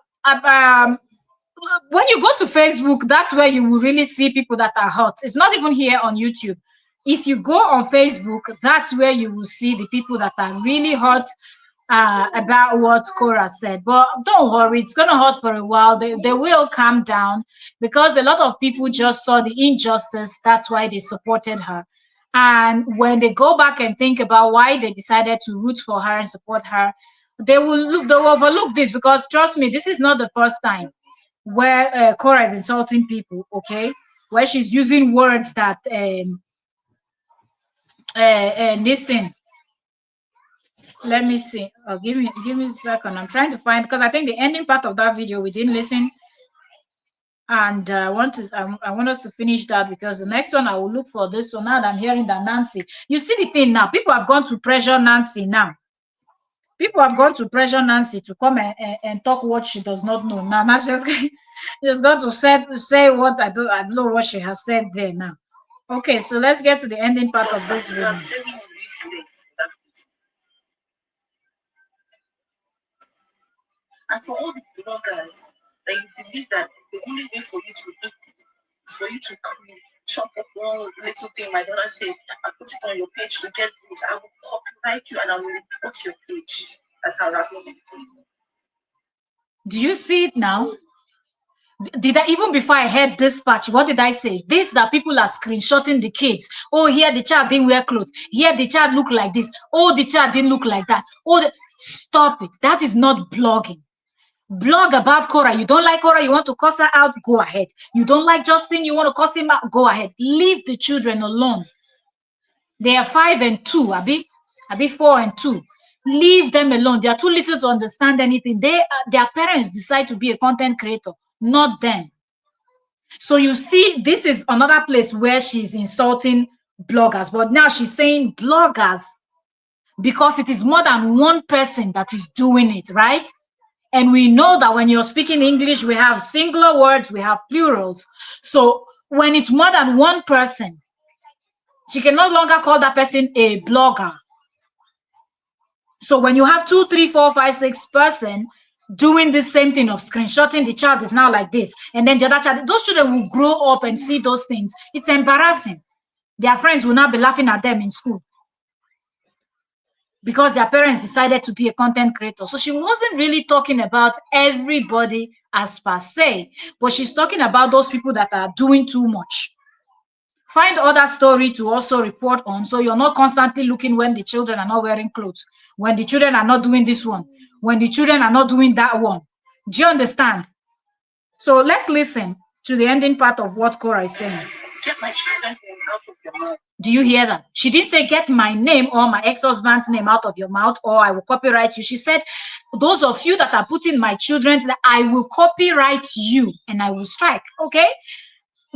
when you go to Facebook, that's where you will really see people that are hot. It's not even here on YouTube. If you go on Facebook, that's where you will see the people that are really hot about what Korra said. But don't worry, it's gonna hurt for a while. They will calm down, because a lot of people just saw the injustice. That's why they supported her. And when they go back and think about why they decided to root for her and support her, they will overlook this, because trust me, this is not the first time. where Kora is insulting people, okay, where she's using words that listen. Let me see. Give me a second. I'm trying to find, because I think the ending part of that video we didn't listen, and I want us to finish that, because the next one I will look for this. So now that I'm hearing that Nancy, you see the thing now, people have gone to pressure Nancy now. People have gone to pressure Nancy to come and talk what she does not know. Now, not just just going to say what I don't know what she has said there now. Okay, so let's get to the ending part of this video. And for all the bloggers that you believe that the only way for you to eat is for you to chop up one little thing. My daughter said, I put it on your page to get views. I will copyright you and I will report your page. That's how that's it. Do you see it now? Did I, even before I heard this patch, what did I say? This that people are screenshotting the kids. Oh, here the child didn't wear clothes. Here the child looked like this. Oh, the child didn't look like that. Stop it. That is not blogging. Blog about Korra. You don't like Korra, you want to cuss her out, go ahead. You don't like Justin, you want to cuss him out, go ahead. Leave the children alone. They are 5 and 2, Abi 4 and 2. Leave them alone. They are too little to understand anything. Their parents decide to be a content creator, not them. So you see, this is another place where she's insulting bloggers, but now she's saying bloggers because it is more than one person that is doing it, right? And we know that when you're speaking English, we have singular words, we have plurals. So when it's more than one person, she can no longer call that person a blogger. So when you have 2, 3, 4, 5, 6 person doing the same thing of screenshotting, the child is now like this, and then the other child, those children will grow up and see those things. It's embarrassing. Their friends will not be laughing at them in school because their parents decided to be a content creator. So she wasn't really talking about everybody as per se, but she's talking about those people that are doing too much. Find other story to also report on, so you're not constantly looking when the children are not wearing clothes, when the children are not doing this one, when the children are not doing that one. Do you understand? So let's listen to the ending part of what Kora is saying. Get my children's name out of your mouth. Do you hear that? She didn't say get my name or my ex-husband's name out of your mouth or I will copyright you. She said, those of you that are putting my children, I will copyright you and I will strike. Okay?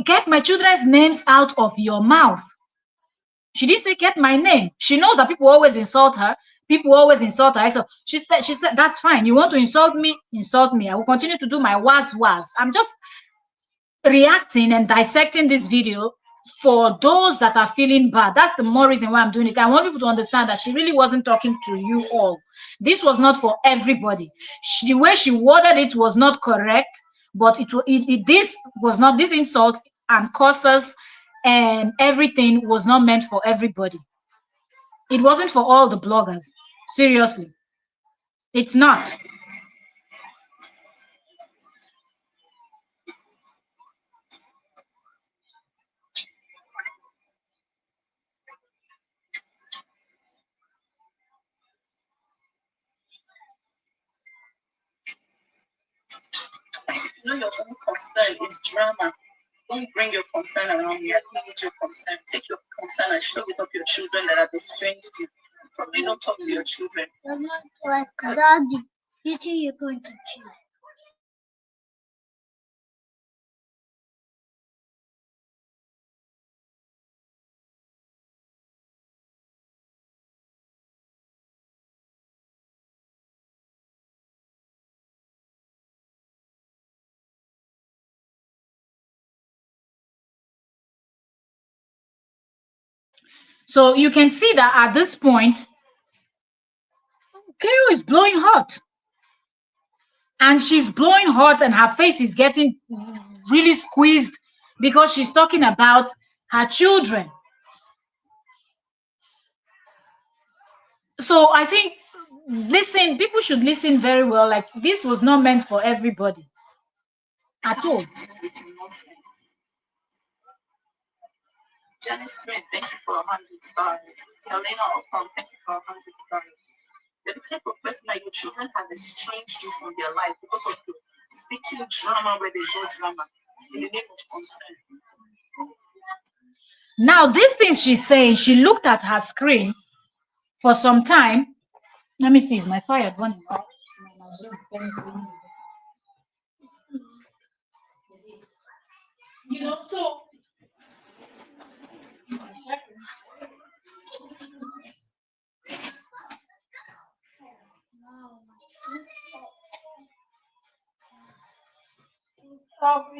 Get my children's names out of your mouth. She didn't say get my name. She knows that people always insult her. People always insult her. So she said, that's fine. You want to insult me? Insult me. I will continue to do my was. I'm just reacting and dissecting this video for those that are feeling bad. That's the more reason why I'm doing it. I want people to understand that she really wasn't talking to you all. This was not for everybody. The way she worded it was not correct, but this was not, this insult and curses and everything was not meant for everybody. It wasn't for all the bloggers. Seriously. It's not. You know your own concern is drama. Don't bring your concern around me. I don't need your concern. Take your concern and shove it up your children that have estranged you. Probably don't talk to your children. Like Daddy, you think you're going to chill. So you can see that at this point, KO is blowing hot. And she's blowing hot and her face is getting really squeezed because she's talking about her children. So I think, listen, people should listen very well. Like, this was not meant for everybody at all. Janice Smith, thank you for 100 stars. Helena Ocon, thank you for 100 stars. You're the type of person that your children have estranged you from their life because of Speaking drama where there's no drama in the name of concern. Now, these things she's saying, she looked at her screen for some time. Let me see, is my fire burning? You know, so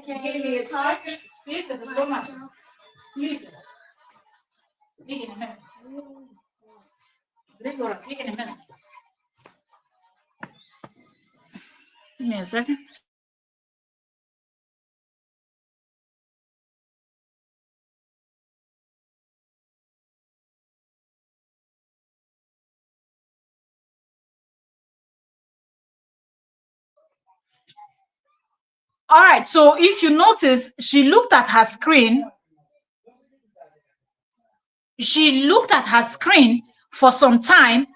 give me a second. Please, at the stomach. Please. Speak in a mess. Speak in a mess. Give me a second. All right, so if you notice, she looked at her screen. She looked at her screen for some time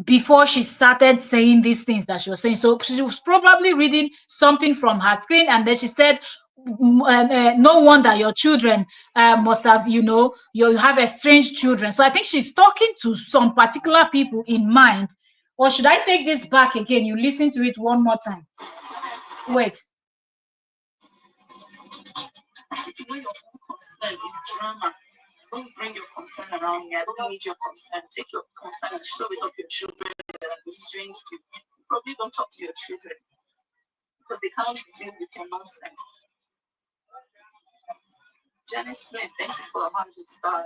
before she started saying these things that she was saying. So she was probably reading something from her screen, and then she said, no wonder your children must have, you have estranged children. So I think she's talking to some particular people in mind. Or should I take this back again? You listen to it one more time. Wait. If you know your own concern is drama, don't bring your concern around me. I don't need your concern. Take your concern and show it up your children that have estranged you. You probably don't talk to your children because they cannot deal with your nonsense. Janice Smith, thank you for 100 stars.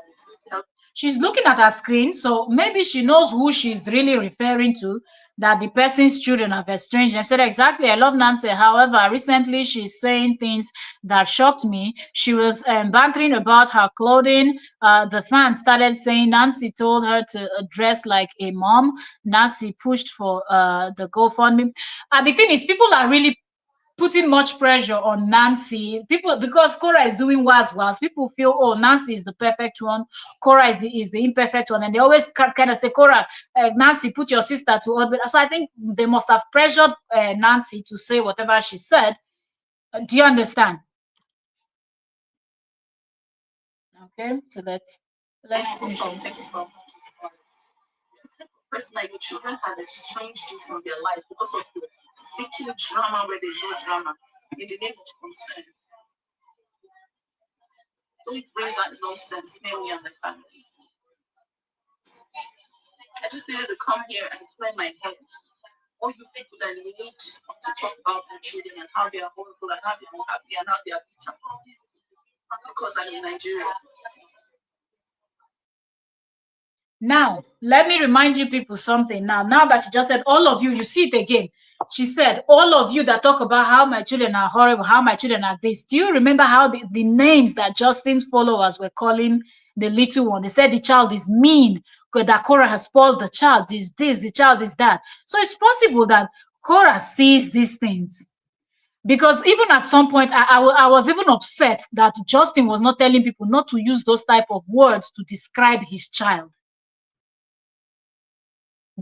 She's looking at her screen, so maybe she knows who she's really referring to, that the person's children have estranged. I've said, exactly, I love Nancy. However, recently she's saying things that shocked me. She was bantering about her clothing. The fans started saying Nancy told her to dress like a mom. Nancy pushed for the GoFundMe. And the thing is, people are really putting much pressure on Nancy. People, because Kora is doing was, people feel, oh, Nancy is the perfect one, Kora is the imperfect one, and they always kind of say, Kora, Nancy, put your sister to orbit. So I think they must have pressured Nancy to say whatever she said. Do you understand? Okay, so let's finish. Personally, your children have estranged you from their life because of your seeking drama where there's no drama in the name of concern. Don't bring that nonsense near me and my family. I just needed to come here and clear my head. All you people that need to talk about their children and how they are horrible and how they are unhappy and how they are bitter. Because I'm in Nigeria. Now, let me remind you people something. Now that she just said, all of you see it again. She said, all of you that talk about how my children are horrible, how my children are this. Do you remember how the names that Justin's followers were calling the little one? They said the child is mean, that Korra has spoiled the child, is this, the child is that. So it's possible that Korra sees these things. Because even at some point, I was even upset that Justin was not telling people not to use those type of words to describe his child.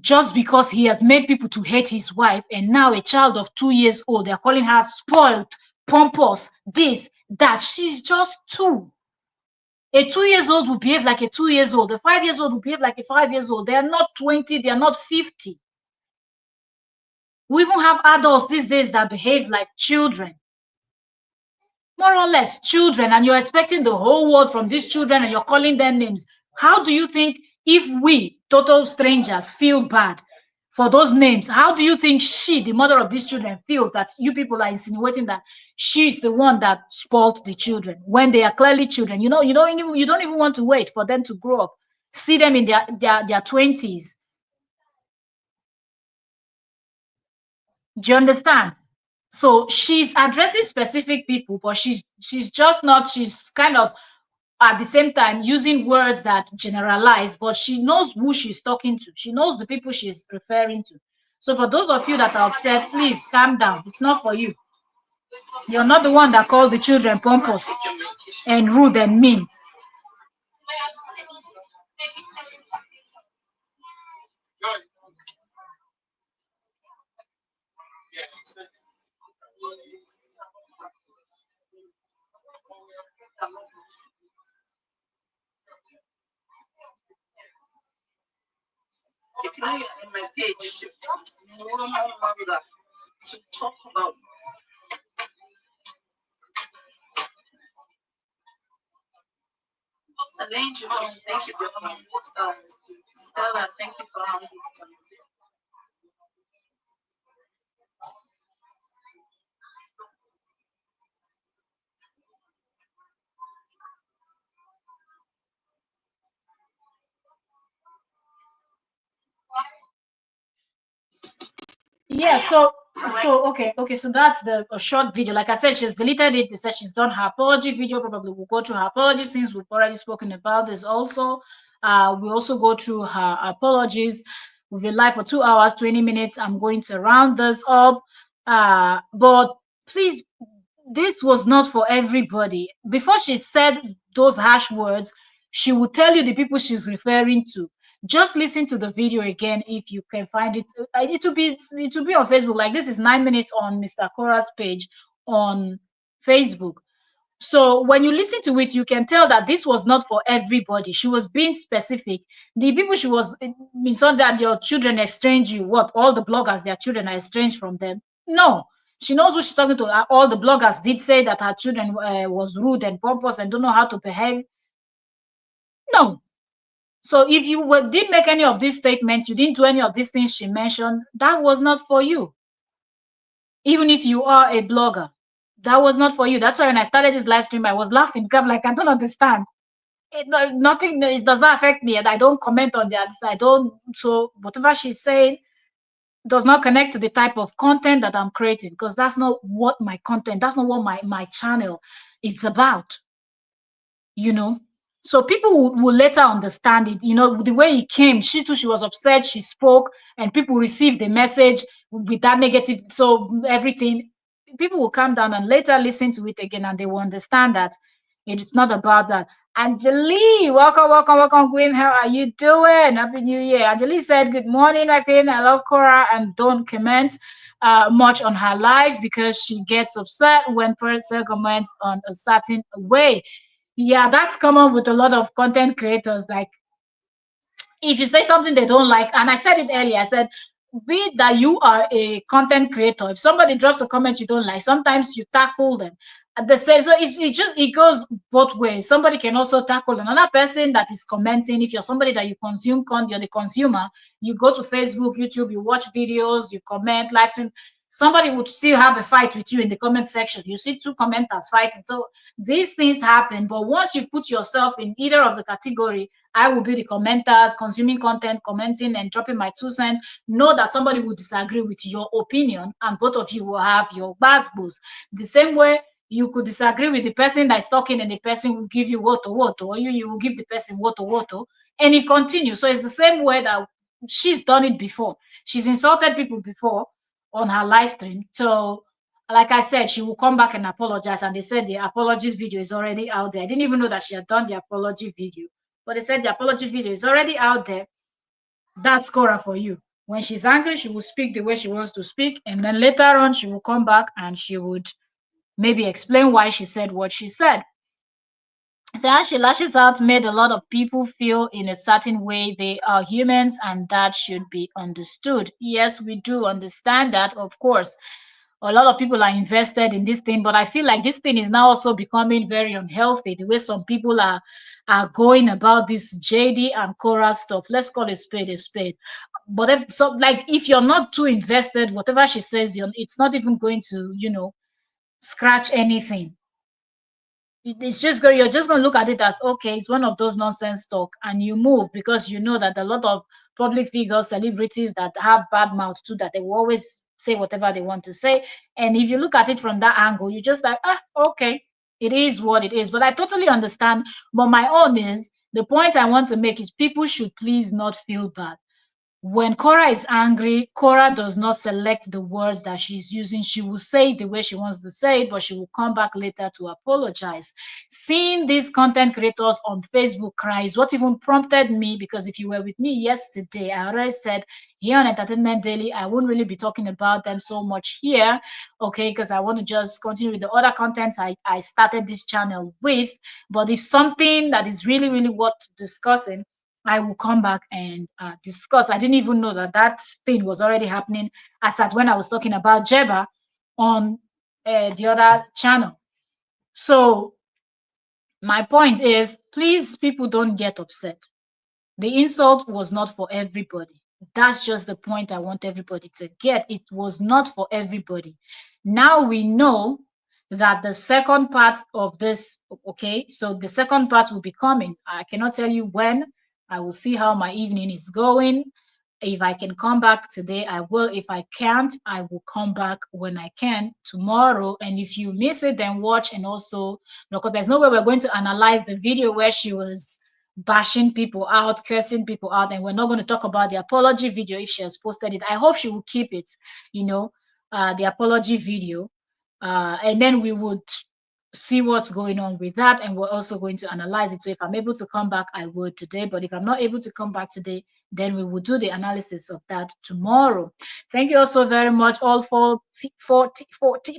Just because he has made people to hate his wife, and now a child of 2 years old, they're calling her spoiled, pompous, this, that. She's just 2. A 2 years old will behave like a 2 years old. A 5 years old will behave like a 5 years old. They are not 20, they are not 50. We even have adults these days that behave like children. More or less children, and you're expecting the whole world from these children and you're calling them names. How do you think, if we, total strangers, feel bad for those names, how do you think she, the mother of these children, feels that you people are insinuating that she's the one that spoiled the children when they are clearly children? You don't even want to wait for them to grow up, see them in their 20s. Do you understand? So she's addressing specific people, but she's just not, she's kind of at the same time using words that generalize, but she knows who she's talking to. She knows the people she's referring to. So for those of you that are upset, please calm down. It's not for you. You're not the one that called the children pompous and rude and mean. If you know you're in my page, no longer to talk about. Elaine, thank you for coming. Stella, thank you for coming. Yeah, so so that's the a short video. Like I said, she's deleted it. They said she's done her apology video. Probably we'll go through her apology since we've already spoken about this also. We also go through her apologies. We've been live for 2 hours, 20 minutes. I'm going to round this up. But please, this was not for everybody. Before she said those harsh words, she will tell you the people she's referring to. Just listen to the video again if you can find it. It will be on Facebook. Like this is 9 minutes on Mr. Kora's page on Facebook. So when you listen to it, you can tell that this was not for everybody. She was being specific. The people she was, it means not that your children estrange you. What, all the bloggers, their children are estranged from them? No. She knows who she's talking to. All the bloggers did say that her children was rude and pompous and don't know how to behave. No. So if you didn't make any of these statements, you didn't do any of these things she mentioned, that was not for you. Even if you are a blogger, that was not for you. That's why when I started this live stream, I was laughing. I'm like, I don't understand. Nothing, it does not affect me, and I don't comment on that. I don't. So whatever she's saying does not connect to the type of content that I'm creating, because that's not what my content. That's not what my channel is about. You know. So people will later understand it. You know, the way it came, she too, she was upset. She spoke, and people received the message with that negative. So everything, people will calm down and later listen to it again, and they will understand that it's not about that. Angelie, welcome, welcome, welcome, Queen. How are you doing? Happy New Year. Angelie said, "Good morning, my queen. I love Korra and don't comment much on her life because she gets upset when person comments on a certain way." Yeah, that's common with a lot of content creators. Like, if you say something they don't like, and I said it earlier, I said, be it that you are a content creator, if somebody drops a comment you don't like, sometimes you tackle them at the same. So it goes both ways. Somebody can also tackle another person that is commenting. If you're somebody that you consume content, you're the consumer, you go to Facebook, YouTube, you watch videos, you comment, live stream. Somebody would still have a fight with you in the comment section. You see two commenters fighting. So these things happen. But once you put yourself in either of the category, I will be the commenters, consuming content, commenting, and dropping my 2 cents. Know that somebody will disagree with your opinion, and both of you will have your boost. The same way you could disagree with the person that's talking, and the person will give you woto, or you will give the person woto, and it continues. So it's the same way that she's done it before. She's insulted people before on her live stream. So like I said, she will come back and apologize. And they said the apologies video is already out there. I didn't even know that she had done the apology video. But they said the apology video is already out there. That's Korra for you. When she's angry, she will speak the way she wants to speak. And then later on, she will come back and she would maybe explain why she said what she said. So as she lashes out, made a lot of people feel in a certain way. They are humans and that should be understood. Yes, we do understand that, of course. A lot of people are invested in this thing, but I feel like this thing is now also becoming very unhealthy. The way some people are going about this JD and Korra stuff. Let's call it spade a spade. But if you're not too invested, whatever she says, it's not even going to, scratch anything. It's just going. You're just going to look at it as okay. It's one of those nonsense talk, and you move because you know that a lot of public figures, celebrities that have bad mouth too, that they will always say whatever they want to say. And if you look at it from that angle, you just like okay, it is what it is. But I totally understand. But my own is the point I want to make is people should please not feel bad. When Kora is angry, Kora does not select the words that she's using. She will say it the way she wants to say it, but she will come back later to apologize. Seeing these content creators on Facebook cry is what even prompted me, because if you were with me yesterday, I already said here on Entertainment Daily, I won't really be talking about them so much here, okay, because I want to just continue with the other contents I started this channel with. But if something that is really, really worth discussing, I will come back and discuss. I didn't even know that that thing was already happening as at when I was talking about Jeba on the other channel. So my point is, please, people, don't get upset. The insult was not for everybody. That's just the point I want everybody to get. It was not for everybody. Now we know that the second part of this, okay, so the second part will be coming. I cannot tell you when. I will see how my evening is going. If I can come back today, I will. If I can't, I will come back when I can tomorrow. And if you miss it, then watch. And also, because there's no way we're going to analyze the video where she was bashing people out, cursing people out, and we're not going to talk about the apology video if she has posted it. I hope she will keep it, you know, the apology video, and then we would see what's going on with that, and we're also going to analyze it. So if I'm able to come back, I would today, but if I'm not able to come back today, then we will do the analysis of that tomorrow. Thank you also very much, all 40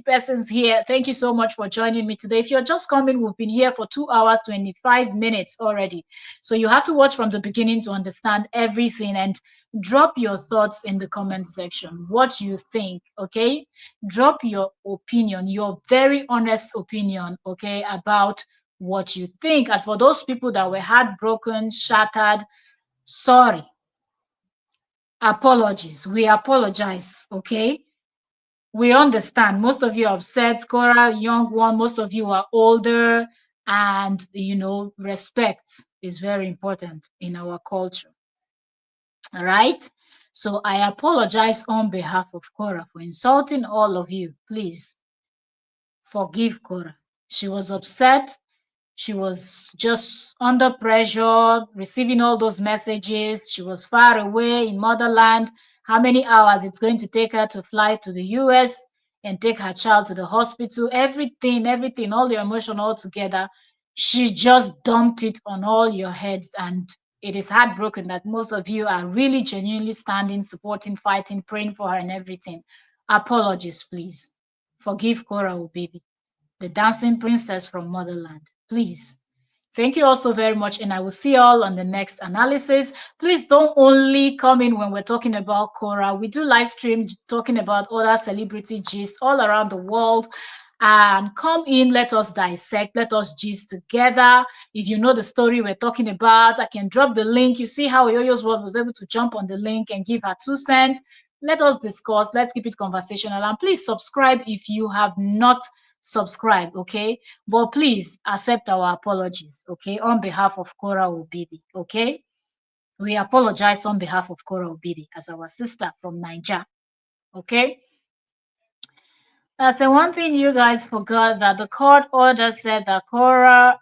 persons here. Thank you so much for joining me today. If you're just coming, we've been here for 2 hours 25 minutes already, so you have to watch from the beginning to understand everything. And drop your thoughts in the comment section, what you think, okay? Drop your opinion, your very honest opinion, okay, about what you think. And for those people that were heartbroken, shattered, sorry, apologies. We apologize, okay? We understand. Most of you are upset. Kora, young one, most of you are older, and respect is very important in our culture. All right. So I apologize on behalf of Kora for insulting all of you. Please forgive Kora. She was upset. She was just under pressure, receiving all those messages. She was far away in motherland. How many hours it's going to take her to fly to the US and take her child to the hospital? Everything, all the emotion all together. She just dumped it on all your heads. And it is heartbroken that most of you are really genuinely standing, supporting, fighting, praying for her and everything. Apologies, please. Forgive Kora Obidi, the dancing princess from motherland. Please. Thank you also very much, and I will see you all on the next analysis. Please don't only come in when we're talking about Korra. We do live stream talking about other celebrity gist all around the world. And come in, let us dissect, let us gist together. If you know the story we're talking about, I can drop the link. You see how Yoyo's World was able to jump on the link and give her 2 cents. Let us discuss, let's keep it conversational. And please subscribe if you have not subscribed, okay? But please accept our apologies, okay, on behalf of Kora Obidi, okay? We apologize on behalf of Kora Obidi as our sister from Niger, okay? So one thing you guys forgot, that the court order said that Kora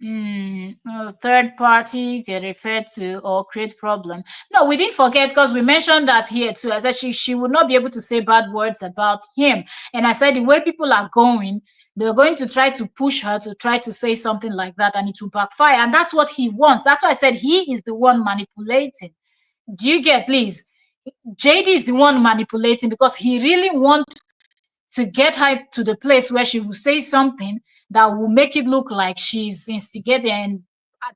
third party get referred to or create problem. No, we didn't forget, because we mentioned that here too. I said she would not be able to say bad words about him. And I said the way people are going, they're going to try to push her to try to say something like that, and it will backfire. And that's what he wants. That's why I said he is the one manipulating. Do you get, please? JD is the one manipulating, because he really wants to get her to the place where she will say something that will make it look like she's instigating and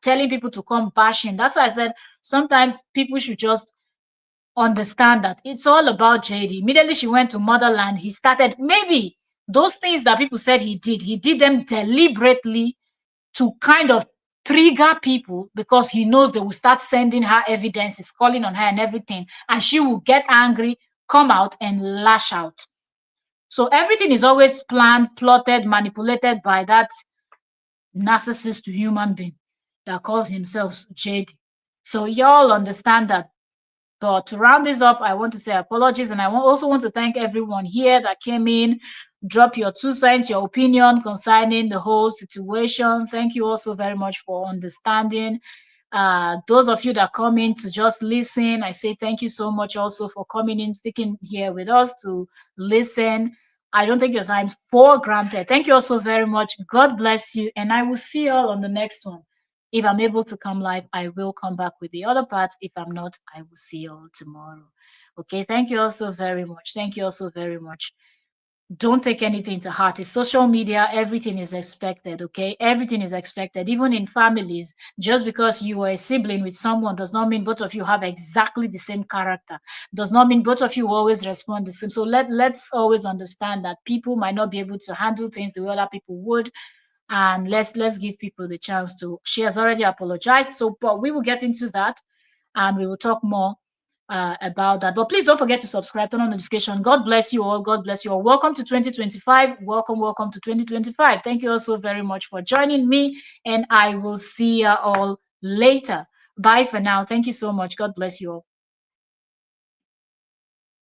telling people to come bashing. That's why I said sometimes people should just understand that it's all about JD. Immediately she went to motherland, he started, maybe those things that people said he did them deliberately to kind of trigger people, because he knows they will start sending her evidences, calling on her and everything, and she will get angry, come out and lash out. So everything is always planned, plotted, manipulated by that narcissist human being that calls himself JD. So y'all understand that. But to round this up, I want to say apologies, and I also want to thank everyone here that came in. Drop your 2 cents, your opinion concerning the whole situation. Thank you also very much for understanding. Those of you that come in to just listen, I say thank you so much also for coming in, sticking here with us to listen. I don't take your time for granted. Thank you also very much. God bless you. And I will see you all on the next one. If I'm able to come live, I will come back with the other part. If I'm not, I will see you all tomorrow. Okay. Thank you also very much. Thank you also very much. Don't take anything to heart. It's social media. Everything is expected. Okay. Everything is expected. Even in families, just because you are a sibling with someone does not mean both of you have exactly the same character. Does not mean both of you always respond the same. So let's always understand that people might not be able to handle things the way other people would, and let's give people the chance to. She has already apologized, so but we will get into that, and we will talk more about that. But please don't forget to subscribe, turn on notification. God bless you all. God bless you all. Welcome to 2025. Welcome to 2025. Thank you all so very much for joining me, and I will see you all later. Bye for now. Thank you so much. God bless you all.